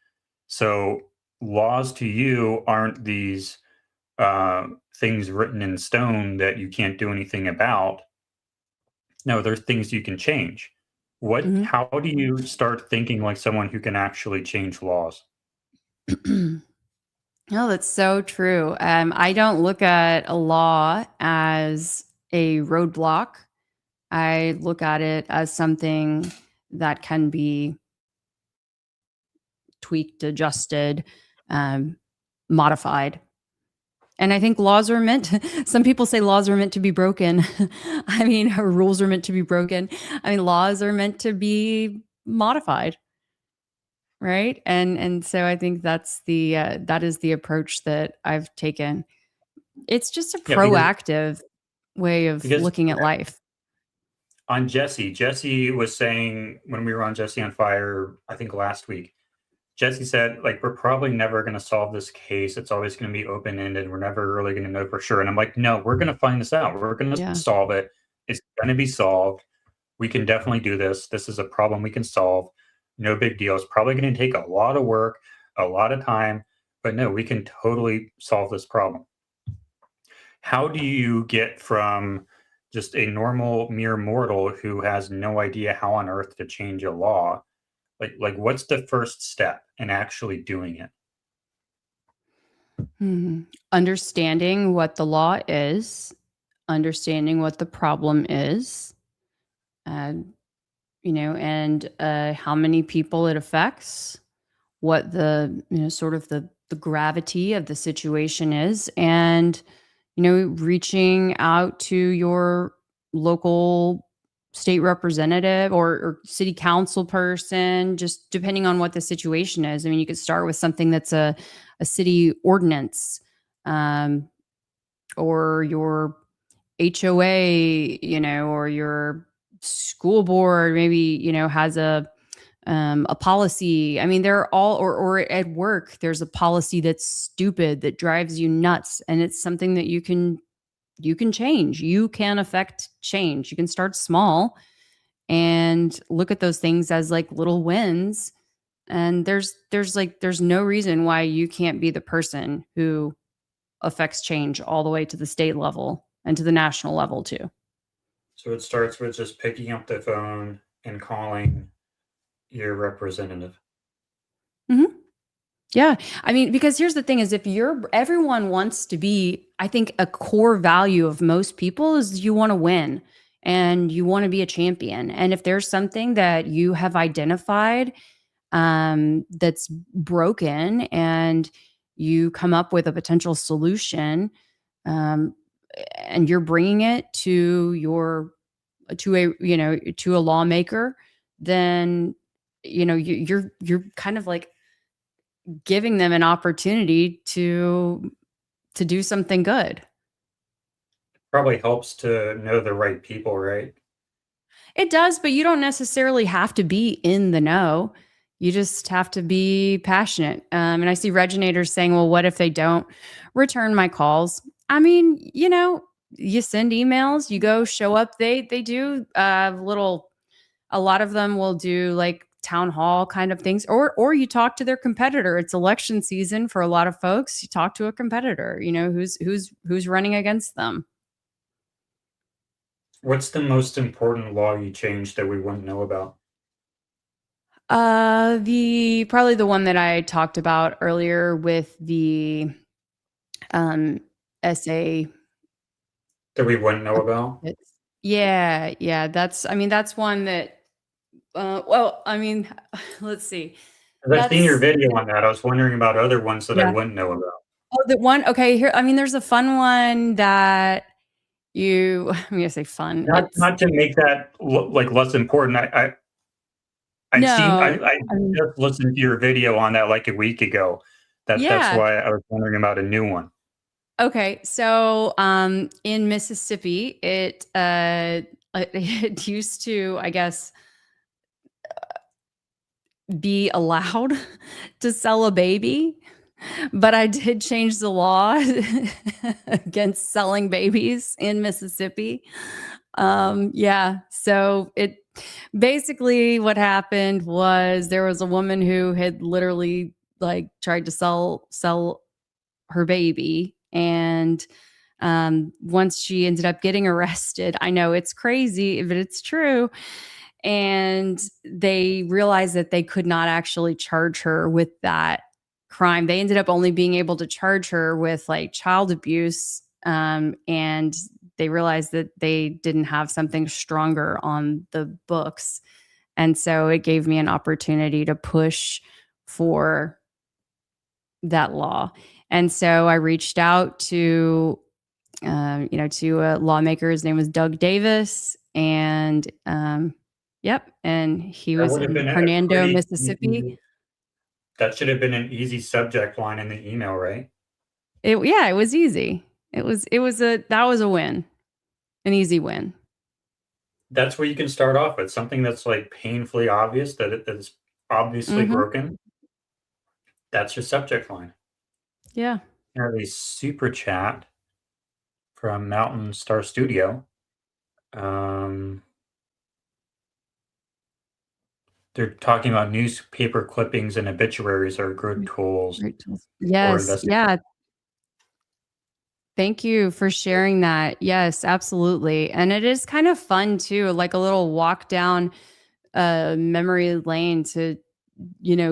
So laws to you aren't these things written in stone that you can't do anything about. No, there's things you can change. Mhm. How do you start thinking like someone who can actually change laws? No, that's so true. I don't look at a law as a roadblock. I look at it as something that can be tweaked, adjusted, modified. And I think laws are meant some people say laws are meant to be broken. I mean, or rules are meant to be broken. I mean, laws are meant to be modified, right? And so I think that is the approach that I've taken. It's just a Yeah, proactive way of because looking at life. on Jesse was saying when we were on Jesse on Fire, I think last week, Jesse said, like, we're probably never going to solve this case. It's always going to be open ended. We're never really going to know for sure. And I'm like, no, we're going to find this out. We're going to Yeah. solve it. It's going to be solved. We can definitely do this. This is a problem we can solve. No big deal. It's probably going to take a lot of work, a lot of time, but no, we can totally solve this problem. How do you get from just a normal mere mortal who has no idea how on earth to change a law, like what's the first step in actually doing it? Understanding what the law is, understanding what the problem is, and how many people it affects, what the sort of the gravity of the situation is, and reaching out to your local state representative or city council person, just depending on what the situation is. I mean, you could start with something that's a city ordinance, or your HOA, or your school board maybe, has a policy. I mean, they're all, or at work, there's a policy that's stupid that drives you nuts, and it's something that you can change. You can affect change. You can start small and look at those things as like little wins. And there's no reason why you can't be the person who affects change all the way to the state level and to the national level too. So it starts with just picking up the phone and calling your representative. Mm-hmm. Yeah. I mean, because here's the thing is everyone wants to be, I think a core value of most people is you want to win and you want to be a champion. And if there's something that you have identified that's broken and you come up with a potential solution, and you're bringing it to a lawmaker, then you're kind of like giving them an opportunity to do something good. Probably helps to know the right people, right? It does, but you don't necessarily have to be in the know. You just have to be passionate. And I see Reginators saying, well, what if they don't return my calls? I mean, you send emails, you go show up. They do a lot of them will do like town hall kind of things, or you talk to their competitor. It's election season for a lot of folks. You talk to a competitor, who's running against them. What's the most important law you changed that we wouldn't know about? Probably the one that I talked about earlier with the essay. That we wouldn't know about? Yeah. That's one that, well, I mean, let's see. 'Cause I've seen your That's, video on that. I was wondering about other ones that I yeah. wouldn't know about. Oh, the one, okay, here, I mean, there's a fun one that I'm gonna say fun. Not to make that like less important. I've seen, No, I just listened to your video on that like a week ago. That's yeah. why I was wondering about a new one. Okay, so in Mississippi, it used to, I guess, be allowed to sell a baby, but I did change the law against selling babies in Mississippi. Yeah, so it basically what happened was there was a woman who had literally like tried to sell her baby, and once she ended up getting arrested, I know it's crazy, but it's true. And they realized that they could not actually charge her with that crime. They ended up only being able to charge her with like child abuse. And they realized that they didn't have something stronger on the books. And so it gave me an opportunity to push for that law. And so I reached out to, to a lawmaker. His name was Doug Davis. And, yep. And he That was would have in been a Hernando, pretty Mississippi. easy, that should have been an easy subject line in the email, right? It was easy. That was a win, an easy win. That's where you can start off with something that's like painfully obvious that is obviously broken. That's your subject line. Yeah. Have a super chat from Mountain Star Studio. They're talking about newspaper clippings and obituaries are good tools. Yes. Yeah. Thank you for sharing that. Yes, absolutely. And it is kind of fun too, like a little walk down memory lane to,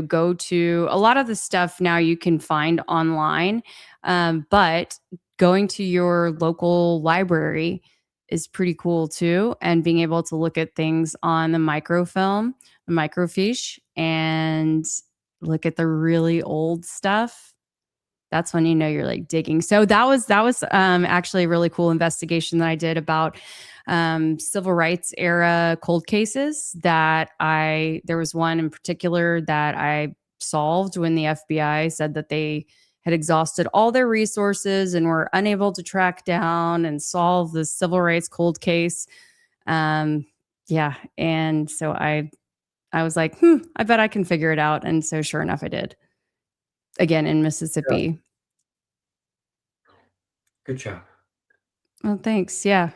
go to. A lot of the stuff now you can find online, but going to your local library is pretty cool too. And being able to look at things on the microfilm, the microfiche, and look at the really old stuff. That's when you're like digging. So that was actually a really cool investigation that I did about civil rights era cold cases there was one in particular that I solved when the FBI said that they had exhausted all their resources and were unable to track down and solve the civil rights cold case. Yeah. And so I was like, I bet I can figure it out. And so sure enough, I did. Again, in Mississippi. Yeah. Good job. Well, thanks. Yeah.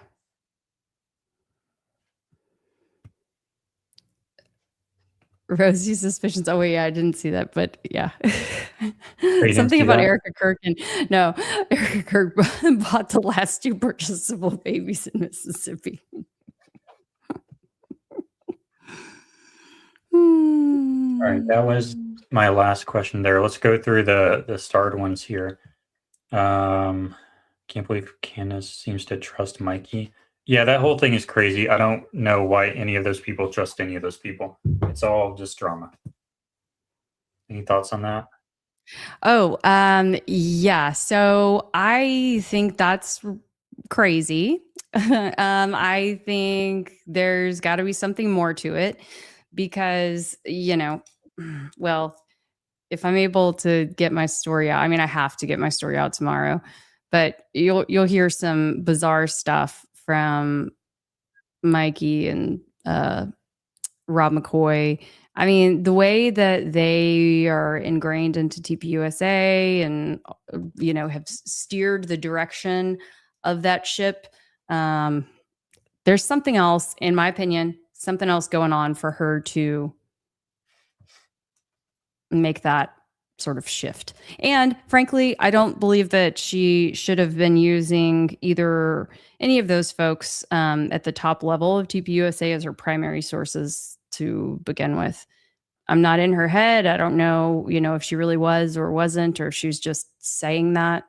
Rosie's suspicions. Oh, wait, yeah, I didn't see that, but yeah. Something about that? Erica Kirk. No, Erica Kirk bought the last two purchasable babies in Mississippi. All right, that was my last question there. Let's go through the starred ones here. Can't believe Candace seems to trust Mikey. Yeah, that whole thing is crazy. I don't know why any of those people trust any of those people. It's all just drama. Any thoughts on that? Oh, yeah. So I think that's crazy. I think there's got to be something more to it because, well, if I'm able to get my story out, I mean, I have to get my story out tomorrow, but you'll hear some bizarre stuff from Mikey and Rob McCoy. I mean, the way that they are ingrained into TPUSA and have steered the direction of that ship. There's something else, in my opinion, something else going on for her to make that sort of shift. And frankly, I don't believe that she should have been using either any of those folks at the top level of TPUSA as her primary sources to begin with. I'm not in her head. I don't know, if she really was or wasn't, or if she was just saying that,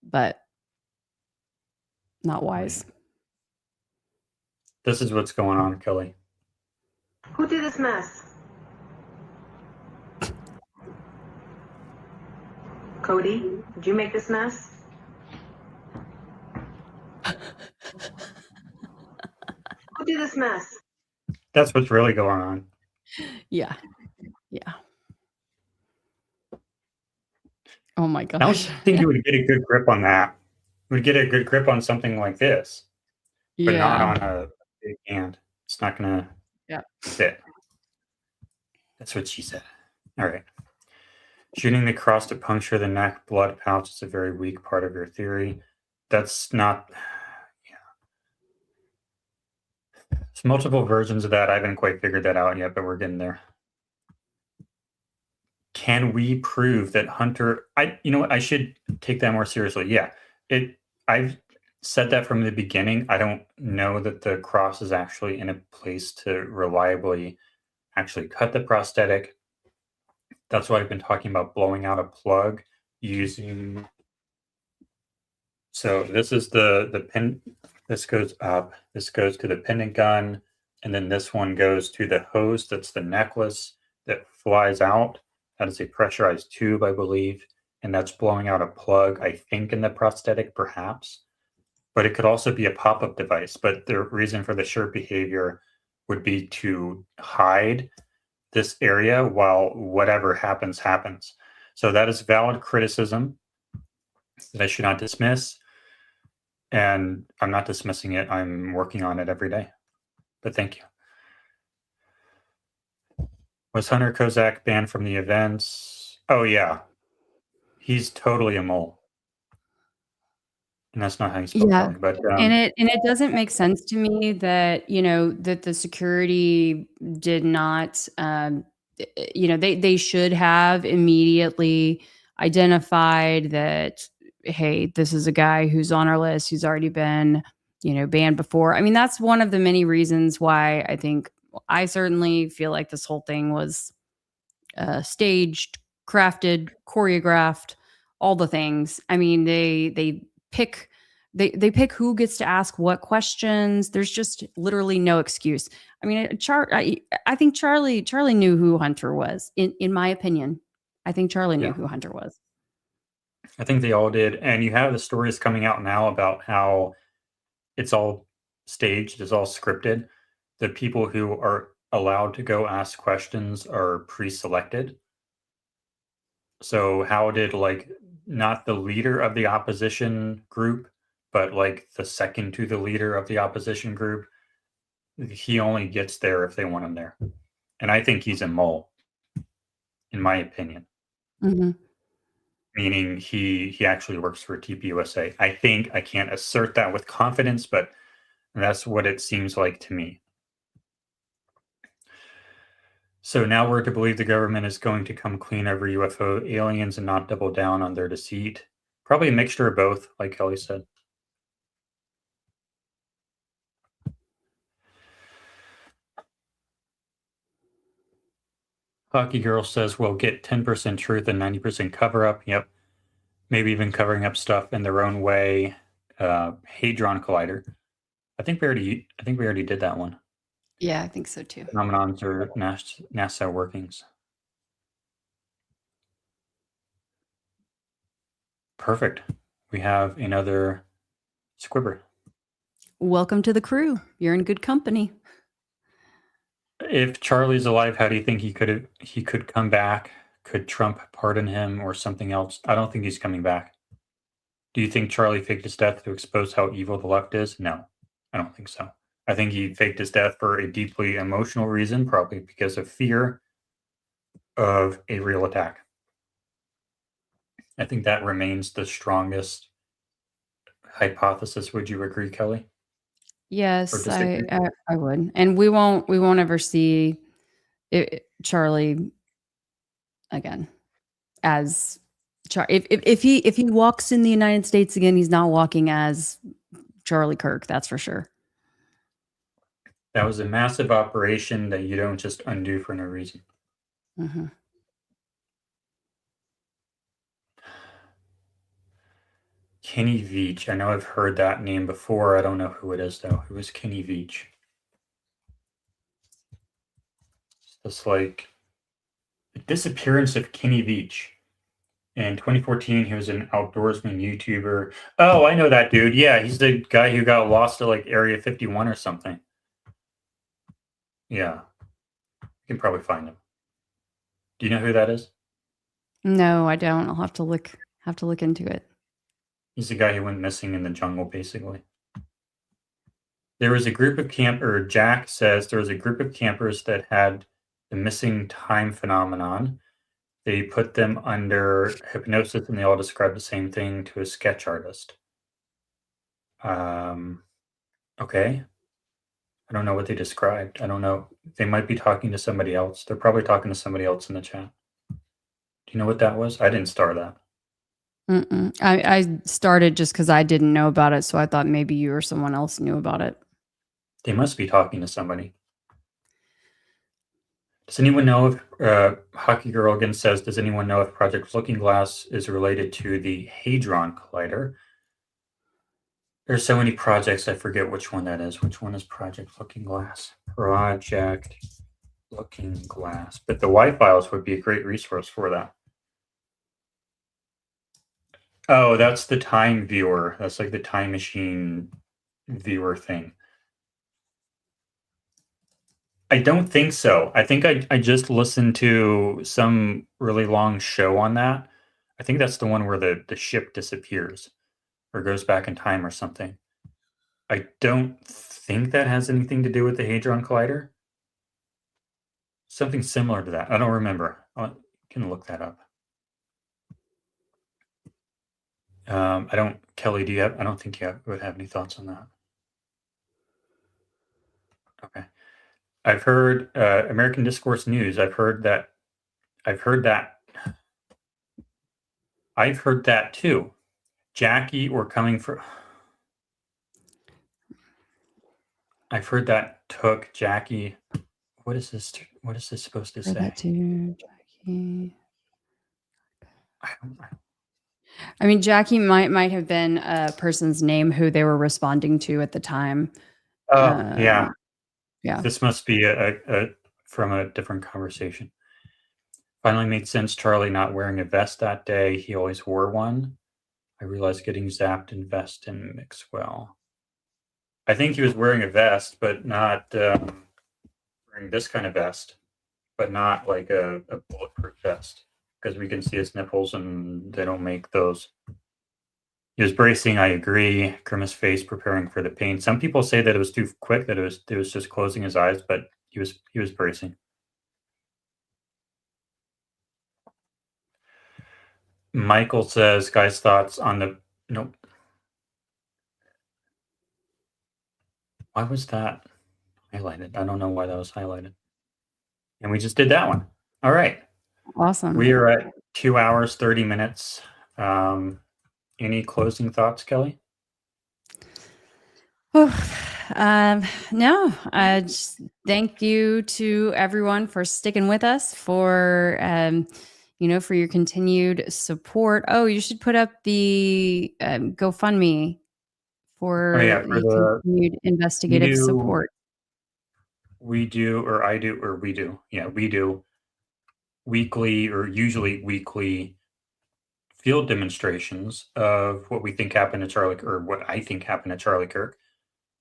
but not wise. This is what's going on, Kelly. Who did this mess? Cody, did you make this mess? Who did this mess? That's what's really going on. Yeah. Oh my I gosh. don't think you would get a good grip on that. You would get a good grip on something like this, but not on a big hand. It's not going to fit. That's what she said. All right. Shooting the cross to puncture the neck blood pouch is a very weak part of your theory. That's not. There's multiple versions of that. I haven't quite figured that out yet, but we're getting there. Can we prove that Hunter? You know what? I should take that more seriously. Yeah, I've said that from the beginning. I don't know that the cross is actually in a place to reliably actually cut the prosthetic. That's why I've been talking about blowing out a plug using. So this is the pin. This goes up. This goes to the pendant gun, and then this one goes to the hose. That's the necklace that flies out. That is a pressurized tube, I believe, and that's blowing out a plug, I think, in the prosthetic, perhaps. But it could also be a pop-up device. But the reason for the shirt behavior would be to hide this area while whatever happens, happens. So that is valid criticism that I should not dismiss. And I'm not dismissing it. I'm working on it every day. But thank you. Was Hunter Kozak banned from the events? Oh, yeah. He's totally a mole. And that's not how you spell Kelly. But, and it doesn't make sense to me that, that the security did not, they should have immediately identified that, hey, this is a guy who's on our list, who's already been, banned before. I mean, that's one of the many reasons why I certainly feel like this whole thing was staged, crafted, choreographed, all the things. I mean, they pick who gets to ask what questions. There's just literally no excuse. I mean, I think Charlie knew who Hunter was. In my opinion, I think Charlie knew who Hunter was. I think they all did. And you have the stories coming out now about how it's all staged, it's all scripted. The people who are allowed to go ask questions are pre-selected. So how did, not the leader of the opposition group, but the second to the leader of the opposition group, he only gets there if they want him there. And I think he's a mole, in my opinion. Mm-hmm. Meaning he actually works for TPUSA. I think, I can't assert that with confidence, but that's what it seems like to me. So now we're to believe the government is going to come clean over UFO aliens and not double down on their deceit. Probably a mixture of both, like Kelly said. Hockey Girl says we'll get 10% truth and 90% cover up. Yep. Maybe even covering up stuff in their own way. Hadron Collider. I think we already did that one. Yeah, I think so too. Phenomenons or NASA workings. Perfect. We have another squibber. Welcome to the crew. You're in good company. If Charlie's alive, how do you think he could come back? Could Trump pardon him or something else? I don't think he's coming back. Do you think Charlie faked his death to expose how evil the left is? No, I don't think so. I think he faked his death for a deeply emotional reason, probably because of fear of a real attack. I think that remains the strongest hypothesis. Would you agree, Kelly? Yes, I would. And we won't ever see Charlie again as if he walks in the United States again, he's not walking as Charlie Kirk, that's for sure. That was a massive operation that you don't just undo for no reason. Mm-hmm. Kenny Veach. I know I've heard that name before. I don't know who it is, though. Who is Kenny Veach? It's like the disappearance of Kenny Veach. In 2014, he was an outdoorsman YouTuber. Oh, I know that dude. Yeah, he's the guy who got lost at like Area 51 or something. Yeah. You can probably find him. Do you know who that is? No, I don't. I'll have to look into it. He's the guy who went missing in the jungle, basically. There was a group of Jack says there was a group of campers that had the missing time phenomenon. They put them under hypnosis and they all described the same thing to a sketch artist. Okay. I don't know what they described. I don't know. They might be talking to somebody else. They're probably talking to somebody else in the chat. Do you know what that was? I didn't star that. Mm-mm. I started just because I didn't know about it, so I thought maybe you or someone else knew about it. They must be talking to somebody. Does anyone know if Hockey Girl again says, does anyone know if Project Looking Glass is related to the Hadron Collider? There's so many projects, I forget which one that is. Which one is Project Looking Glass? Project Looking Glass. But the Y-Files would be a great resource for that. Oh, that's the time viewer. That's like the time machine viewer thing. I don't think so. I think I just listened to some really long show on that. I think that's the one where the ship disappears or goes back in time or something. I don't think that has anything to do with the Hadron Collider. Something similar to that. I don't remember. I can look that up. I don't, Kelly, do you have, I don't think you would have any thoughts on that. Okay. I've heard American Discourse News. I've heard that too. Jackie or coming for. I've heard that took Jackie. What is this? What is this supposed to say? That too, Jackie. I mean, Jackie might have been a person's name who they were responding to at the time. Oh, yeah. Yeah. This must be from a different conversation. Finally made sense. Charlie not wearing a vest that day. He always wore one. I realized getting zapped and vest didn't mix well. I think he was wearing a vest, but not wearing this kind of vest, but not like a bulletproof vest, because we can see his nipples and they don't make those. He was bracing, I agree. Grimace face, preparing for the pain. Some people say that it was too quick, that it was just closing his eyes, but he was bracing. Michael says, guys, thoughts on the nope. Why was that highlighted? I don't know why that was highlighted. And we just did that one. All right. Awesome. We are at 2 hours, 30 minutes. Any closing thoughts, Kelly? No, just thank you to everyone for sticking with us, for for your continued support. Oh, you should put up the GoFundMe for the continued investigative support. We do, or I do, or we do. Yeah, we do weekly or usually weekly field demonstrations of what we think happened to Charlie, or what I think happened to Charlie Kirk,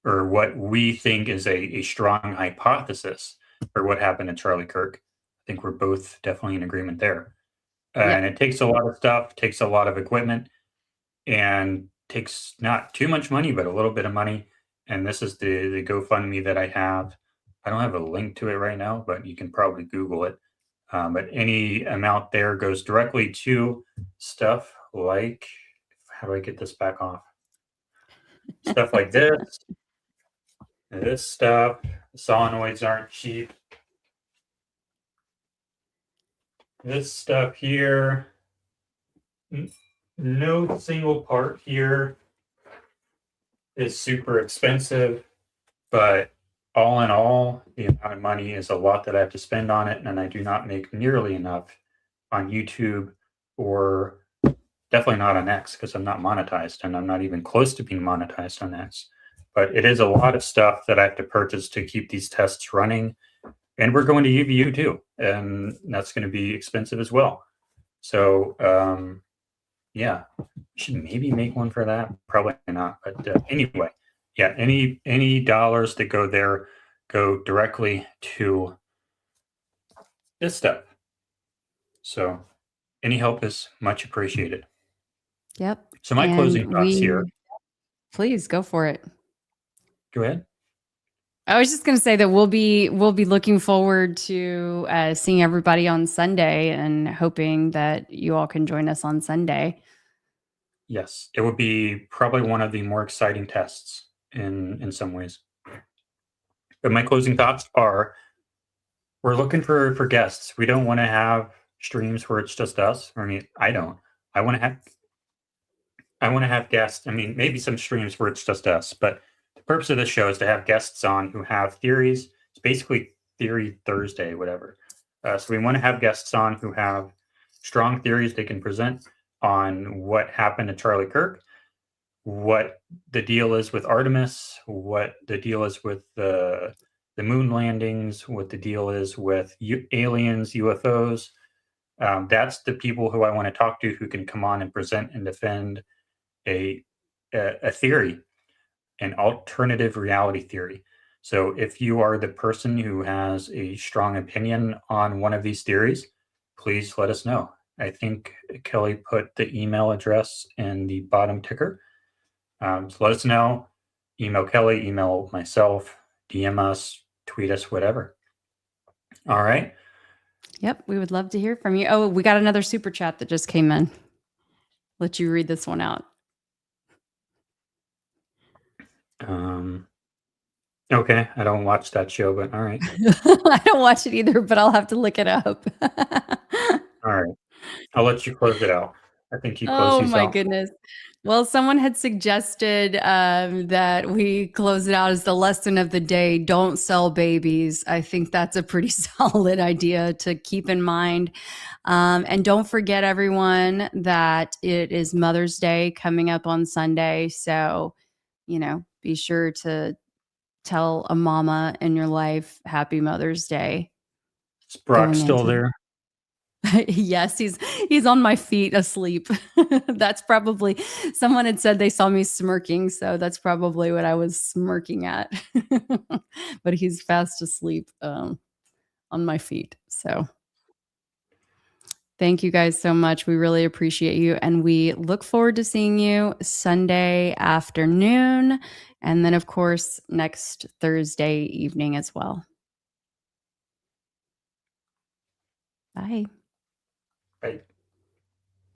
or what we think is a strong hypothesis for what happened to Charlie Kirk. I think we're both definitely in agreement there. And it takes a lot of stuff, takes a lot of equipment, and takes not too much money, but a little bit of money. And this is the GoFundMe that I have. I don't have a link to it right now, but you can probably Google it. But any amount there goes directly to stuff like, how do I get this back off? Stuff like this. This stuff. The solenoids aren't cheap. This stuff here. No single part here is super expensive, but all in all, the amount of money is a lot that I have to spend on it, and I do not make nearly enough on YouTube, or definitely not on X, because I'm not monetized, and I'm not even close to being monetized on X. But it is a lot of stuff that I have to purchase to keep these tests running. And we're going to UVU too, and that's going to be expensive as well. So yeah, should maybe make one for that. Probably not, but anyway, yeah. Any dollars that go there go directly to this stuff. So any help is much appreciated. Yep. So my closing thoughts here. Please go for it. Go ahead. I was just going to say that we'll be looking forward to seeing everybody on Sunday, and hoping that you all can join us on Sunday. Yes, it would be probably one of the more exciting tests in some ways. But my closing thoughts are, we're looking for guests. We don't want to have streams where it's just us. I mean, I don't. I want to have guests. I mean, maybe some streams where it's just us, but the purpose of this show is to have guests on who have theories. It's basically Theory Thursday, whatever. So we want to have guests on who have strong theories they can present on what happened to Charlie Kirk, what the deal is with Artemis, what the deal is with the moon landings, what the deal is with aliens, UFOs. That's the people who I want to talk to, who can come on and present and defend a theory, an alternative reality theory. So if you are the person who has a strong opinion on one of these theories, please let us know. I think Kelly put the email address in the bottom ticker. So let us know. Email Kelly, email myself, DM us, tweet us, whatever. All right. Yep, we would love to hear from you. Oh, we got another super chat that just came in. Let you read this one out. Okay, I don't watch that show, but all right. I don't watch it either, but I'll have to look it up. All right. I'll let you close it out. I think you close Oh these my out. goodness. Well, someone had suggested that we close it out as the lesson of the day: don't sell babies. I think that's a pretty solid idea to keep in mind. And don't forget, everyone, that it is Mother's Day coming up on Sunday. So, be sure to tell a mama in your life Happy Mother's Day. Is Brock still there? Yes, he's on my feet asleep. That's probably, someone had said they saw me smirking, so that's probably what I was smirking at. But he's fast asleep on my feet. So thank you guys so much. We really appreciate you, and we look forward to seeing you Sunday afternoon, and then of course next Thursday evening as well. Bye. Bye.